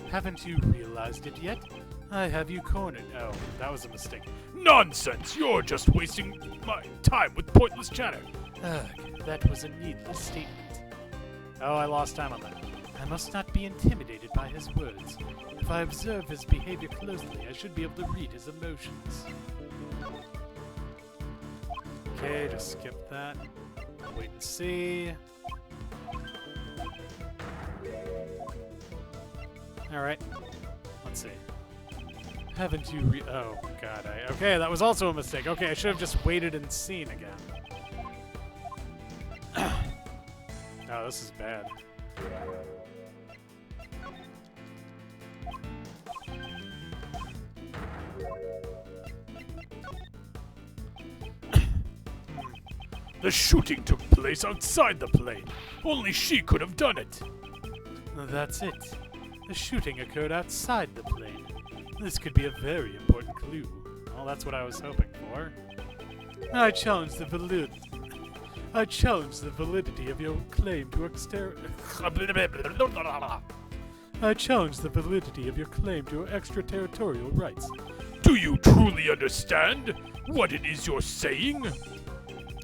Speaker 1: Haven't you realized it yet? I have you cornered. Oh, that was a mistake.
Speaker 2: Nonsense! You're just wasting my time with pointless chatter.
Speaker 1: Ugh, that was a needless statement. Oh, I lost time on that. I must not be intimidated by his words. If I observe his behavior closely, I should be able to read his emotions. Okay, just skip that. Wait and see. Alright, let's see. Haven't you oh, God, okay, that was also a mistake. Okay, I should have just waited and seen again. Oh, this is bad.
Speaker 2: The shooting took place outside the plane. Only she could have done it.
Speaker 1: That's it. The shooting occurred outside the plane. This could be a very important clue. Well, that's what I was hoping for. I challenge the validity of your claim to
Speaker 2: I challenge the validity of your claim to extraterritorial rights.
Speaker 4: Do you truly understand what it is you're saying?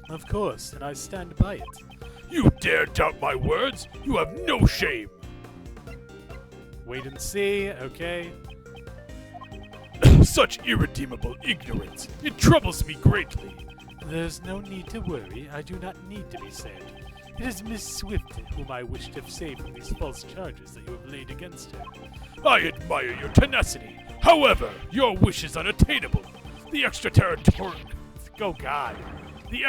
Speaker 2: Of course, and I stand by it.
Speaker 4: You dare doubt my words? You have no shame.
Speaker 1: Wait and see, okay?
Speaker 4: Such irredeemable ignorance. It troubles me greatly.
Speaker 2: There's no need to worry. I do not need to be saved. It is Miss Swift whom I wish to save from these false charges that you have laid against her.
Speaker 4: I admire your tenacity. However, your wish is unattainable. The extraterritorial...
Speaker 1: Oh God.
Speaker 4: The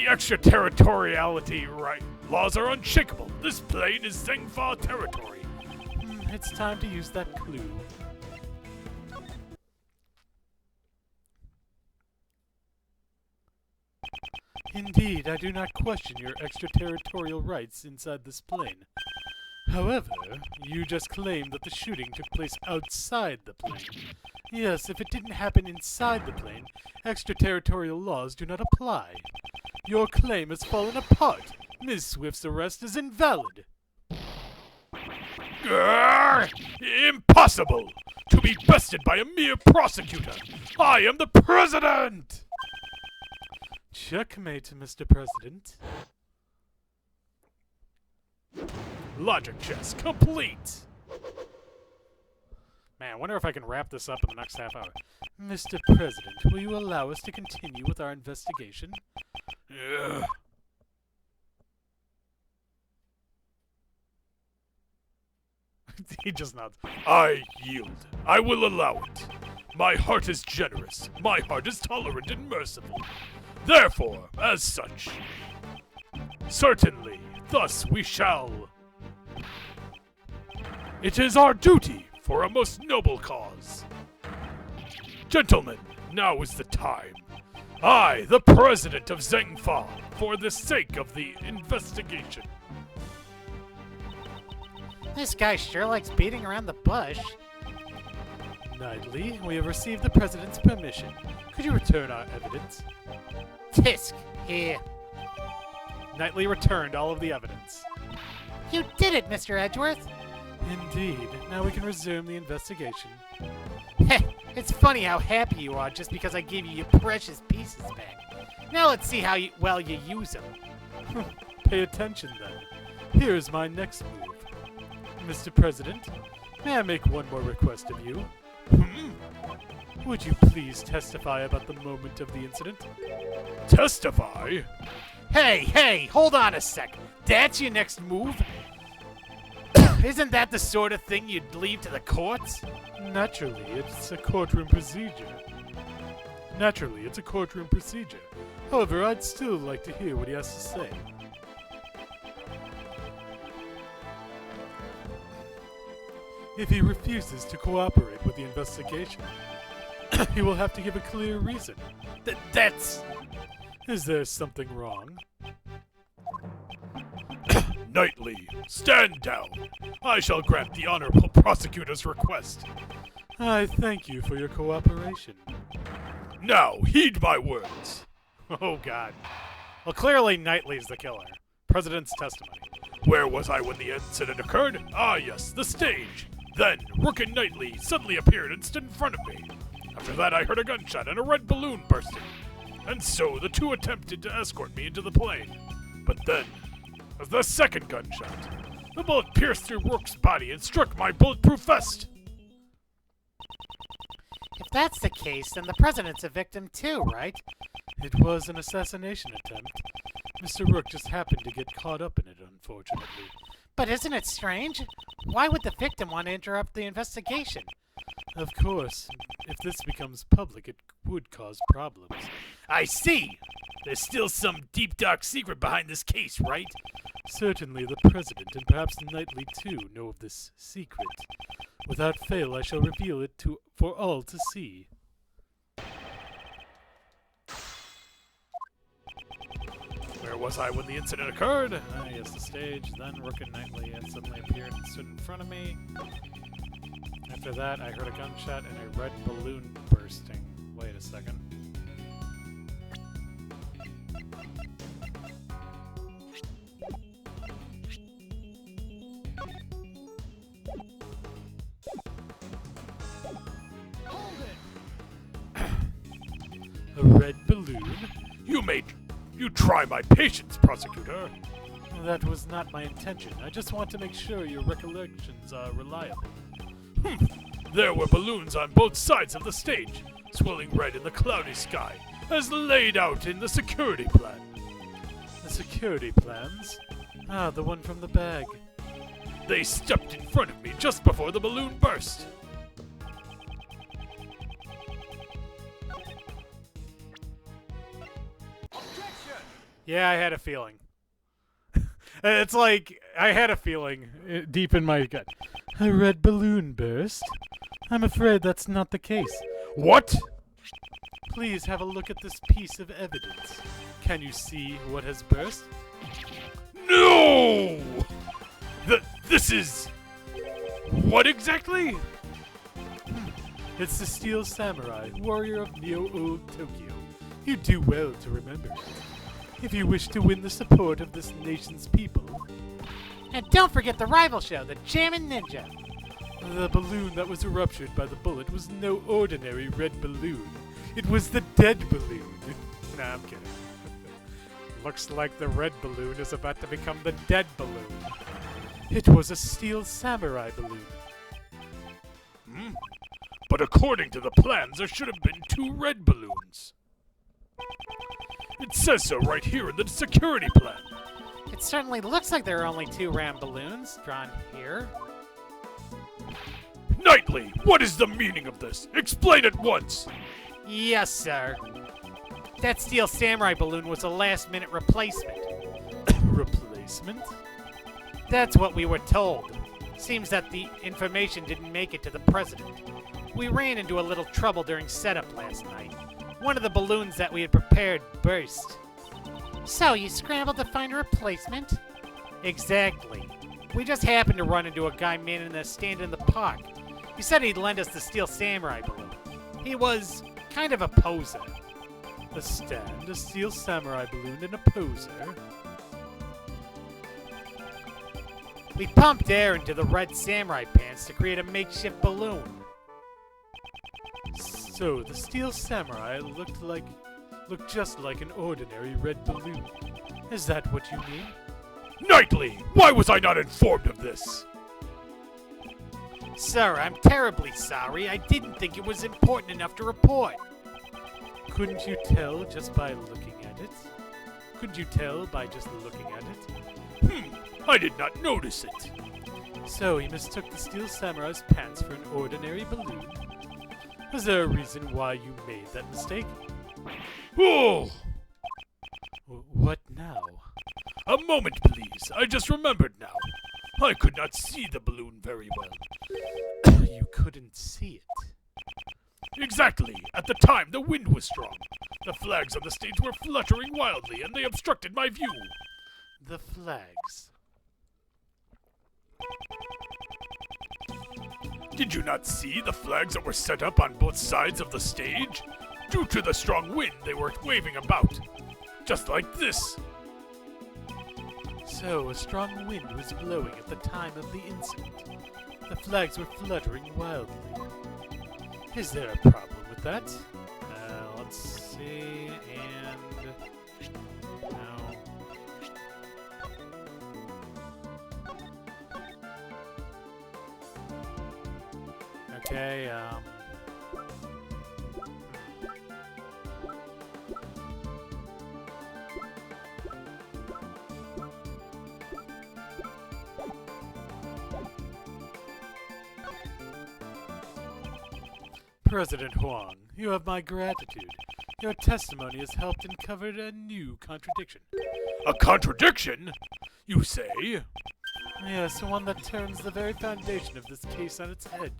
Speaker 4: extraterritoriality laws are unshakable. This plane is Zengfa territory.
Speaker 2: It's time to use that clue. Indeed, I do not question your extraterritorial rights inside this plane. However, you just claimed that the shooting took place outside the plane. Yes, if it didn't happen inside the plane, extraterritorial laws do not apply. Your claim has fallen apart. Ms. Swift's arrest is invalid.
Speaker 4: Grrr! Impossible! To be bested by a mere prosecutor! I am the president!
Speaker 2: Checkmate, Mr. President.
Speaker 4: Logic chess complete!
Speaker 1: Man, I wonder if I can wrap this up in the next half hour.
Speaker 2: Mr. President, will you allow us to continue with our investigation?
Speaker 4: Ugh.
Speaker 1: He just nods.
Speaker 4: I yield. I will allow it. My heart is generous. My heart is tolerant and merciful. Therefore, as such, certainly, thus we shall. It is our duty for a most noble cause. Gentlemen, now is the time. I, the president of Zengfa, for the sake of the investigation.
Speaker 3: This guy sure likes beating around the bush.
Speaker 2: Knightley, we have received the President's permission. Could you return our evidence?
Speaker 3: Tisk, here.
Speaker 1: Knightley returned all of the evidence.
Speaker 3: You did it, Mr. Edgeworth.
Speaker 2: Indeed. Now we can resume the investigation.
Speaker 3: Heh, it's funny how happy you are just because I gave you your precious pieces back. Now let's see how well you use them.
Speaker 2: Pay attention, then. Here's my next move. Mr. President, may I make one more request of you? Would you please testify about the moment of the incident?
Speaker 4: Testify?
Speaker 3: Hey, hold on a sec. That's your next move? Isn't that the sort of thing you'd leave to the courts?
Speaker 2: Naturally, it's a courtroom procedure. However, I'd still like to hear what he has to say. If he refuses to cooperate with the investigation, he will have to give a clear reason.
Speaker 3: That's...
Speaker 2: Is there something wrong?
Speaker 4: Knightley, stand down. I shall grant the honorable prosecutor's request.
Speaker 2: I thank you for your cooperation.
Speaker 4: Now, heed my words.
Speaker 1: Oh, God. Well, clearly Knightley's the killer. President's testimony.
Speaker 4: Where was I when the incident occurred? Ah, yes, the stage. Then, Rook and Knightley suddenly appeared and stood in front of me. After that, I heard a gunshot and a red balloon bursting. And so, the two attempted to escort me into the plane. But then, as the second gunshot, the bullet pierced through Rook's body and struck my bulletproof vest.
Speaker 3: If that's the case, then the president's a victim too, right?
Speaker 2: It was an assassination attempt. Mr. Rook just happened to get caught up in it, unfortunately.
Speaker 3: But isn't it strange? Why would the victim want to interrupt the investigation?
Speaker 2: Of course, if this becomes public, it would cause problems.
Speaker 4: I see. There's still some deep dark secret behind this case, right?
Speaker 2: Certainly the President and perhaps Knightley too know of this secret. Without fail, I shall reveal it for all to see.
Speaker 4: Where was I when the incident occurred?
Speaker 1: Yes, the stage. Then Rook and Knightley had suddenly appeared and stood in front of me. After that, I heard a gunshot and a red balloon bursting. Wait a second.
Speaker 4: balloon? You try my patience, prosecutor.
Speaker 1: That was not my intention. I just want to make sure your recollections are reliable.
Speaker 4: There were balloons on both sides of the stage, swirling red in the cloudy sky, as laid out in the security plan.
Speaker 1: The security plans? Ah, the one from the bag.
Speaker 4: They stepped in front of me just before the balloon burst.
Speaker 1: Yeah, I had a feeling. It's like, I had a feeling deep in my gut. A red balloon burst? I'm afraid that's not the case.
Speaker 4: What?
Speaker 1: Please have a look at this piece of evidence. Can you see what has burst?
Speaker 4: No! This is... What exactly?
Speaker 1: It's the Steel Samurai, warrior of Neo-Old Tokyo. You do well to remember it. If you wish to win the support of this nation's people.
Speaker 3: And don't forget the rival show, the Jammin' Ninja.
Speaker 1: The balloon that was ruptured by the bullet was no ordinary red balloon. It was the dead balloon. Nah, I'm kidding. Looks like the red balloon is about to become the dead balloon. It was a Steel Samurai balloon.
Speaker 4: But according to the plans, there should have been 2 red balloons. It says so right here in the security plan.
Speaker 3: It certainly looks like there are only 2 round balloons drawn here.
Speaker 4: Knightley, what is the meaning of this? Explain at once.
Speaker 3: Yes, sir. That Steel Samurai balloon was a last-minute replacement.
Speaker 1: Replacement?
Speaker 3: That's what we were told. Seems that the information didn't make it to the president. We ran into a little trouble during setup last night. One of the balloons that we had prepared burst. So you scrambled to find a replacement? Exactly. We just happened to run into a guy manning a stand in the park. He said he'd lend us the Steel Samurai balloon. He was kind of a poser.
Speaker 1: A stand, a Steel Samurai balloon, and a poser.
Speaker 3: We pumped air into the red samurai pants to create a makeshift balloon.
Speaker 1: So the Steel Samurai looked just like an ordinary red balloon. Is that what you mean?
Speaker 4: Knightley, why was I not informed of this?
Speaker 3: Sir, I'm terribly sorry. I didn't think it was important enough to report.
Speaker 1: Couldn't you tell just by looking at it? Couldn't you tell by just looking at it?
Speaker 4: I did not notice it.
Speaker 1: So he mistook the Steel Samurai's pants for an ordinary balloon? Was there a reason why you made that mistake?
Speaker 4: Oh!
Speaker 1: What now?
Speaker 4: A moment, please. I just remembered now. I could not see the balloon very well.
Speaker 1: You couldn't see it.
Speaker 4: Exactly. At the time, the wind was strong. The flags on the stage were fluttering wildly, and they obstructed my view.
Speaker 1: The flags.
Speaker 4: Did you not see the flags that were set up on both sides of the stage? Due to the strong wind, they were waving about. Just like this.
Speaker 1: So, a strong wind was blowing at the time of the incident. The flags were fluttering wildly. Is there a problem with that? Let's see, and... no. Okay, President Huang, you have my gratitude. Your testimony has helped uncover a new contradiction.
Speaker 4: A contradiction? You say?
Speaker 1: Yes, one that turns the very foundation of this case on its head.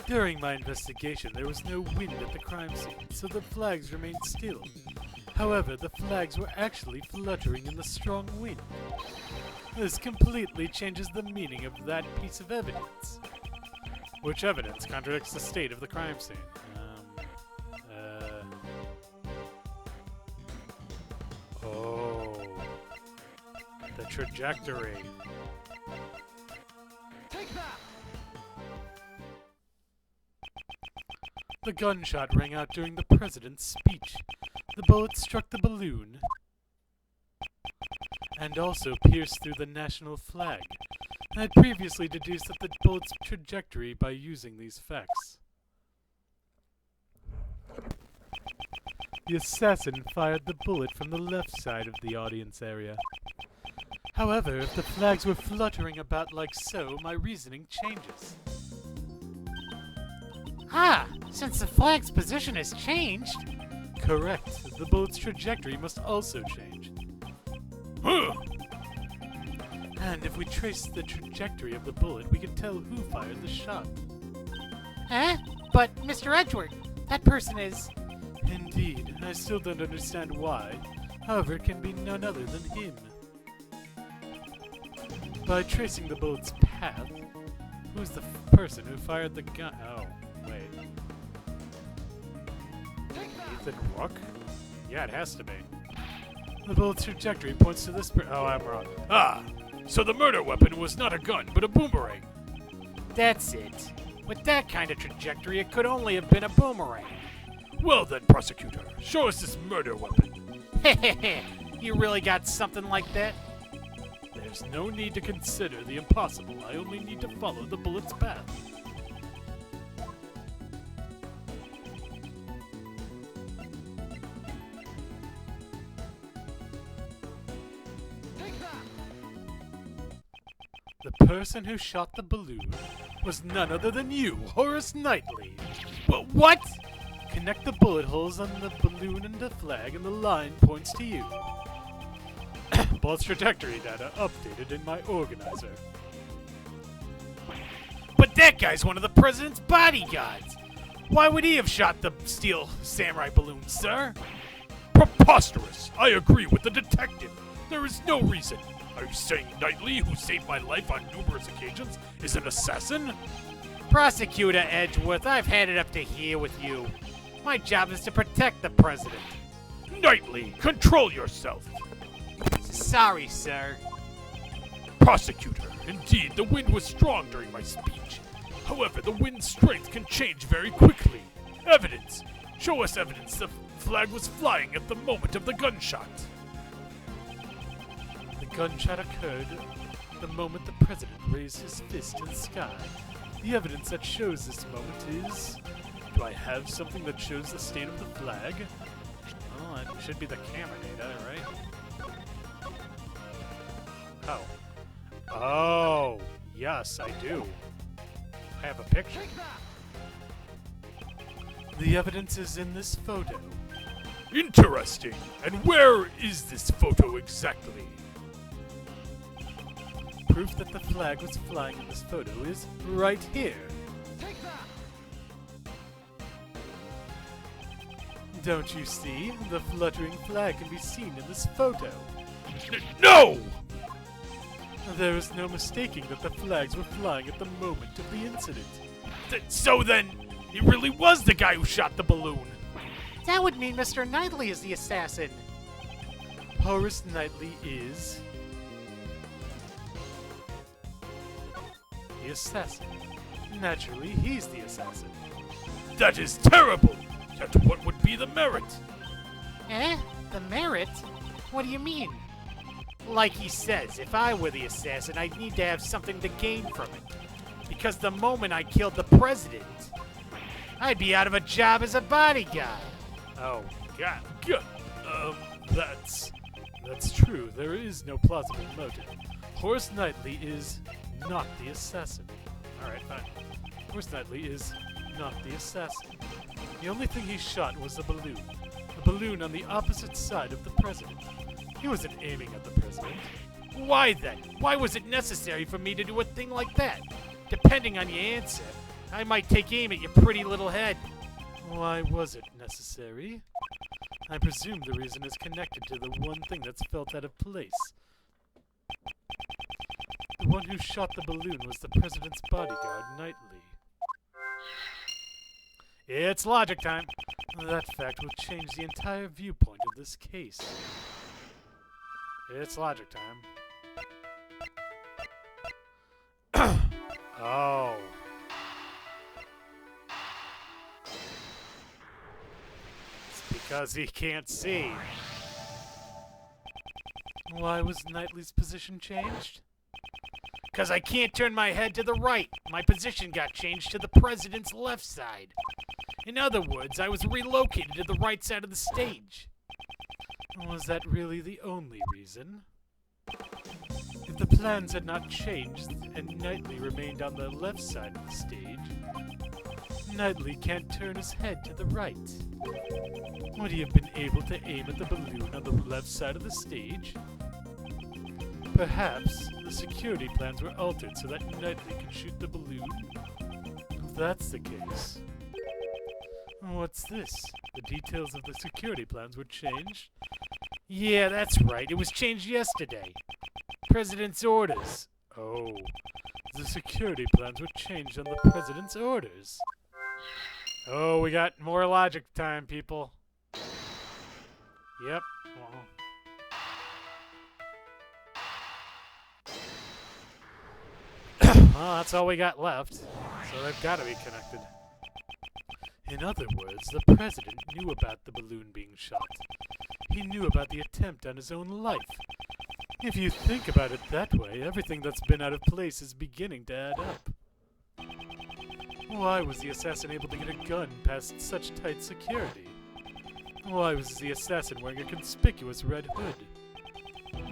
Speaker 1: During my investigation, there was no wind at the crime scene, so the flags remained still. However, the flags were actually fluttering in the strong wind. This completely changes the meaning of that piece of evidence. Which evidence contradicts the state of the crime scene? Oh. The trajectory. The gunshot rang out during the president's speech. The bullet struck the balloon and also pierced through the national flag. I had previously deduced that the bullet's trajectory by using these facts. The assassin fired the bullet from the left side of the audience area. However, if the flags were fluttering about like so, my reasoning changes.
Speaker 3: Ah, since the flag's position has changed.
Speaker 1: Correct. The bullet's trajectory must also change.
Speaker 4: Huh.
Speaker 1: And if we trace the trajectory of the bullet, we can tell who fired the shot.
Speaker 3: Huh? But, Mr. Edgeworth, that person is...
Speaker 1: Indeed, I still don't understand why. However, it can be none other than him. By tracing the bullet's path, who's the person who fired the gun? Oh, wait. Ethan Rook? Yeah, it has to be. The bullet's trajectory points to this oh, I'm wrong.
Speaker 4: Ah, so the murder weapon was not a gun, but a boomerang.
Speaker 3: That's it. With that kind of trajectory, it could only have been a boomerang.
Speaker 4: Well then, prosecutor, show us this murder weapon.
Speaker 3: Hehehe, you really got something like that?
Speaker 1: There's no need to consider the impossible. I only need to follow the bullet's path. The person who shot the balloon was none other than you, Horace Knightley.
Speaker 3: What?
Speaker 1: Connect the bullet holes on the balloon and the flag, and the line points to you. Bullet's trajectory data updated in my organizer.
Speaker 3: But that guy's one of the president's bodyguards. Why would he have shot the steel samurai balloon, sir?
Speaker 4: Preposterous! I agree with the detective. There is no reason. Are you saying Knightley, who saved my life on numerous occasions, is an assassin?
Speaker 3: Prosecutor Edgeworth, I've had it up to here with you. My job is to protect the president.
Speaker 4: Knightley, control yourself!
Speaker 3: Sorry, sir.
Speaker 4: Prosecutor, indeed, the wind was strong during my speech. However, the wind's strength can change very quickly. Evidence! Show us evidence the flag was flying at the moment of the gunshot.
Speaker 1: The gunshot occurred the moment the president raised his fist to the sky. The evidence that shows this moment is... Do I have something that shows the state of the flag? Well, it should be the camera data, right? Oh. Oh, yes, I do. I have a picture. The evidence is in this photo.
Speaker 4: Interesting. And where is this photo exactly?
Speaker 1: Proof that the flag was flying in this photo is right here. Don't you see? The fluttering flag can be seen in this photo.
Speaker 4: No!
Speaker 1: There is no mistaking that the flags were flying at the moment of the incident.
Speaker 4: So then, it really was the guy who shot the balloon.
Speaker 3: That would mean Mr. Knightley is the assassin.
Speaker 1: Horace Knightley is... the assassin. Naturally, he's the assassin.
Speaker 4: That is terrible! Yet what would be the merit?
Speaker 3: Eh? The merit? What do you mean? Like he says, if I were the assassin, I'd need to have something to gain from it. Because the moment I killed the president, I'd be out of a job as a bodyguard.
Speaker 1: Oh,
Speaker 4: God.
Speaker 1: that's true. There is no plausible motive. Horace Knightley is not the assassin. Alright, fine. Horace Knightley is not the assassin. The only thing he shot was a balloon. A balloon on the opposite side of the president. He wasn't aiming at the president.
Speaker 3: Why then? Why was it necessary for me to do a thing like that? Depending on your answer, I might take aim at your pretty little head.
Speaker 1: Why was it necessary? I presume the reason is connected to the one thing that's felt out of place. The one who shot the balloon was the president's bodyguard, Knightley. It's logic time. That fact will change the entire viewpoint of this case. It's logic time. Oh. 'Cause he can't see.
Speaker 3: Why was Knightley's position changed?
Speaker 1: 'Cause I can't turn my head to the right. My position got changed to the president's left side. In other words, I was relocated to the right side of the stage.
Speaker 3: Was that really the only reason? If the plans had not changed and Knightley remained on the left side of the stage, Knightley can't turn his head to the right. Would he have been able to aim at the balloon on the left side of the stage? Perhaps the security plans were altered so that Knightley could shoot the balloon? If that's the case, what's this? The details of the security plans were changed?
Speaker 1: Yeah, that's right. It was changed yesterday. President's orders.
Speaker 3: Oh, the security plans were changed on the president's orders.
Speaker 1: Oh, we got more logic time, people. Yep. Well, that's all we got left. So they've got to be connected.
Speaker 3: In other words, the president knew about the balloon being shot. He knew about the attempt on his own life. If you think about it that way, everything that's been out of place is beginning to add up. Why was the assassin able to get a gun past such tight security? Why was the assassin wearing a conspicuous red hood?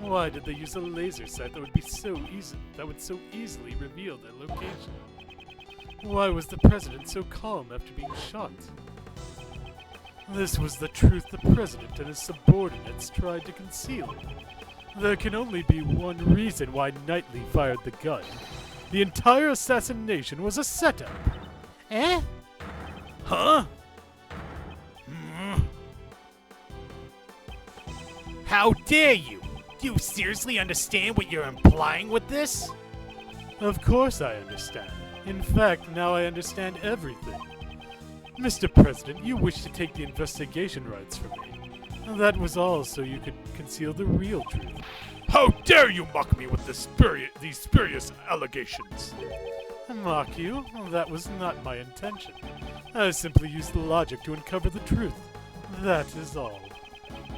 Speaker 3: Why did they use a laser sight that would so easily reveal their location? Why was the president so calm after being shot? This was the truth the president and his subordinates tried to conceal. There can only be one reason why Knightley fired the gun. The entire assassination was a setup.
Speaker 1: Eh?
Speaker 4: Huh?
Speaker 1: How dare you? Do you seriously understand what you're implying with this?
Speaker 3: Of course I understand. In fact, now I understand everything. Mr. President, you wish to take the investigation rights from me. That was all so you could conceal the real truth.
Speaker 4: How dare you mock me with these spurious allegations?
Speaker 3: Mock you? That was not my intention. I simply used logic to uncover the truth. That is all.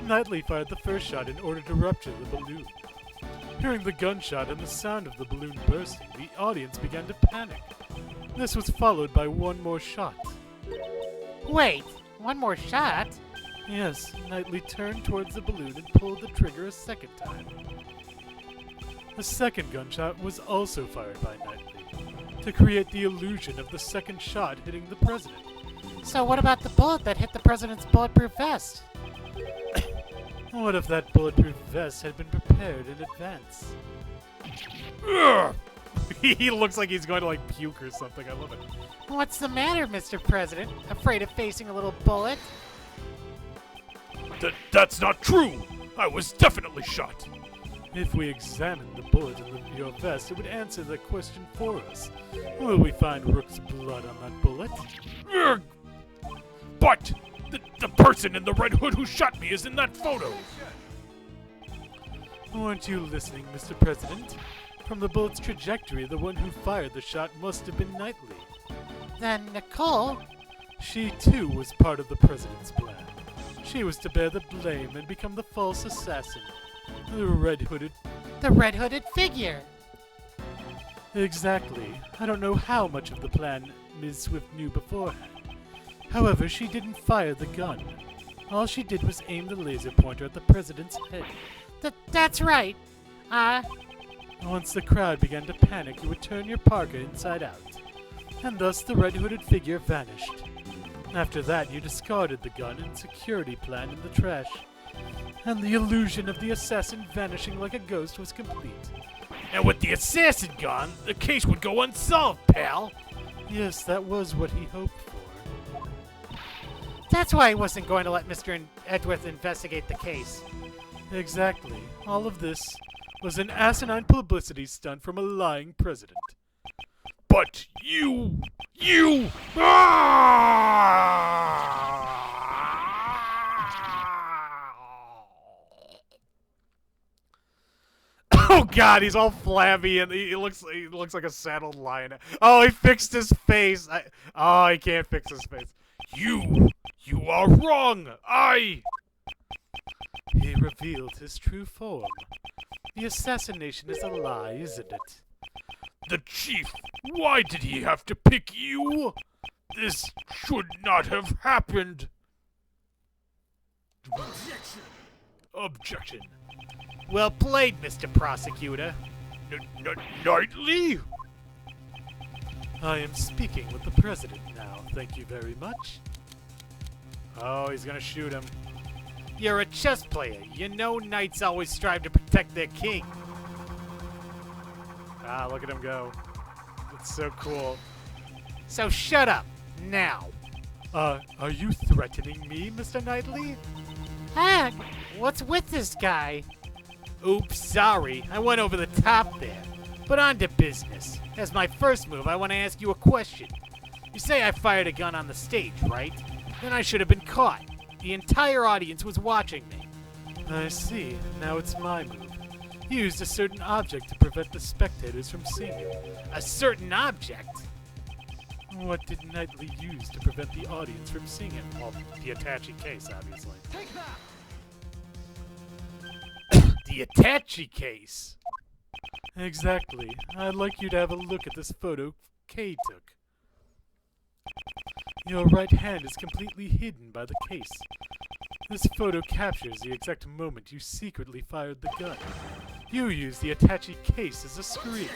Speaker 3: Knightley fired the first shot in order to rupture the balloon. Hearing the gunshot and the sound of the balloon bursting, the audience began to panic. This was followed by one more shot.
Speaker 1: Wait, one more shot?
Speaker 3: Yes, Knightley turned towards the balloon and pulled the trigger a second time. The second gunshot was also fired by Knightley, to create the illusion of the second shot hitting the president.
Speaker 1: So what about the bullet that hit the president's bulletproof vest?
Speaker 3: What if that bulletproof vest had been prepared in advance?
Speaker 4: Ugh!
Speaker 1: He looks like he's going to like puke or something. I love it.
Speaker 5: What's the matter, Mr. President? Afraid of facing a little bullet?
Speaker 4: That's not true! I was definitely shot!
Speaker 3: If we examined the bullet in your vest, it would answer the question for us. Will we find Rook's blood on that bullet?
Speaker 4: Ugh! But the person in the red hood who shot me is in that photo!
Speaker 3: Weren't you listening, Mr. President? From the bullet's trajectory, the one who fired the shot must have been Knightley.
Speaker 5: Then Nicole?
Speaker 3: She, too, was part of the president's plan. She was to bear the blame and become the false assassin. The
Speaker 5: red-hooded figure.
Speaker 3: Exactly. I don't know how much of the plan Ms. Swift knew beforehand. However, she didn't fire the gun. All she did was aim the laser pointer at the president's head.
Speaker 5: That's right.
Speaker 3: Once the crowd began to panic, you would turn your parka inside out. And thus the red-hooded figure vanished. After that, you discarded the gun and security plan in the trash. And the illusion of the assassin vanishing like a ghost was complete.
Speaker 4: And with the assassin gone, the case would go unsolved, pal!
Speaker 3: Yes, that was what he hoped for.
Speaker 5: That's why he wasn't going to let Mr. Edgeworth investigate the case.
Speaker 3: Exactly. All of this was an asinine publicity stunt from a lying president.
Speaker 4: But you...
Speaker 1: Oh God, he's all flabby and he looks like a saddled lion. Oh, he fixed his face. Oh, he can't fix his face.
Speaker 4: You You are wrong!
Speaker 1: He revealed his true form. The assassination is a lie, isn't it?
Speaker 4: The chief! Why did he have to pick you? This should not have happened! Objection!
Speaker 1: Well played, Mr. Prosecutor.
Speaker 4: Knightley?
Speaker 1: I am speaking with the president now. Thank you very much. Oh, he's gonna shoot him. You're a chess player. You know knights always strive to protect their king. Ah, look at him go. It's so cool. So shut up, now. Are you threatening me, Mr. Knightley?
Speaker 5: Ah, what's with this guy?
Speaker 1: Oops, sorry. I went over the top there. But on to business. As my first move, I want to ask you a question. You say I fired a gun on the stage, right? Then I should have been caught. The entire audience was watching me. I see. Now it's my move. You used a certain object to prevent the spectators from seeing you. A certain object? What did Knightley use to prevent the audience from seeing him? Well, the attache case, obviously. Take that! The attache case? Exactly. I'd like you to have a look at this photo Kay took. Your right hand is completely hidden by the case. This photo captures the exact moment you secretly fired the gun. You used the attache case as a screen.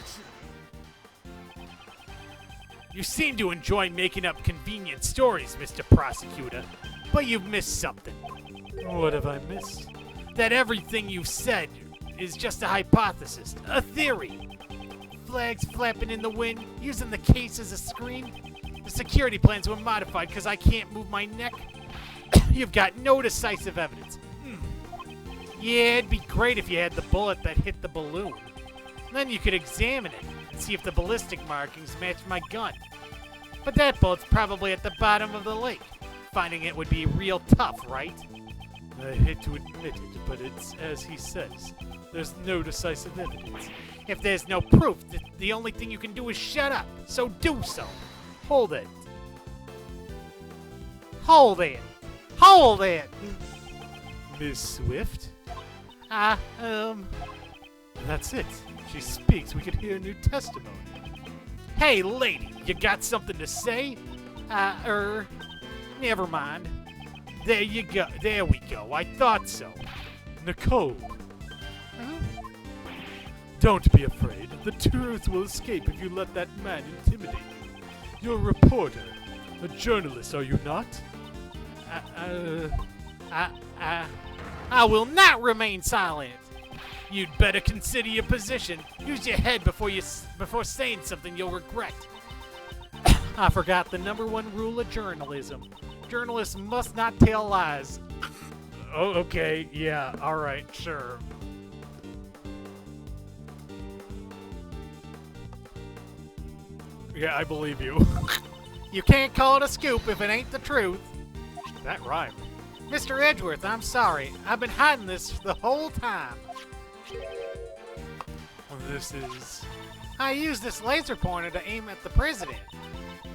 Speaker 1: You seem to enjoy making up convenient stories, Mr. Prosecutor, but you've missed something. What have I missed? That everything you've said is just a hypothesis, a theory. Flags flapping in the wind, using the case as a screen. The security plans were modified because I can't move my neck. You've got no decisive evidence. Yeah, it'd be great if you had the bullet that hit the balloon. Then you could examine it and see if the ballistic markings match my gun. But that bullet's probably at the bottom of the lake. Finding it would be real tough, right? I hate to admit it, but it's as he says. There's no decisive evidence. If there's no proof, the only thing you can do is shut up. So do so. Hold it.
Speaker 5: Hold it. Hold it.
Speaker 1: Miss Swift? That's it. She speaks. We could hear new testimony. Hey, lady, you got something to say? Never mind. There you go. There we go. I thought so. Nicole. Don't be afraid. The truth will escape if you let that man intimidate you. You're a reporter. A journalist, are you not?
Speaker 5: I will not remain silent.
Speaker 1: You'd better consider your position. Use your head before saying something you'll regret. I forgot the #1 rule of journalism. Journalists must not tell lies. Oh, okay. Yeah, all right, sure. Yeah, I believe you.
Speaker 5: You can't call it a scoop if it ain't the truth.
Speaker 1: That rhymed.
Speaker 5: Mr. Edgeworth, I'm sorry. I've been hiding this the whole time.
Speaker 1: This is...
Speaker 5: I used this laser pointer to aim at the president.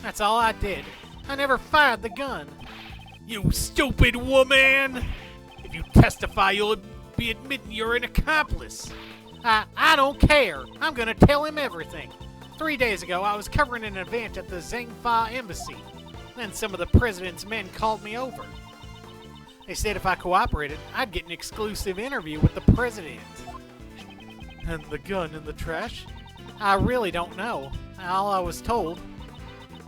Speaker 5: That's all I did. I never fired the gun.
Speaker 1: You stupid woman! If you testify, you'll be admitting you're an accomplice.
Speaker 5: I don't care. I'm gonna tell him everything. 3 days ago, I was covering an event at the Zhengfa embassy. Then some of the president's men called me over. They said if I cooperated, I'd get an exclusive interview with the president.
Speaker 1: And the gun in the trash?
Speaker 5: I really don't know. All I was told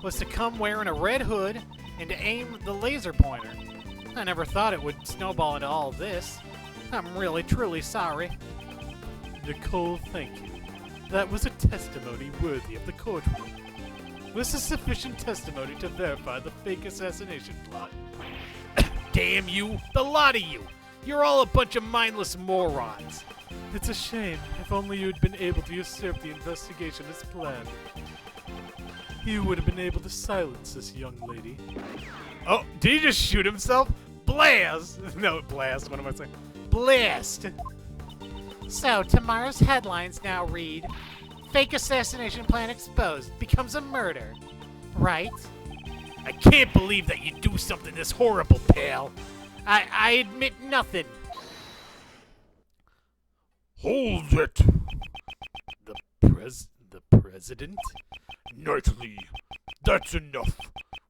Speaker 5: was to come wearing a red hood and to aim the laser pointer. I never thought it would snowball into all this. I'm really, truly sorry.
Speaker 1: Nicole, thank you. That was a testimony worthy of the courtroom. This is sufficient testimony to verify the fake assassination plot. Damn you! The lot of you! You're all a bunch of mindless morons. It's a shame. If only you had been able to usurp the investigation as planned. You would have been able to silence this young lady. Oh, did he just shoot himself? Blast! No, blast. What am I saying? Blast!
Speaker 5: So, tomorrow's headlines now read, Fake assassination plan exposed, becomes a murder. Right? I can't believe that you do something this horrible, pal. I admit nothing.
Speaker 4: Hold it!
Speaker 1: The president?
Speaker 4: Knightley, that's enough.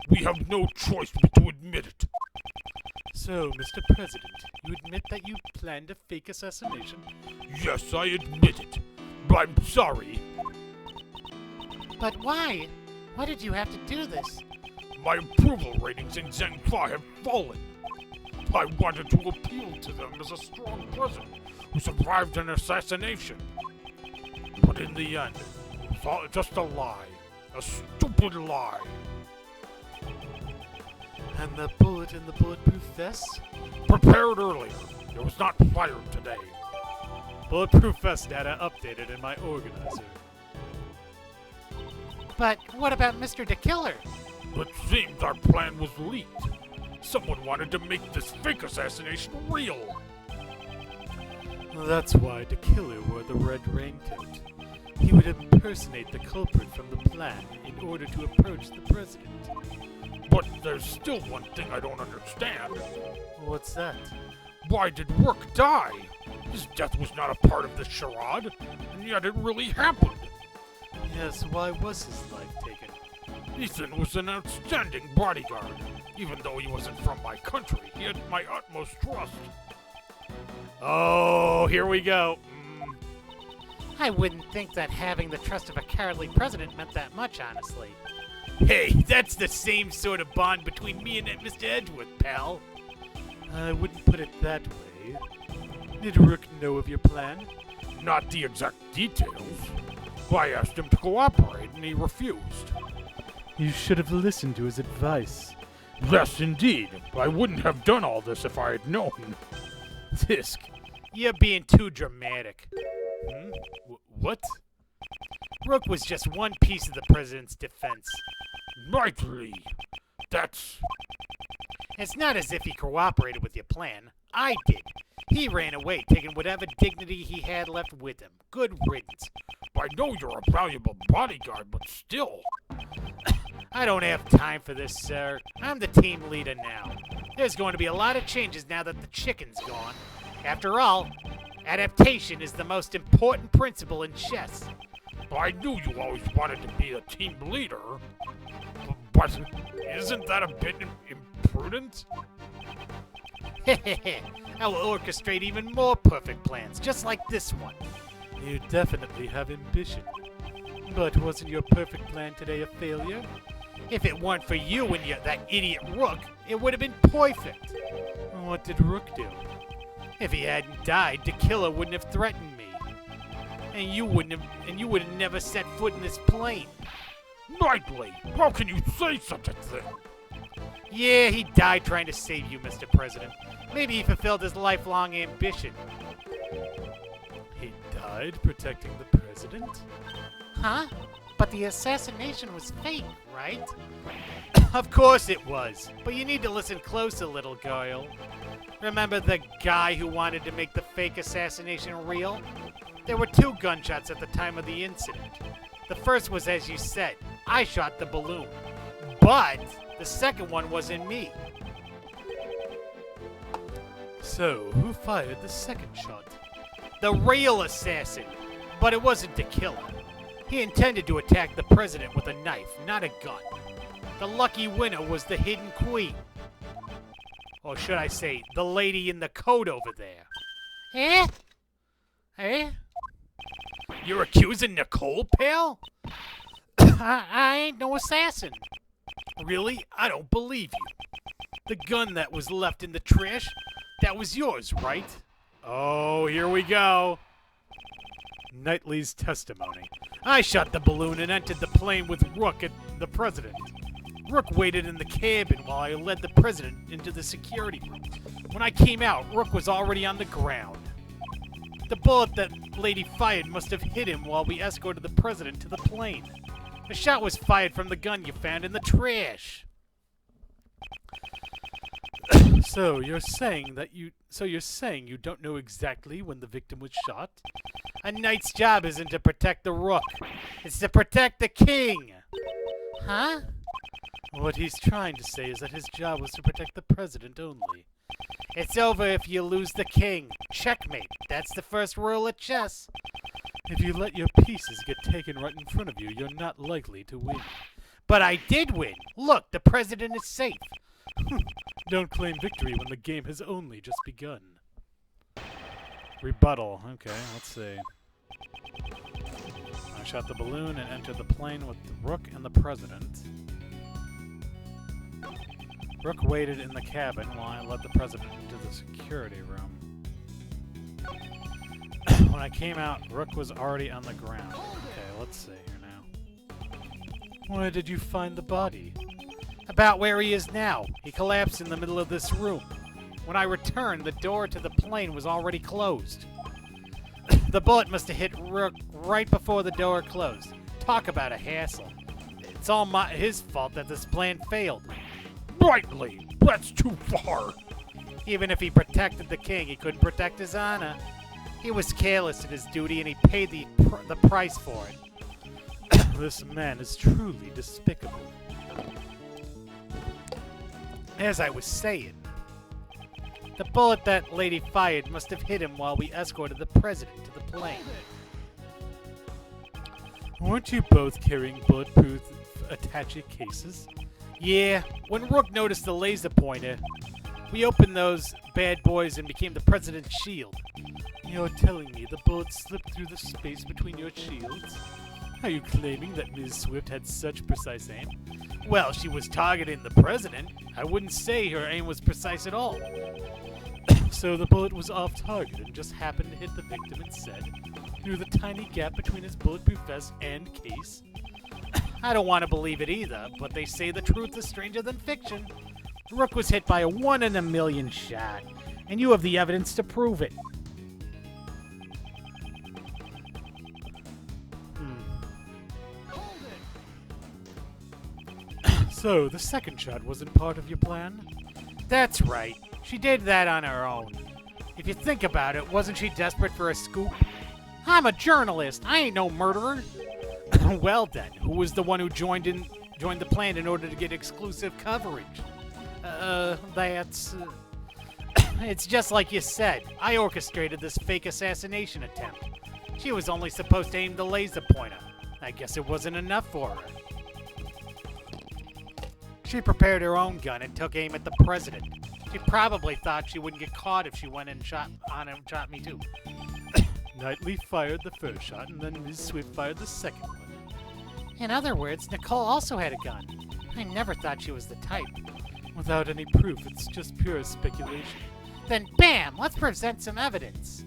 Speaker 4: We have no choice but to admit it.
Speaker 1: So, Mr. President, you admit that you planned a fake assassination?
Speaker 4: Yes, I admit it. But I'm sorry.
Speaker 3: But why? Why did you have to do this?
Speaker 4: My approval ratings in Zhengfa have fallen. I wanted to appeal to them as a strong president who survived an assassination. But in the end, it was all just a lie. A stupid lie.
Speaker 1: And the bullet in the bulletproof vest?
Speaker 4: Prepared earlier. It was not fired today.
Speaker 1: Bulletproof vest data updated in my organizer.
Speaker 3: But what about Mr. the Killer?
Speaker 4: It seems our plan was leaked. Someone wanted to make this fake assassination real.
Speaker 1: That's why the killer wore the red raincoat. He would impersonate the culprit from the plan in order to approach the president.
Speaker 4: But there's still one thing I don't understand.
Speaker 1: What's that?
Speaker 4: Why did Rook die? His death was not a part of the charade, and yet it really happened.
Speaker 1: Yes, why was his life taken?
Speaker 4: Ethan was an outstanding bodyguard. Even though he wasn't from my country, he had my utmost trust.
Speaker 1: Oh, here we go.
Speaker 3: I wouldn't think that having the trust of a cowardly president meant that much, honestly.
Speaker 5: Hey, that's the same sort of bond between me and that Mr. Edgeworth, pal.
Speaker 1: I wouldn't put it that way. Did Rook know of your plan?
Speaker 4: Not the exact details. I asked him to cooperate, and he refused.
Speaker 1: You should have listened to his advice.
Speaker 4: Yes, indeed. I wouldn't have done all this if I had known.
Speaker 5: Tisk, you're being too dramatic.
Speaker 1: What?
Speaker 5: Rook was just one piece of the president's defense.
Speaker 4: Knightley, that's...
Speaker 5: It's not as if he cooperated with your plan. I did. He ran away, taking whatever dignity he had left with him. Good riddance.
Speaker 4: I know you're a valuable bodyguard, but still...
Speaker 5: I don't have time for this, sir. I'm the team leader now. There's going to be a lot of changes now that the chicken's gone. After all, adaptation is the most important principle in chess.
Speaker 4: I knew you always wanted to be a team leader. But isn't that a bit imprudent?
Speaker 5: I will orchestrate even more perfect plans, just like this one.
Speaker 1: You definitely have ambition. But wasn't your perfect plan today a failure?
Speaker 5: If it weren't for you and that idiot Rook, it would have been perfect.
Speaker 1: What did Rook do?
Speaker 5: If he hadn't died, the killer wouldn't have threatened me. And you would have never set foot in this plane.
Speaker 4: Knightley, how can you say such a thing?
Speaker 5: Yeah, he died trying to save you, Mr. President. Maybe he fulfilled his lifelong ambition.
Speaker 1: He died protecting the president?
Speaker 3: Huh? But the assassination was fake, right?
Speaker 5: Of course it was. But you need to listen closer, little girl. Remember the guy who wanted to make the fake assassination real? There were 2 gunshots at the time of the incident. The first was as you said. I shot the balloon. But the second one wasn't me.
Speaker 1: So, who fired the second shot?
Speaker 5: The real assassin. But it wasn't the killer. He intended to attack the president with a knife, not a gun. The lucky winner was the hidden queen. Or should I say, the lady in the coat over there.
Speaker 3: Eh? Eh?
Speaker 5: You're accusing Nicole, pal?
Speaker 3: I ain't no assassin.
Speaker 5: Really? I don't believe you. The gun that was left in the trash, that was yours, right?
Speaker 1: Oh, here we go. Knightley's testimony.
Speaker 5: I shot the balloon and entered the plane with Rook and the president. Rook waited in the cabin while I led the president into the security room. When I came out, Rook was already on the ground. The bullet that lady fired must have hit him while we escorted the president to the plane. The shot was fired from the gun you found in the trash.
Speaker 1: So you're saying you don't know exactly when the victim was shot?
Speaker 5: A knight's job isn't to protect the Rook. It's to protect the king.
Speaker 3: Huh?
Speaker 1: What he's trying to say is that his job was to protect the president only.
Speaker 5: It's over if you lose the king. Checkmate. That's the first rule of chess.
Speaker 1: If you let your pieces get taken right in front of you, you're not likely to win.
Speaker 5: But I did win. Look, the president is safe.
Speaker 1: Don't claim victory when the game has only just begun. Rebuttal. Okay, let's see. I shot the balloon and entered the plane with the Rook and the president. Rook waited in the cabin while I led the president into the security room. When I came out, Rook was already on the ground. Okay, let's see here now. Where did you find the body?
Speaker 5: About where he is now. He collapsed in the middle of this room. When I returned, the door to the plane was already closed. The bullet must have hit Rook right before the door closed. Talk about a hassle. It's all his fault that this plan failed.
Speaker 4: Rightly, that's too far.
Speaker 5: Even if he protected the king, he couldn't protect his honor. He was careless in his duty, and he paid the price for it.
Speaker 1: This man is truly despicable.
Speaker 5: As I was saying, the bullet that lady fired must have hit him while we escorted the president to the plane.
Speaker 1: Weren't you both carrying bulletproof attaché cases?
Speaker 5: Yeah, when Rook noticed the laser pointer, we opened those bad boys and became the president's shield.
Speaker 1: You're telling me the bullet slipped through the space between your shields? Are you claiming that Ms. Swift had such precise aim?
Speaker 5: Well, she was targeting the president. I wouldn't say her aim was precise at all.
Speaker 1: So the bullet was off target and just happened to hit the victim instead, through the tiny gap between his bulletproof vest and case?
Speaker 5: I don't want to believe it either, but they say the truth is stranger than fiction. Rook was hit by a 1 in a million shot, and you have the evidence to prove it.
Speaker 1: So the second shot wasn't part of your plan?
Speaker 5: That's right. She did that on her own. If you think about it, wasn't she desperate for a scoop? I'm a journalist. I ain't no murderer. Well then, who was the one who joined the plan in order to get exclusive coverage? It's just like you said. I orchestrated this fake assassination attempt. She was only supposed to aim the laser pointer. I guess it wasn't enough for her. She prepared her own gun and took aim at the president. She probably thought she wouldn't get caught if she went and shot me too.
Speaker 1: Knightley fired the first shot, and then Ms. Swift fired the second one.
Speaker 5: In other words, Nicole also had a gun. I never thought she was the type.
Speaker 1: Without any proof, it's just pure speculation.
Speaker 5: Then bam! Let's present some evidence.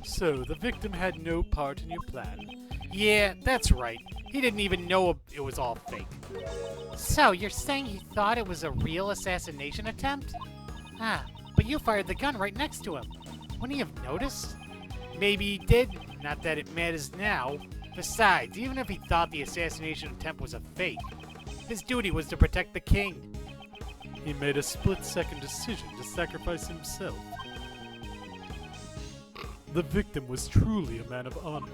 Speaker 1: So, the victim had no part in your plan?
Speaker 5: Yeah, that's right. He didn't even know it was all fake. So, you're saying he thought it was a real assassination attempt? Ah, but you fired the gun right next to him. Wouldn't he have noticed? Maybe he did. Not that it matters now. Besides, even if he thought the assassination attempt was a fake, his duty was to protect the king.
Speaker 1: He made a split-second decision to sacrifice himself. The victim was truly a man of honor.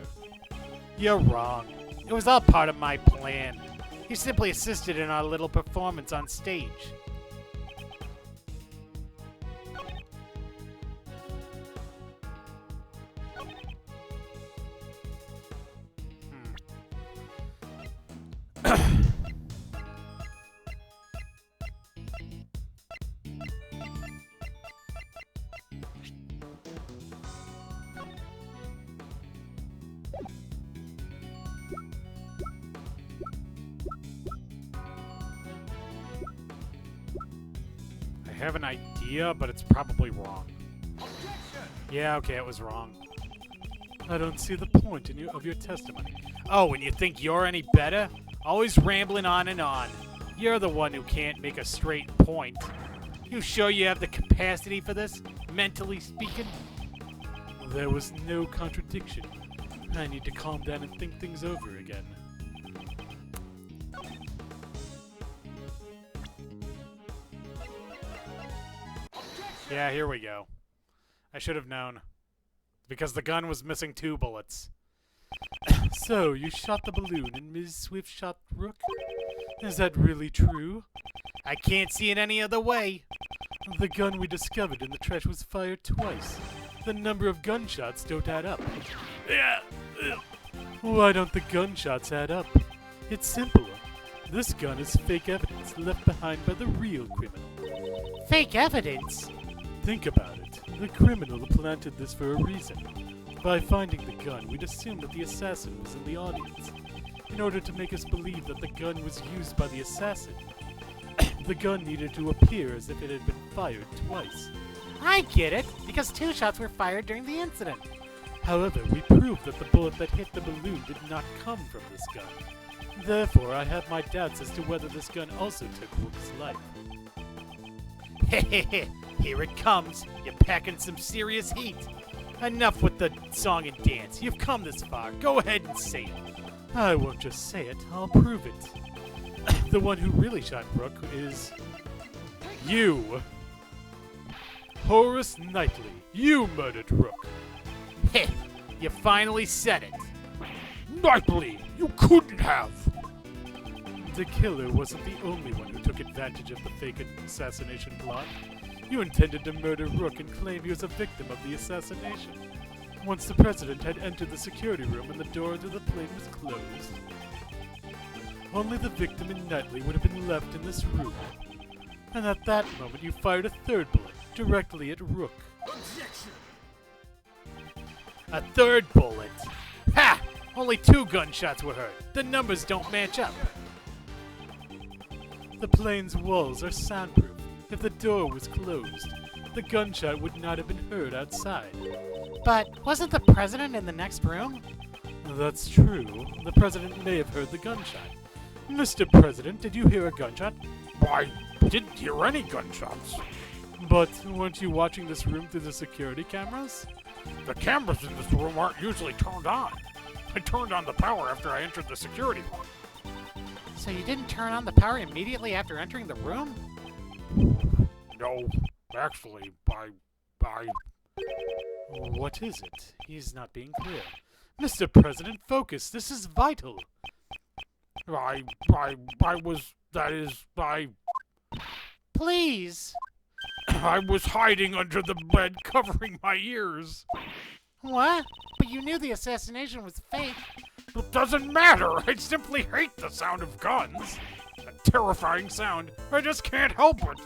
Speaker 5: You're wrong. It was all part of my plan. He simply assisted in our little performance on stage.
Speaker 1: I have an idea, but it's probably wrong. Yeah, okay, it was wrong. I don't see the point of your testimony.
Speaker 5: Oh, and you think you're any better? Always rambling on and on. You're the one who can't make a straight point. You sure you have the capacity for this, mentally speaking?
Speaker 1: There was no contradiction. I need to calm down and think things over again. Yeah, here we go. I should have known. Because the gun was missing 2 bullets. So, you shot the balloon and Ms. Swift shot Rook? Is that really true?
Speaker 5: I can't see it any other way.
Speaker 1: The gun we discovered in the trash was fired twice. The number of gunshots don't add up.
Speaker 4: Yeah.
Speaker 1: Why don't the gunshots add up? It's simple. This gun is fake evidence left behind by the real criminal.
Speaker 5: Fake evidence?
Speaker 1: Think about it. The criminal planted this for a reason. By finding the gun, we'd assume that the assassin was in the audience. In order to make us believe that the gun was used by the assassin, the gun needed to appear as if it had been fired twice.
Speaker 5: I get it, because 2 shots were fired during the incident.
Speaker 1: However, we proved that the bullet that hit the balloon did not come from this gun. Therefore, I have my doubts as to whether this gun also took Rook's life.
Speaker 5: Hehehe, here it comes. You're packing some serious heat. Enough with the song and dance. You've come this far. Go ahead and say it.
Speaker 1: I won't just say it, I'll prove it. The one who really shot Rook is... you! Horace Knightley, you murdered Rook.
Speaker 5: Heh, you finally said it.
Speaker 4: Knightley, you couldn't have.
Speaker 1: The killer wasn't the only one who took advantage of the fake assassination plot. You intended to murder Rook and claim he was a victim of the assassination. Once the president had entered the security room and the door to the plane was closed, only the victim and Knightley would have been left in this room. And at that moment you fired a third bullet, directly at Rook.
Speaker 5: A third bullet. Ha! Only 2 gunshots were heard. The numbers don't match up.
Speaker 1: The plane's walls are soundproof. If the door was closed, the gunshot would not have been heard outside.
Speaker 5: But wasn't the president in the next room?
Speaker 1: That's true. The president may have heard the gunshot. Mr. President, did you hear a gunshot?
Speaker 4: I didn't hear any gunshots.
Speaker 1: But weren't you watching this room through the security cameras?
Speaker 4: The cameras in this room aren't usually turned on. I turned on the power after I entered the security room.
Speaker 5: So you didn't turn on the power immediately after entering the room?
Speaker 4: No, actually, I...
Speaker 1: What is it? He's not being clear. Mr. President, focus. This is vital.
Speaker 5: Please.
Speaker 4: I was hiding under the bed covering my ears.
Speaker 5: What? But you knew the assassination was fake.
Speaker 4: It doesn't matter. I simply hate the sound of guns. A terrifying sound. I just can't help it.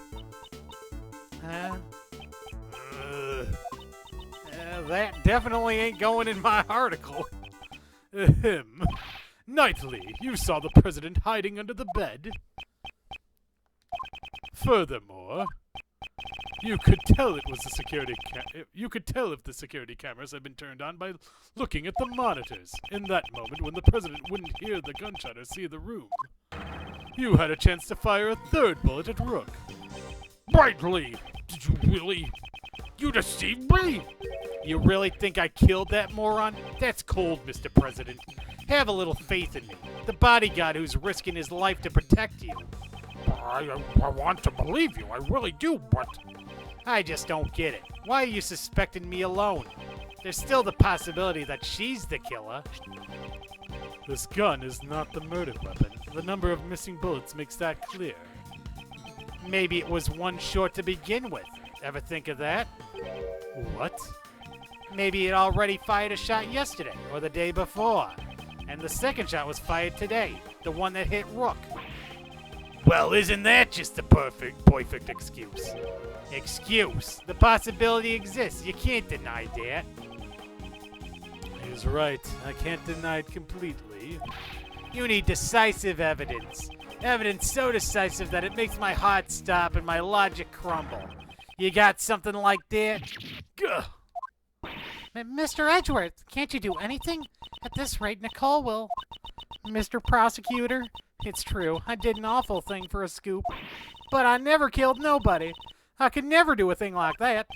Speaker 5: That definitely ain't going in my article.
Speaker 1: Ahem. Knightley, you saw the president hiding under the bed. Furthermore, you could tell it was the security you could tell if the security cameras had been turned on by looking at the monitors. In that moment, when the president wouldn't hear the gunshot or see the room, you had a chance to fire a third bullet at Rook.
Speaker 4: Knightley, did you really? You deceived me?
Speaker 5: You really think I killed that moron? That's cold, Mr. President. Have a little faith in me, the bodyguard who's risking his life to protect you.
Speaker 4: I want to believe you, I really do, but...
Speaker 5: I just don't get it. Why are you suspecting me alone? There's still the possibility that she's the killer.
Speaker 1: This gun is not the murder weapon. The number of missing bullets makes that clear.
Speaker 5: Maybe it was one short to begin with. Ever think of that?
Speaker 1: What?
Speaker 5: Maybe it already fired a shot yesterday or the day before. And the second shot was fired today, the one that hit Rook. Well, isn't that just the perfect excuse? Excuse? The possibility exists. You can't deny that.
Speaker 1: He's right. I can't deny it completely.
Speaker 5: You need decisive evidence. Evidence so decisive that it makes my heart stop and my logic crumble. You got something like that?
Speaker 1: Gah.
Speaker 5: Mr. Edgeworth, can't you do anything? At this rate, Nicole will. Mr. Prosecutor, it's true, I did an awful thing for a scoop. But I never killed nobody. I could never do a thing like that.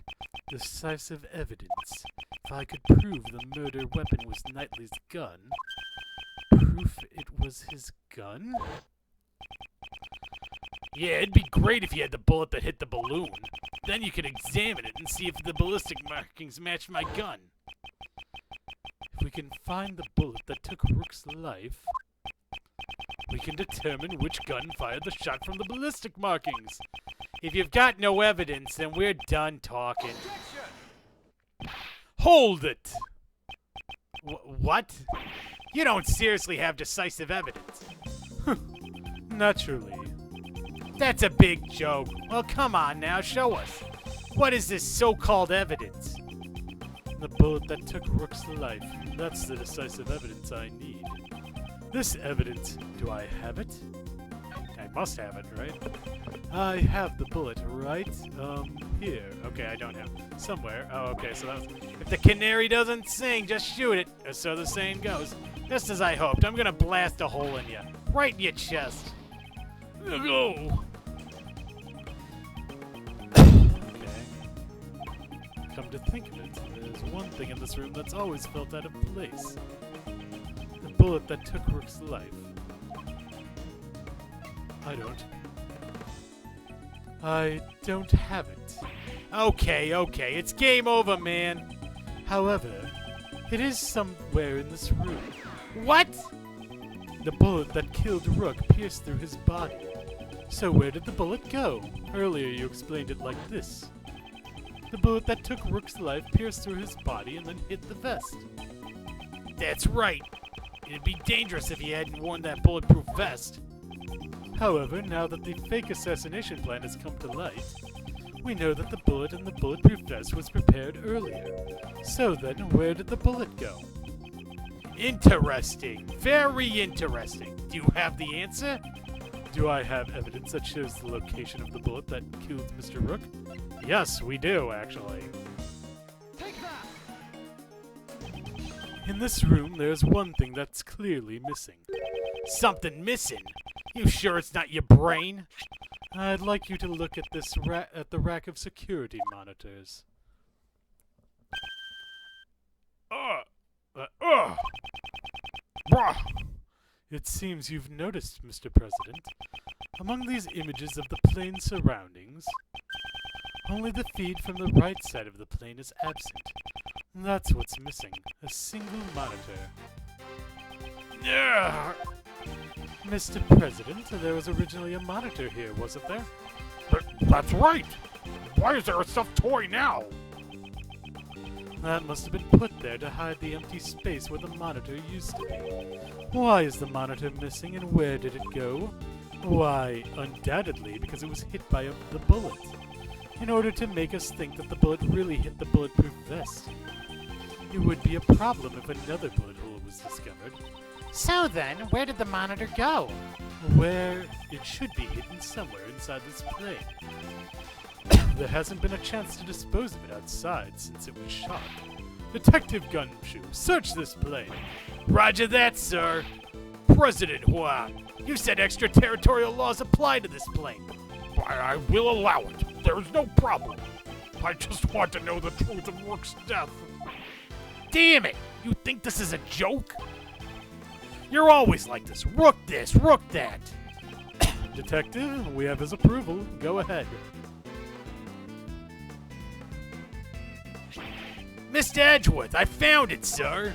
Speaker 1: Decisive evidence. If I could prove the murder weapon was Knightley's gun, proof it was his gun?
Speaker 5: Yeah, it'd be great if you had the bullet that hit the balloon. Then you could examine it and see if the ballistic markings match my gun.
Speaker 1: If we can find the bullet that took Rook's life, we can determine which gun fired the shot from the ballistic markings.
Speaker 5: If you've got no evidence, then we're done talking.
Speaker 1: Hold it!
Speaker 5: What? You don't seriously have decisive evidence.
Speaker 1: Naturally.
Speaker 5: That's a big joke. Well, come on now, show us. What is this so-called evidence?
Speaker 1: The bullet that took Rook's life. That's the decisive evidence I need. This evidence, do I have it? I must have it, right? I have the bullet right, here. Okay, I don't have it. Somewhere. Oh, okay, so that was...
Speaker 5: If the canary doesn't sing, just shoot it. Or so the saying goes. Just as I hoped, I'm gonna blast a hole in you. Right in your chest.
Speaker 4: Go.
Speaker 1: Okay. Come to think of it, there's one thing in this room that's always felt out of place. The bullet that took Rook's life. I don't have it.
Speaker 5: Okay, it's game over, man.
Speaker 1: However, it is somewhere in this room.
Speaker 5: What?
Speaker 1: The bullet that killed Rook pierced through his body. So where did the bullet go? Earlier you explained it like this. The bullet that took Rook's life pierced through his body and then hit the vest.
Speaker 5: That's right. It'd be dangerous if he hadn't worn that bulletproof vest.
Speaker 1: However, now that the fake assassination plan has come to light, we know that the bullet in the bulletproof vest was prepared earlier. So then, where did the bullet go?
Speaker 5: Interesting. Very interesting. Do you have the answer?
Speaker 1: Do I have evidence that shows the location of the bullet that killed Mr. Rook? Yes, we do, actually. In this room, there's one thing that's clearly missing.
Speaker 5: Something missing? You sure it's not your brain?
Speaker 1: I'd like you to look at this at the rack of security monitors.
Speaker 4: Bruh.
Speaker 1: It seems you've noticed, Mr. President. Among these images of the plane surroundings, only the feed from the right side of the plane is absent. That's what's missing. A single monitor.
Speaker 4: Yeah.
Speaker 1: Mr. President, there was originally a monitor here, wasn't there?
Speaker 4: That's right. Why is there a stuffed toy now?
Speaker 1: That must have been put there to hide the empty space where the monitor used to be. Why is the monitor missing and where did it go? Why, undoubtedly because it was hit by the bullet. In order to make us think that the bullet really hit the bulletproof vest. It would be a problem if another bullet hole was discovered.
Speaker 5: So then, where did the monitor go?
Speaker 1: Where it should be hidden somewhere inside this plane. There hasn't been a chance to dispose of it outside since it was shot. Detective Gumshoe, search this plane.
Speaker 5: Roger that, sir. President Huang, you said extraterritorial laws apply to this plane.
Speaker 4: I will allow it. There's no problem. I just want to know the truth of Rook's death.
Speaker 5: Damn it! You think this is a joke? You're always like this. Rook this, Rook that.
Speaker 1: Detective, we have his approval. Go ahead.
Speaker 5: Mr. Edgeworth, I found it, sir.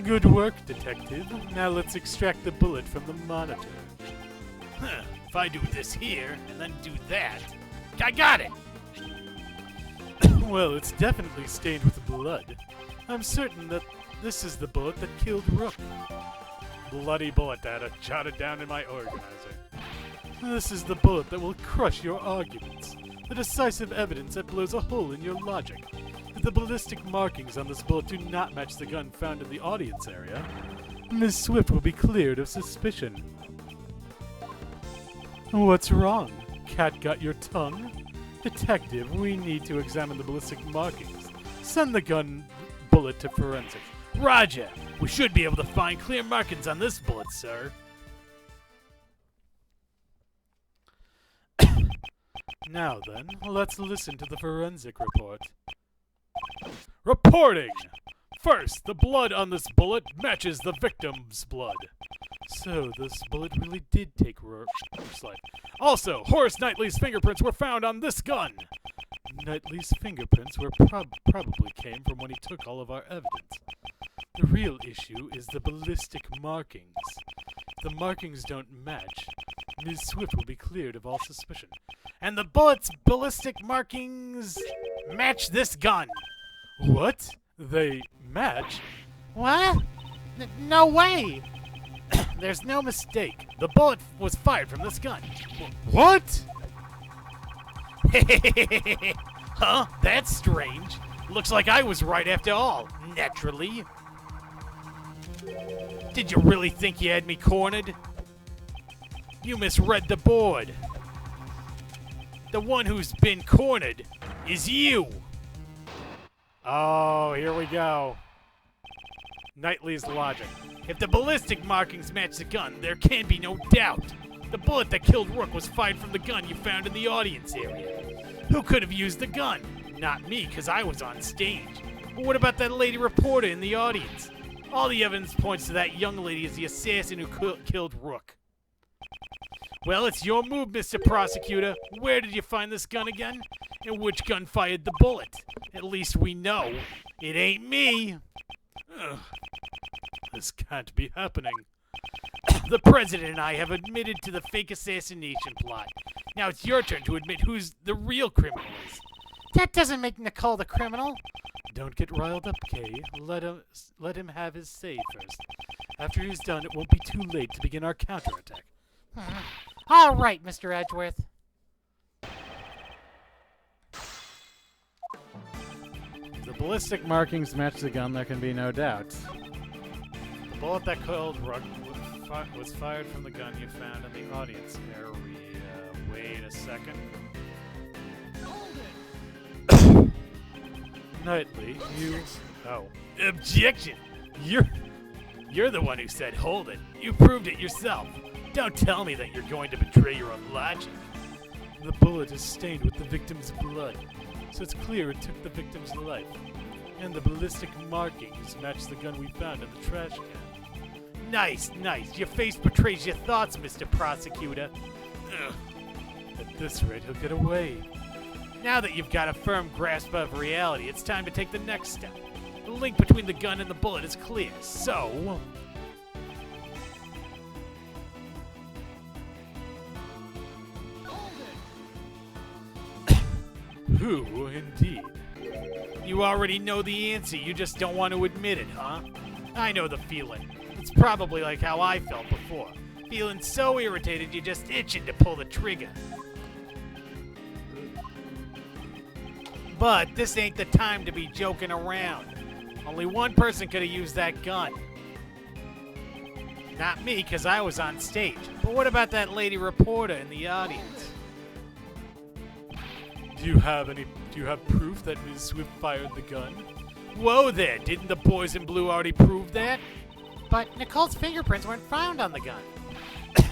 Speaker 1: Good work, Detective. Now let's extract the bullet from the monitor.
Speaker 5: Huh. If I do this here, and then do that, I got it!
Speaker 1: Well, it's definitely stained with blood. I'm certain that this is the bullet that killed Rook. Bloody bullet, Data. Jotted down in my organizer. This is the bullet that will crush your arguments. The decisive evidence that blows a hole in your logic. If the ballistic markings on this bullet do not match the gun found in the audience area, Ms. Swift will be cleared of suspicion. What's wrong? Cat got your tongue? Detective, we need to examine the ballistic markings. Send the gun bullet to forensics.
Speaker 5: Roger! We should be able to find clear markings on this bullet, sir.
Speaker 1: Now then, let's listen to the forensic report.
Speaker 2: Reporting! First, the blood on this bullet matches the victim's blood.
Speaker 1: So, this bullet really did take Rook's life.
Speaker 2: Also, Horace Knightley's fingerprints were found on this gun.
Speaker 1: Knightley's fingerprints were probably came from when he took all of our evidence.
Speaker 2: The real issue is the ballistic markings. If the markings don't match, Ms. Swift will be cleared of all suspicion.
Speaker 5: And the bullet's ballistic markings match this gun.
Speaker 2: What? They match?
Speaker 5: What? No way! There's no mistake. The bullet was fired from this gun.
Speaker 2: What?
Speaker 5: Huh? That's strange. Looks like I was right after all, naturally. Did you really think you had me cornered? You misread the board. The one who's been cornered is you.
Speaker 1: Oh, here we go. Knightley's logic.
Speaker 5: If the ballistic markings match the gun, there can be no doubt. The bullet that killed Rook was fired from the gun you found in the audience area. Who could have used the gun? Not me, because I was on stage. But what about that lady reporter in the audience? All the evidence points to that young lady as the assassin who killed Rook. Well, it's your move, Mr. Prosecutor. Where did you find this gun again? And which gun fired the bullet? At least we know. It ain't me.
Speaker 2: Ugh. This can't be happening.
Speaker 5: The president and I have admitted to the fake assassination plot. Now it's your turn to admit who's the real criminal is.
Speaker 3: That doesn't make Nicole the criminal.
Speaker 2: Don't get riled up, Kay. Let him have his say first. After he's done, it won't be too late to begin our counterattack.
Speaker 3: All right, Mr. Edgeworth.
Speaker 1: The ballistic markings match the gun, there can be no doubt.
Speaker 5: The bullet that killed Rook was fired from the gun you found in the audience area. Wait a second.
Speaker 2: Knightley, you...
Speaker 5: Oh. Objection! You're the one who said hold it. You proved it yourself. Don't tell me that you're going to betray your own logic.
Speaker 2: The bullet is stained with the victim's blood, so it's clear it took the victim's life. And the ballistic markings match the gun we found in the trash can.
Speaker 5: Nice, nice. Your face betrays your thoughts, Mr. Prosecutor.
Speaker 2: Ugh. At this rate, he'll get away.
Speaker 5: Now that you've got a firm grasp of reality, it's time to take the next step. The link between the gun and the bullet is clear, so...
Speaker 2: Who, indeed?
Speaker 5: You already know the answer, you just don't want to admit it, huh? I know the feeling. It's probably like how I felt before. Feeling so irritated you're just itching to pull the trigger. But this ain't the time to be joking around. Only one person could have used that gun. Not me, because I was on stage. But what about that lady reporter in the audience?
Speaker 2: Do you have proof that Ms. Swift fired the gun?
Speaker 5: Whoa there, didn't the boys in blue already prove that?
Speaker 3: But Nicole's fingerprints weren't found on the gun.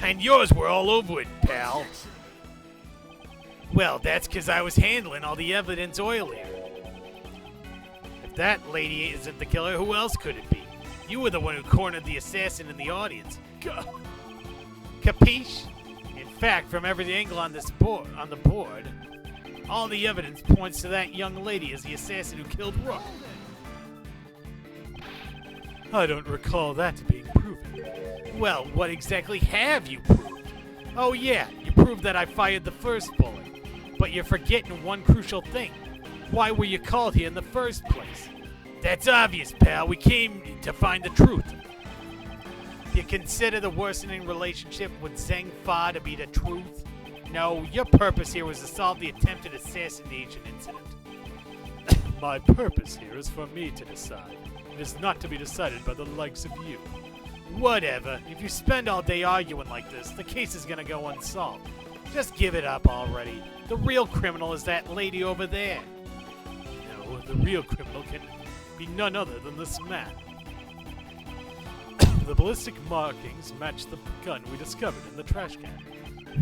Speaker 5: And yours were all over it, pal. Well, that's because I was handling all the evidence earlier. If that lady isn't the killer, who else could it be? You were the one who cornered the assassin in the audience. Capiche? In fact, from every angle on the board, all the evidence points to that young lady as the assassin who killed Rook.
Speaker 2: I don't recall that being proven.
Speaker 5: Well, what exactly have you proved? Oh yeah, you proved that I fired the first bullet. But you're forgetting one crucial thing. Why were you called here in the first place? That's obvious, pal. We came to find the truth. You consider the worsening relationship with Zheng Fa to be the truth? No, your purpose here was to solve the attempted assassination incident.
Speaker 2: My purpose here is for me to decide. It is not to be decided by the likes of you.
Speaker 5: Whatever. If you spend all day arguing like this, the case is gonna go unsolved. Just give it up already. The real criminal is that lady over there.
Speaker 2: No, the real criminal can be none other than this man. The ballistic markings match the gun we discovered in the trash can.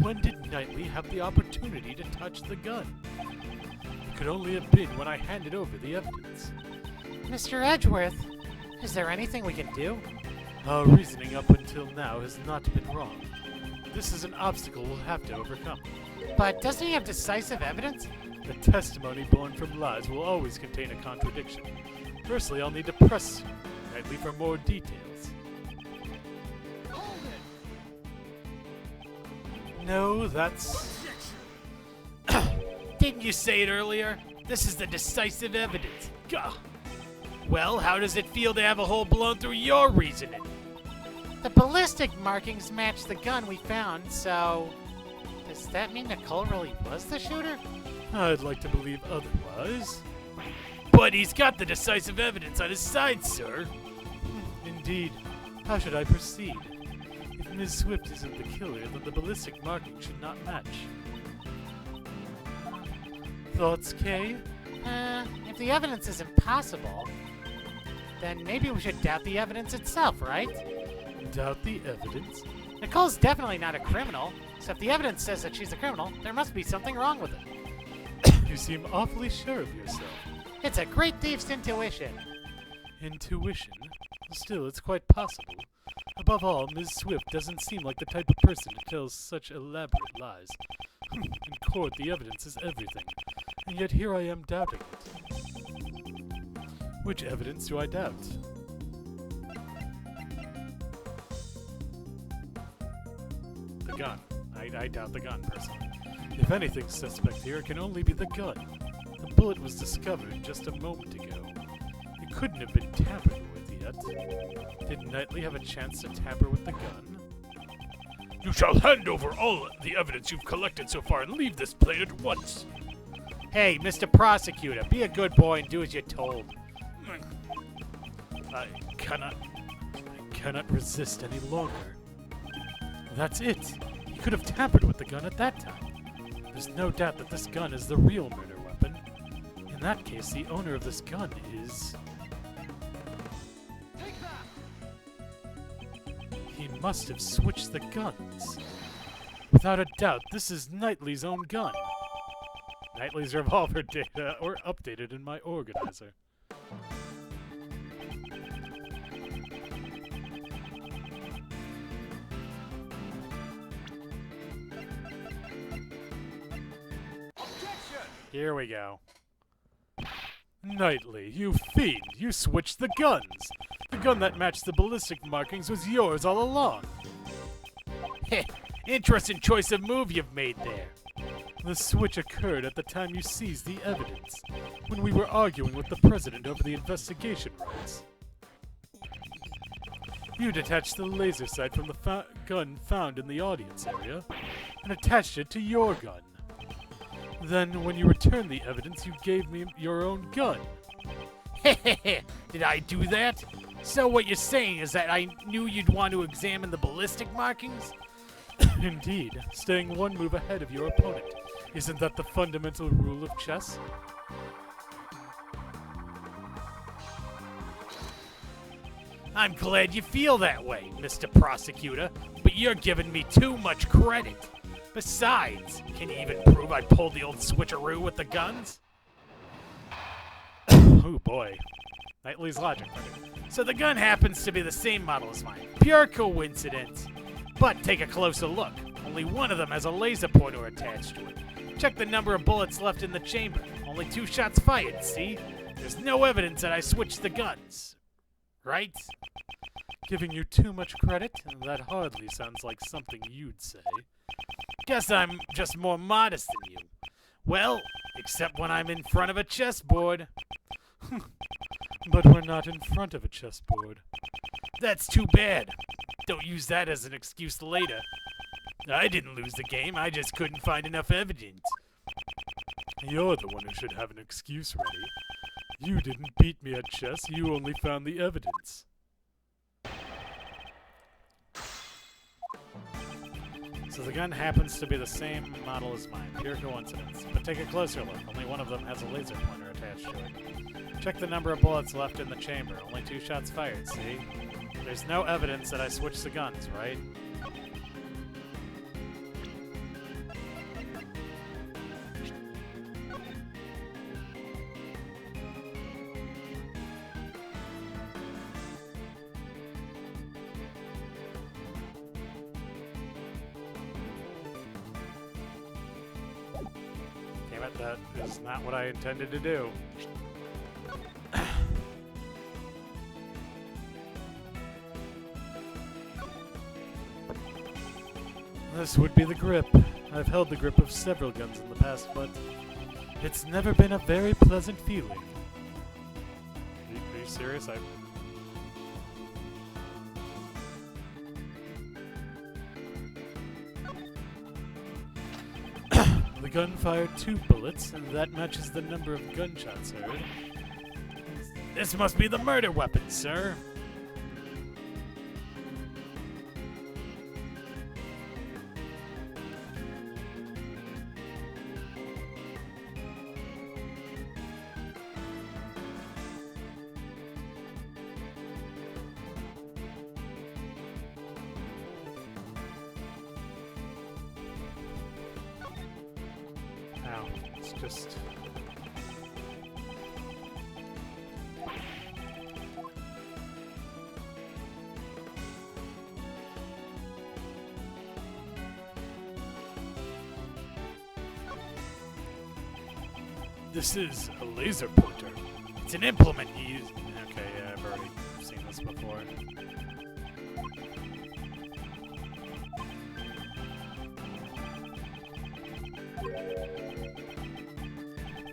Speaker 2: When did Knightley have the opportunity to touch the gun? It could only have been when I handed over the evidence.
Speaker 3: Mr. Edgeworth, is there anything we can do?
Speaker 2: Our reasoning up until now has not been wrong. This is an obstacle we'll have to overcome.
Speaker 3: But doesn't he have decisive evidence?
Speaker 2: The testimony born from lies will always contain a contradiction. Firstly, I'll need to press Knightley for more details.
Speaker 1: No, that's...
Speaker 5: Didn't you say it earlier? This is the decisive evidence. Gah. Well, how does it feel to have a hole blown through your reasoning?
Speaker 3: The ballistic markings match the gun we found, so... Does that mean Nicole really was the shooter?
Speaker 2: I'd like to believe otherwise.
Speaker 5: But he's got the decisive evidence on his side, sir.
Speaker 2: Indeed. How should I proceed? If Ms. Swift isn't the killer, then the ballistic marking should not match. Thoughts, Kay?
Speaker 3: If the evidence is impossible, then maybe we should doubt the evidence itself, right?
Speaker 2: Doubt the evidence?
Speaker 3: Nicole's definitely not a criminal, so if the evidence says that she's a criminal, there must be something wrong with it.
Speaker 2: You seem awfully sure of yourself.
Speaker 3: It's a great thief's intuition.
Speaker 2: Intuition? Still, it's quite possible. Above all, Ms. Swift doesn't seem like the type of person to tell such elaborate lies. In court, the evidence is everything, and yet here I am doubting it. Which evidence do I doubt?
Speaker 1: The gun. I doubt the gun, personally.
Speaker 2: If anything's suspect here, it can only be the gun. The bullet was discovered just a moment ago. It couldn't have been tampered with yet. Did Knightley have a chance to tamper with the gun?
Speaker 4: You shall hand over all the evidence you've collected so far and leave this plane at once.
Speaker 5: Hey, Mr. Prosecutor, be a good boy and do as you're told.
Speaker 2: I cannot resist any longer. That's it. He could have tampered with the gun at that time. There's no doubt that this gun is the real murder weapon. In that case, the owner of this gun is... He must have switched the guns. Without a doubt, this is Knightley's own gun. Knightley's revolver data or updated in my organizer.
Speaker 1: Here we go.
Speaker 2: Knightley, you fiend! You switched the guns! The gun that matched the ballistic markings was yours all along!
Speaker 5: Heh, interesting choice of move you've made there.
Speaker 2: The switch occurred at the time you seized the evidence, when we were arguing with the president over the investigation rights. You detached the laser sight from the gun found in the audience area, and attached it to your gun. Then, when you returned the evidence, you gave me your own gun.
Speaker 5: Did I do that? So what you're saying is that I knew you'd want to examine the ballistic markings?
Speaker 2: Indeed, staying one move ahead of your opponent. Isn't that the fundamental rule of chess?
Speaker 5: I'm glad you feel that way, Mr. Prosecutor, but you're giving me too much credit. Besides, can you even prove I pulled the old switcheroo with the guns?
Speaker 1: Oh boy. Knightley's logic.
Speaker 5: So the gun happens to be the same model as mine. Pure coincidence. But take a closer look. Only one of them has a laser pointer attached to it. Check the number of bullets left in the chamber. Only 2 shots fired, see? There's no evidence that I switched the guns. Right?
Speaker 2: Giving you too much credit? That hardly sounds like something you'd say.
Speaker 5: Guess I'm just more modest than you. Well, except when I'm in front of a chessboard.
Speaker 2: But we're not in front of a chessboard.
Speaker 5: That's too bad. Don't use that as an excuse later. I didn't lose the game, I just couldn't find enough evidence.
Speaker 2: You're the one who should have an excuse ready. You didn't beat me at chess, you only found the evidence.
Speaker 1: So the gun happens to be the same model as mine. Pure coincidence. But take a closer look. Only one of them has a laser pointer attached to it. Check the number of bullets left in the chamber. Only 2 shots fired, see? There's no evidence that I switched the guns, right? Damn it, that is not what I intended to do. This would be the grip. I've held the grip of several guns in the past, but it's never been a very pleasant feeling. Are you serious? The gun fired 2 bullets, and that matches the number of gunshots heard.
Speaker 5: This must be the murder weapon, sir.
Speaker 1: Ow. It's just...
Speaker 5: This is a laser pointer. It's an implement you use.
Speaker 1: Okay, yeah, I've already seen this before.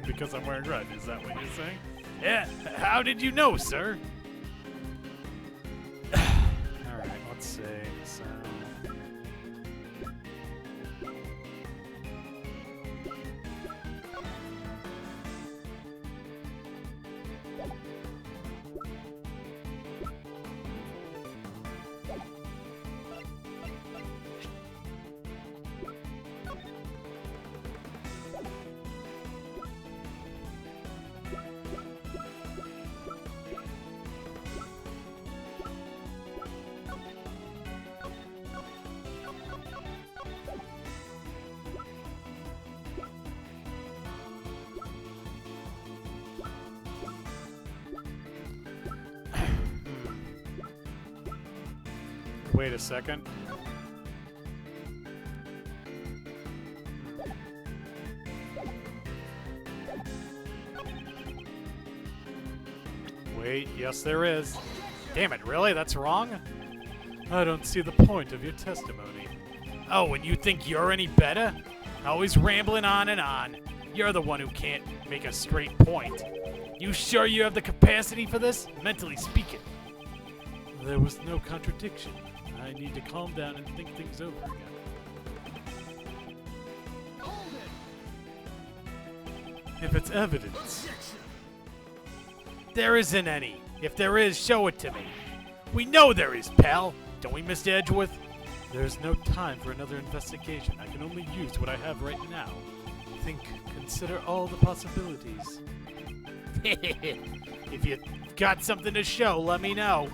Speaker 1: Because I'm wearing red, is that what you're saying?
Speaker 5: Yeah, how did you know, sir?
Speaker 1: Alright, let's see. So... Wait a second. Wait, yes there is.
Speaker 5: Damn it, really? That's wrong?
Speaker 1: I don't see the point of your testimony.
Speaker 5: Oh, and you think you're any better? Always rambling on and on. You're the one who can't make a straight point. You sure you have the capacity for this, mentally speaking?
Speaker 1: There was no contradiction. I need to calm down and think things over again. If it's evidence,
Speaker 5: There isn't any. If there is, show it to me. We know there is, pal. Don't we, Mr. Edgeworth?
Speaker 1: there's no time for another investigation. I can only use what I have right now. Consider all the possibilities.
Speaker 5: If you got something to show, let me know.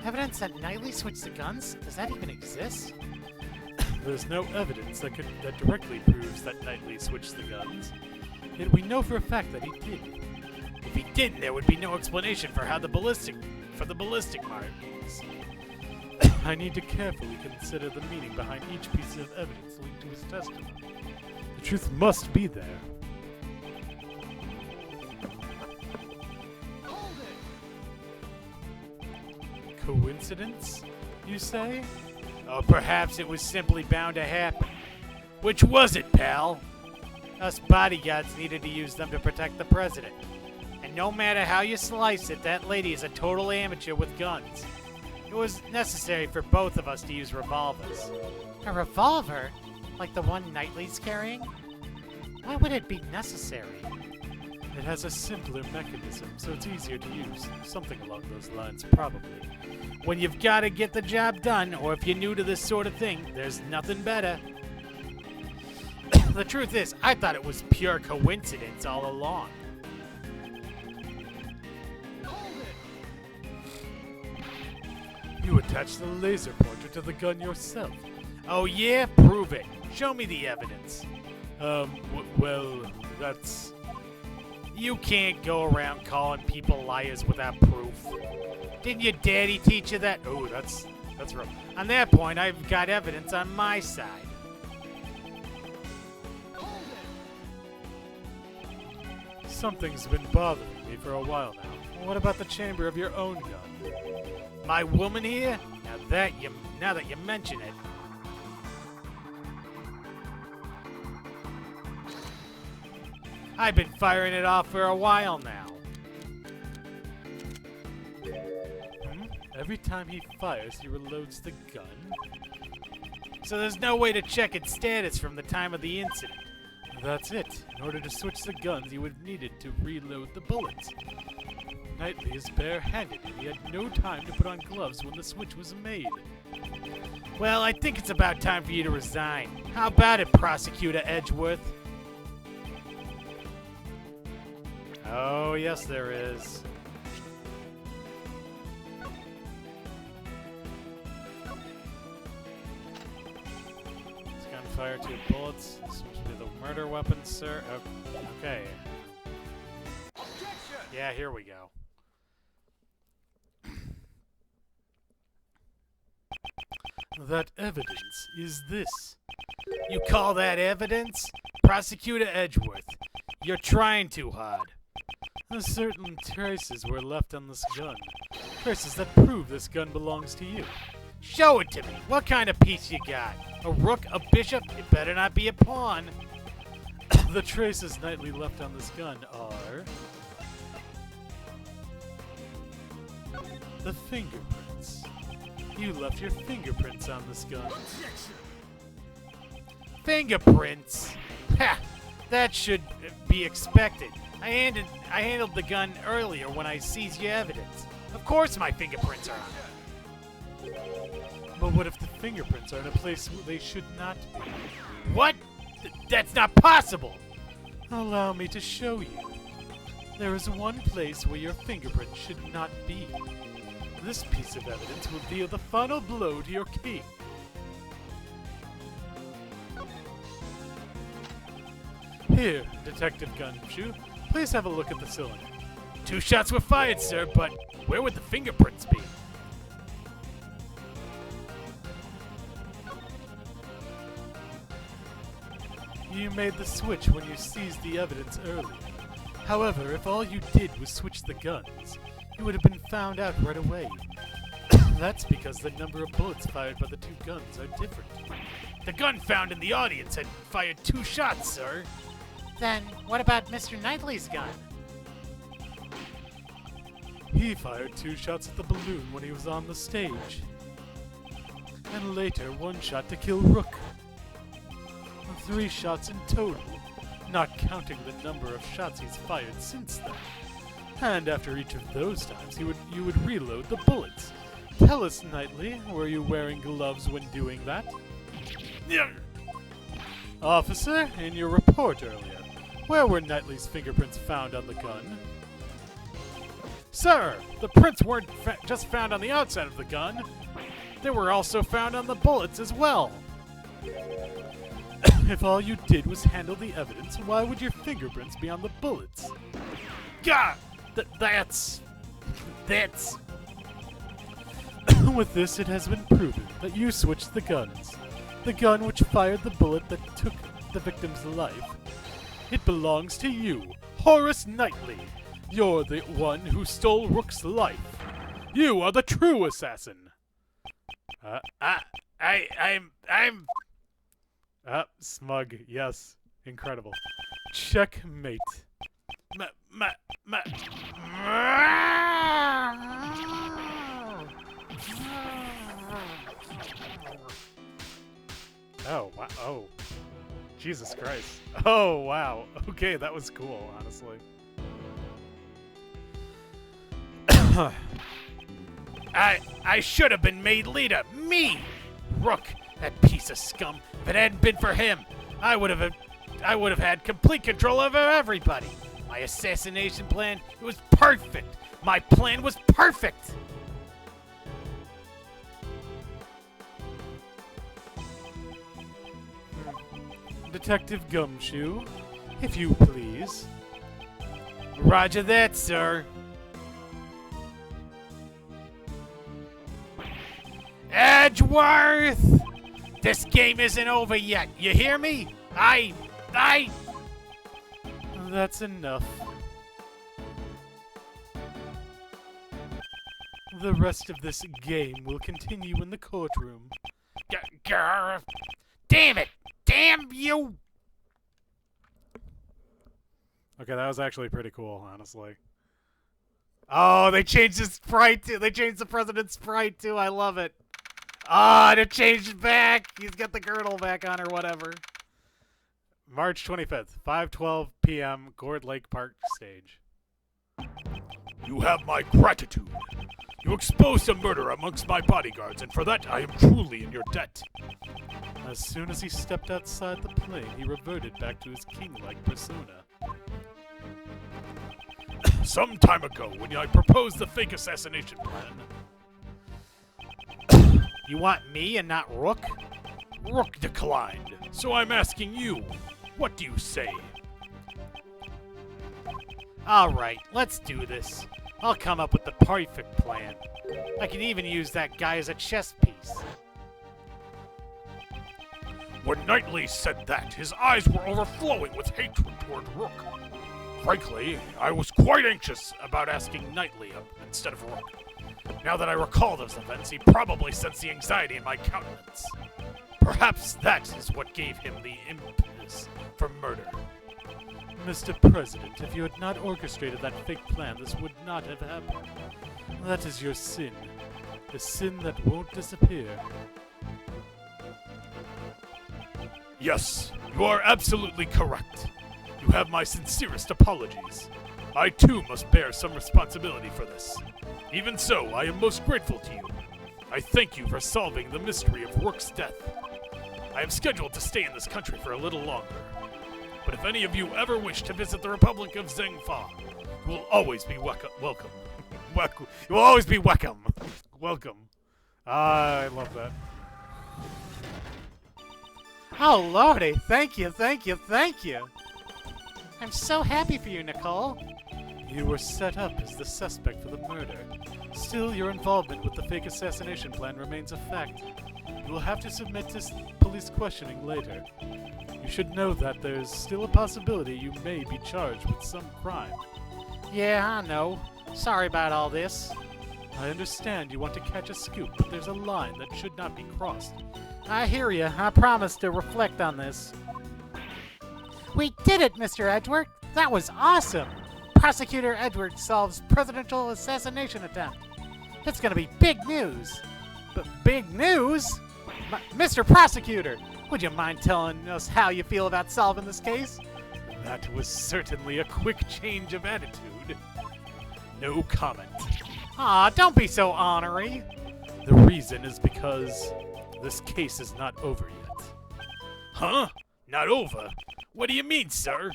Speaker 3: Evidence that Knightley switched the guns? Does that even exist?
Speaker 1: There's no evidence that directly proves that Knightley switched the guns. Yet we know for a fact that he did.
Speaker 5: If he didn't, there would be no explanation for how the ballistic markings.
Speaker 1: I need to carefully consider the meaning behind each piece of evidence linked to his testimony. The truth must be there. Coincidence, you say?
Speaker 5: Or perhaps it was simply bound to happen. Which was it, pal? Us bodyguards needed to use them to protect the president. And no matter how you slice it, that lady is a total amateur with guns. It was necessary for both of us to use revolvers.
Speaker 3: A revolver? Like the one Knightley's carrying? Why would it be necessary?
Speaker 1: It has a simpler mechanism, so it's easier to use. Something along those lines, probably.
Speaker 5: When you've got to get the job done, or if you're new to this sort of thing, there's nothing better. The truth is, I thought it was pure coincidence all along.
Speaker 1: You attached the laser pointer to the gun yourself.
Speaker 5: Oh yeah? Prove it. Show me the evidence.
Speaker 1: Well, that's...
Speaker 5: You can't go around calling people liars without proof. Didn't your daddy teach you that? Oh, that's rough. On that point, I've got evidence on my side.
Speaker 1: Something's been bothering me for a while now. What about the chamber of your own gun?
Speaker 5: My woman here? Now that you mention it. I've been firing it off for a while now.
Speaker 2: Every time he fires, he reloads the gun.
Speaker 5: So there's no way to check its status from the time of the incident.
Speaker 2: That's it. In order to switch the guns, you would have needed to reload the bullets. Knightley is barehanded, and he had no time to put on gloves when the switch was made.
Speaker 5: Well, I think it's about time for you to resign. How about it, Prosecutor Edgeworth?
Speaker 1: Oh, yes, there is. This gun fire 2 bullets. This must be the murder weapon, sir. Okay. Yeah, here we go.
Speaker 2: That evidence is this.
Speaker 5: You call that evidence? Prosecutor Edgeworth, you're trying too hard.
Speaker 2: Certain traces were left on this gun. Traces that prove this gun belongs to you.
Speaker 5: Show it to me. What kind of piece you got? A rook, a bishop? It better not be a pawn.
Speaker 2: The traces Knightley left on this gun are the fingerprints. You left your fingerprints on this gun.
Speaker 5: Fingerprints? Ha! That should be expected. I handled the gun earlier when I seized your evidence. Of course my fingerprints are on it.
Speaker 2: But what if the fingerprints are in a place they should not be?
Speaker 5: What? That's not possible!
Speaker 2: Allow me to show you. There is one place where your fingerprints should not be. This piece of evidence will deal the final blow to your king. Here, Detective Gumshoe, please have a look at the cylinder.
Speaker 5: 2 shots were fired, sir, but where would the fingerprints be?
Speaker 2: You made the switch when you seized the evidence earlier. However, if all you did was switch the guns, you would have been found out right away. That's because the number of bullets fired by the 2 guns are different.
Speaker 5: The gun found in the audience had fired 2 shots, sir.
Speaker 3: Then, what about Mr. Knightley's gun?
Speaker 2: He fired 2 shots at the balloon when he was on the stage. And later, 1 shot to kill Rook. 3 shots in total, not counting the number of shots he's fired since then. And after each of those times, you would reload the bullets. Tell us, Knightley, were you wearing gloves when doing that? Officer, in your report earlier, where were Knightley's fingerprints found on the gun?
Speaker 5: Sir, the prints weren't just found on the outside of the gun. They were also found on the bullets as well.
Speaker 2: If all you did was handle the evidence, why would your fingerprints be on the bullets?
Speaker 5: God, that's...
Speaker 2: With this, it has been proven that you switched the guns. The gun which fired the bullet that took the victim's life. It belongs to you, Horace Knightley. You're the one who stole Rook's life. You are the true assassin.
Speaker 5: I'm...
Speaker 2: Smug, yes. Incredible. Checkmate.
Speaker 1: Oh, wow. Oh. Jesus Christ. Oh, wow. Okay, that was cool, honestly.
Speaker 5: I should have been made leader. Me! Rook, that piece of scum. If it hadn't been for him, I would have had complete control over everybody. My assassination plan, it was perfect. My plan was perfect.
Speaker 2: Detective Gumshoe, if you please.
Speaker 5: Roger that, sir. Edgeworth! This game isn't over yet. You hear me?
Speaker 2: That's enough. The rest of this game will continue in the courtroom.
Speaker 5: Damn it! Damn you!
Speaker 1: Okay, that was actually pretty cool, honestly. Oh, they changed his sprite too. They changed the president's sprite too. I love it. Ah, and it changed back. He's got the girdle back on or whatever. March 25th, 5:12 p.m. Gourd Lake Park stage.
Speaker 4: You have my gratitude. You exposed a murder amongst my bodyguards, and for that I am truly in your debt.
Speaker 1: As soon as he stepped outside the plane, he reverted back to his king-like persona.
Speaker 4: Some time ago, when I proposed the fake assassination plan,
Speaker 5: You want me and not Rook?
Speaker 4: Rook declined. So I'm asking you, what do you say?
Speaker 5: Alright, let's do this. I'll come up with the perfect plan. I can even use that guy as a chess piece.
Speaker 4: When Knightley said that, his eyes were overflowing with hatred toward Rook. Frankly, I was quite anxious about asking Knightley instead of Rook. Now that I recall those events, he probably sensed the anxiety in my countenance. Perhaps that is what gave him the impetus for murder.
Speaker 1: Mr. President, if you had not orchestrated that fake plan, this would not have happened. That is your sin. The sin that won't disappear.
Speaker 4: Yes, you are absolutely correct. You have my sincerest apologies. I too must bear some responsibility for this. Even so, I am most grateful to you. I thank you for solving the mystery of Rook's death. I am scheduled to stay in this country for a little longer. But if any of you ever wish to visit the Republic of Zhengfa, you will always be welcome. You will always be welcome.
Speaker 1: Welcome. I love that.
Speaker 5: Oh, Lordy, thank you, thank you, thank you. I'm so happy for you, Nicole.
Speaker 1: You were set up as the suspect for the murder. Still, your involvement with the fake assassination plan remains a fact. You will have to submit to police questioning later. You should know that there's still a possibility you may be charged with some crime.
Speaker 5: Yeah, I know. Sorry about all this.
Speaker 1: I understand you want to catch a scoop, but there's a line that should not be crossed.
Speaker 5: I hear you. I promise to reflect on this. We did it, Mr. Edward. That was awesome. Prosecutor Edward solves presidential assassination attempt. It's gonna be big news. But big news? Mr. Prosecutor, would you mind telling us how you feel about solving this case?
Speaker 1: That was certainly a quick change of attitude. No comment.
Speaker 5: Aw, don't be so ornery.
Speaker 1: The reason is because this case is not over yet.
Speaker 4: Huh? Not over? What do you mean, sir?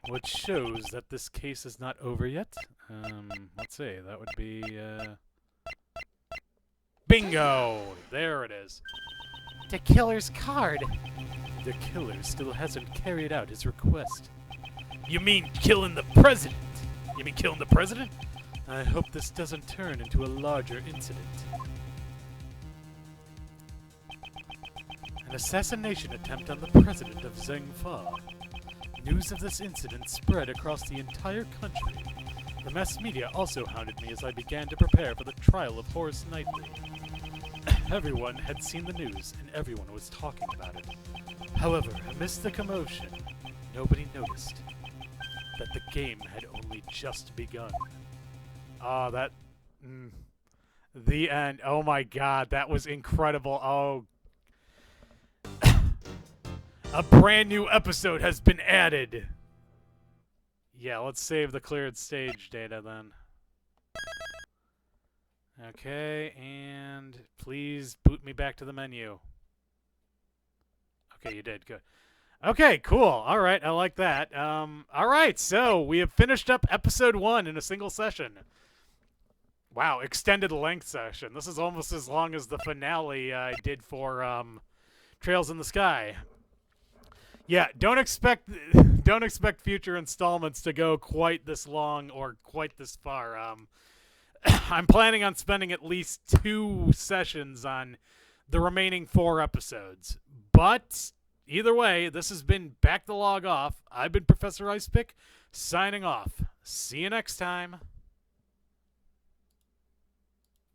Speaker 1: What shows that this case is not over yet? Let's see, that would be, Bingo! There it is.
Speaker 5: The killer's card.
Speaker 1: The killer still hasn't carried out his request.
Speaker 4: You mean killing the president? You mean killing the president?
Speaker 1: I hope this doesn't turn into a larger incident. An assassination attempt on the president of Zhengfa. News of this incident spread across the entire country. The mass media also hounded me as I began to prepare for the trial of Horace Knightley. Everyone had seen the news, and everyone was talking about it. However, amidst the commotion, nobody noticed that the game had only just begun. Ah, the end. Oh my god, that was incredible. Oh. A brand new episode has been added. Yeah, let's save the cleared stage data then. Okay, and please boot me back to the menu. Okay, you did. Good. Okay, cool. All right, I like that. All right, so we have finished up episode 1 in a single session. Wow, extended length session. This is almost as long as the finale I did for Trails in the Sky. Yeah, don't expect future installments to go quite this long or quite this far. I'm planning on spending at least 2 sessions on the remaining 4 episodes. But either way, this has been Back the Log Off. I've been Professor Icepick, signing off. See you next time.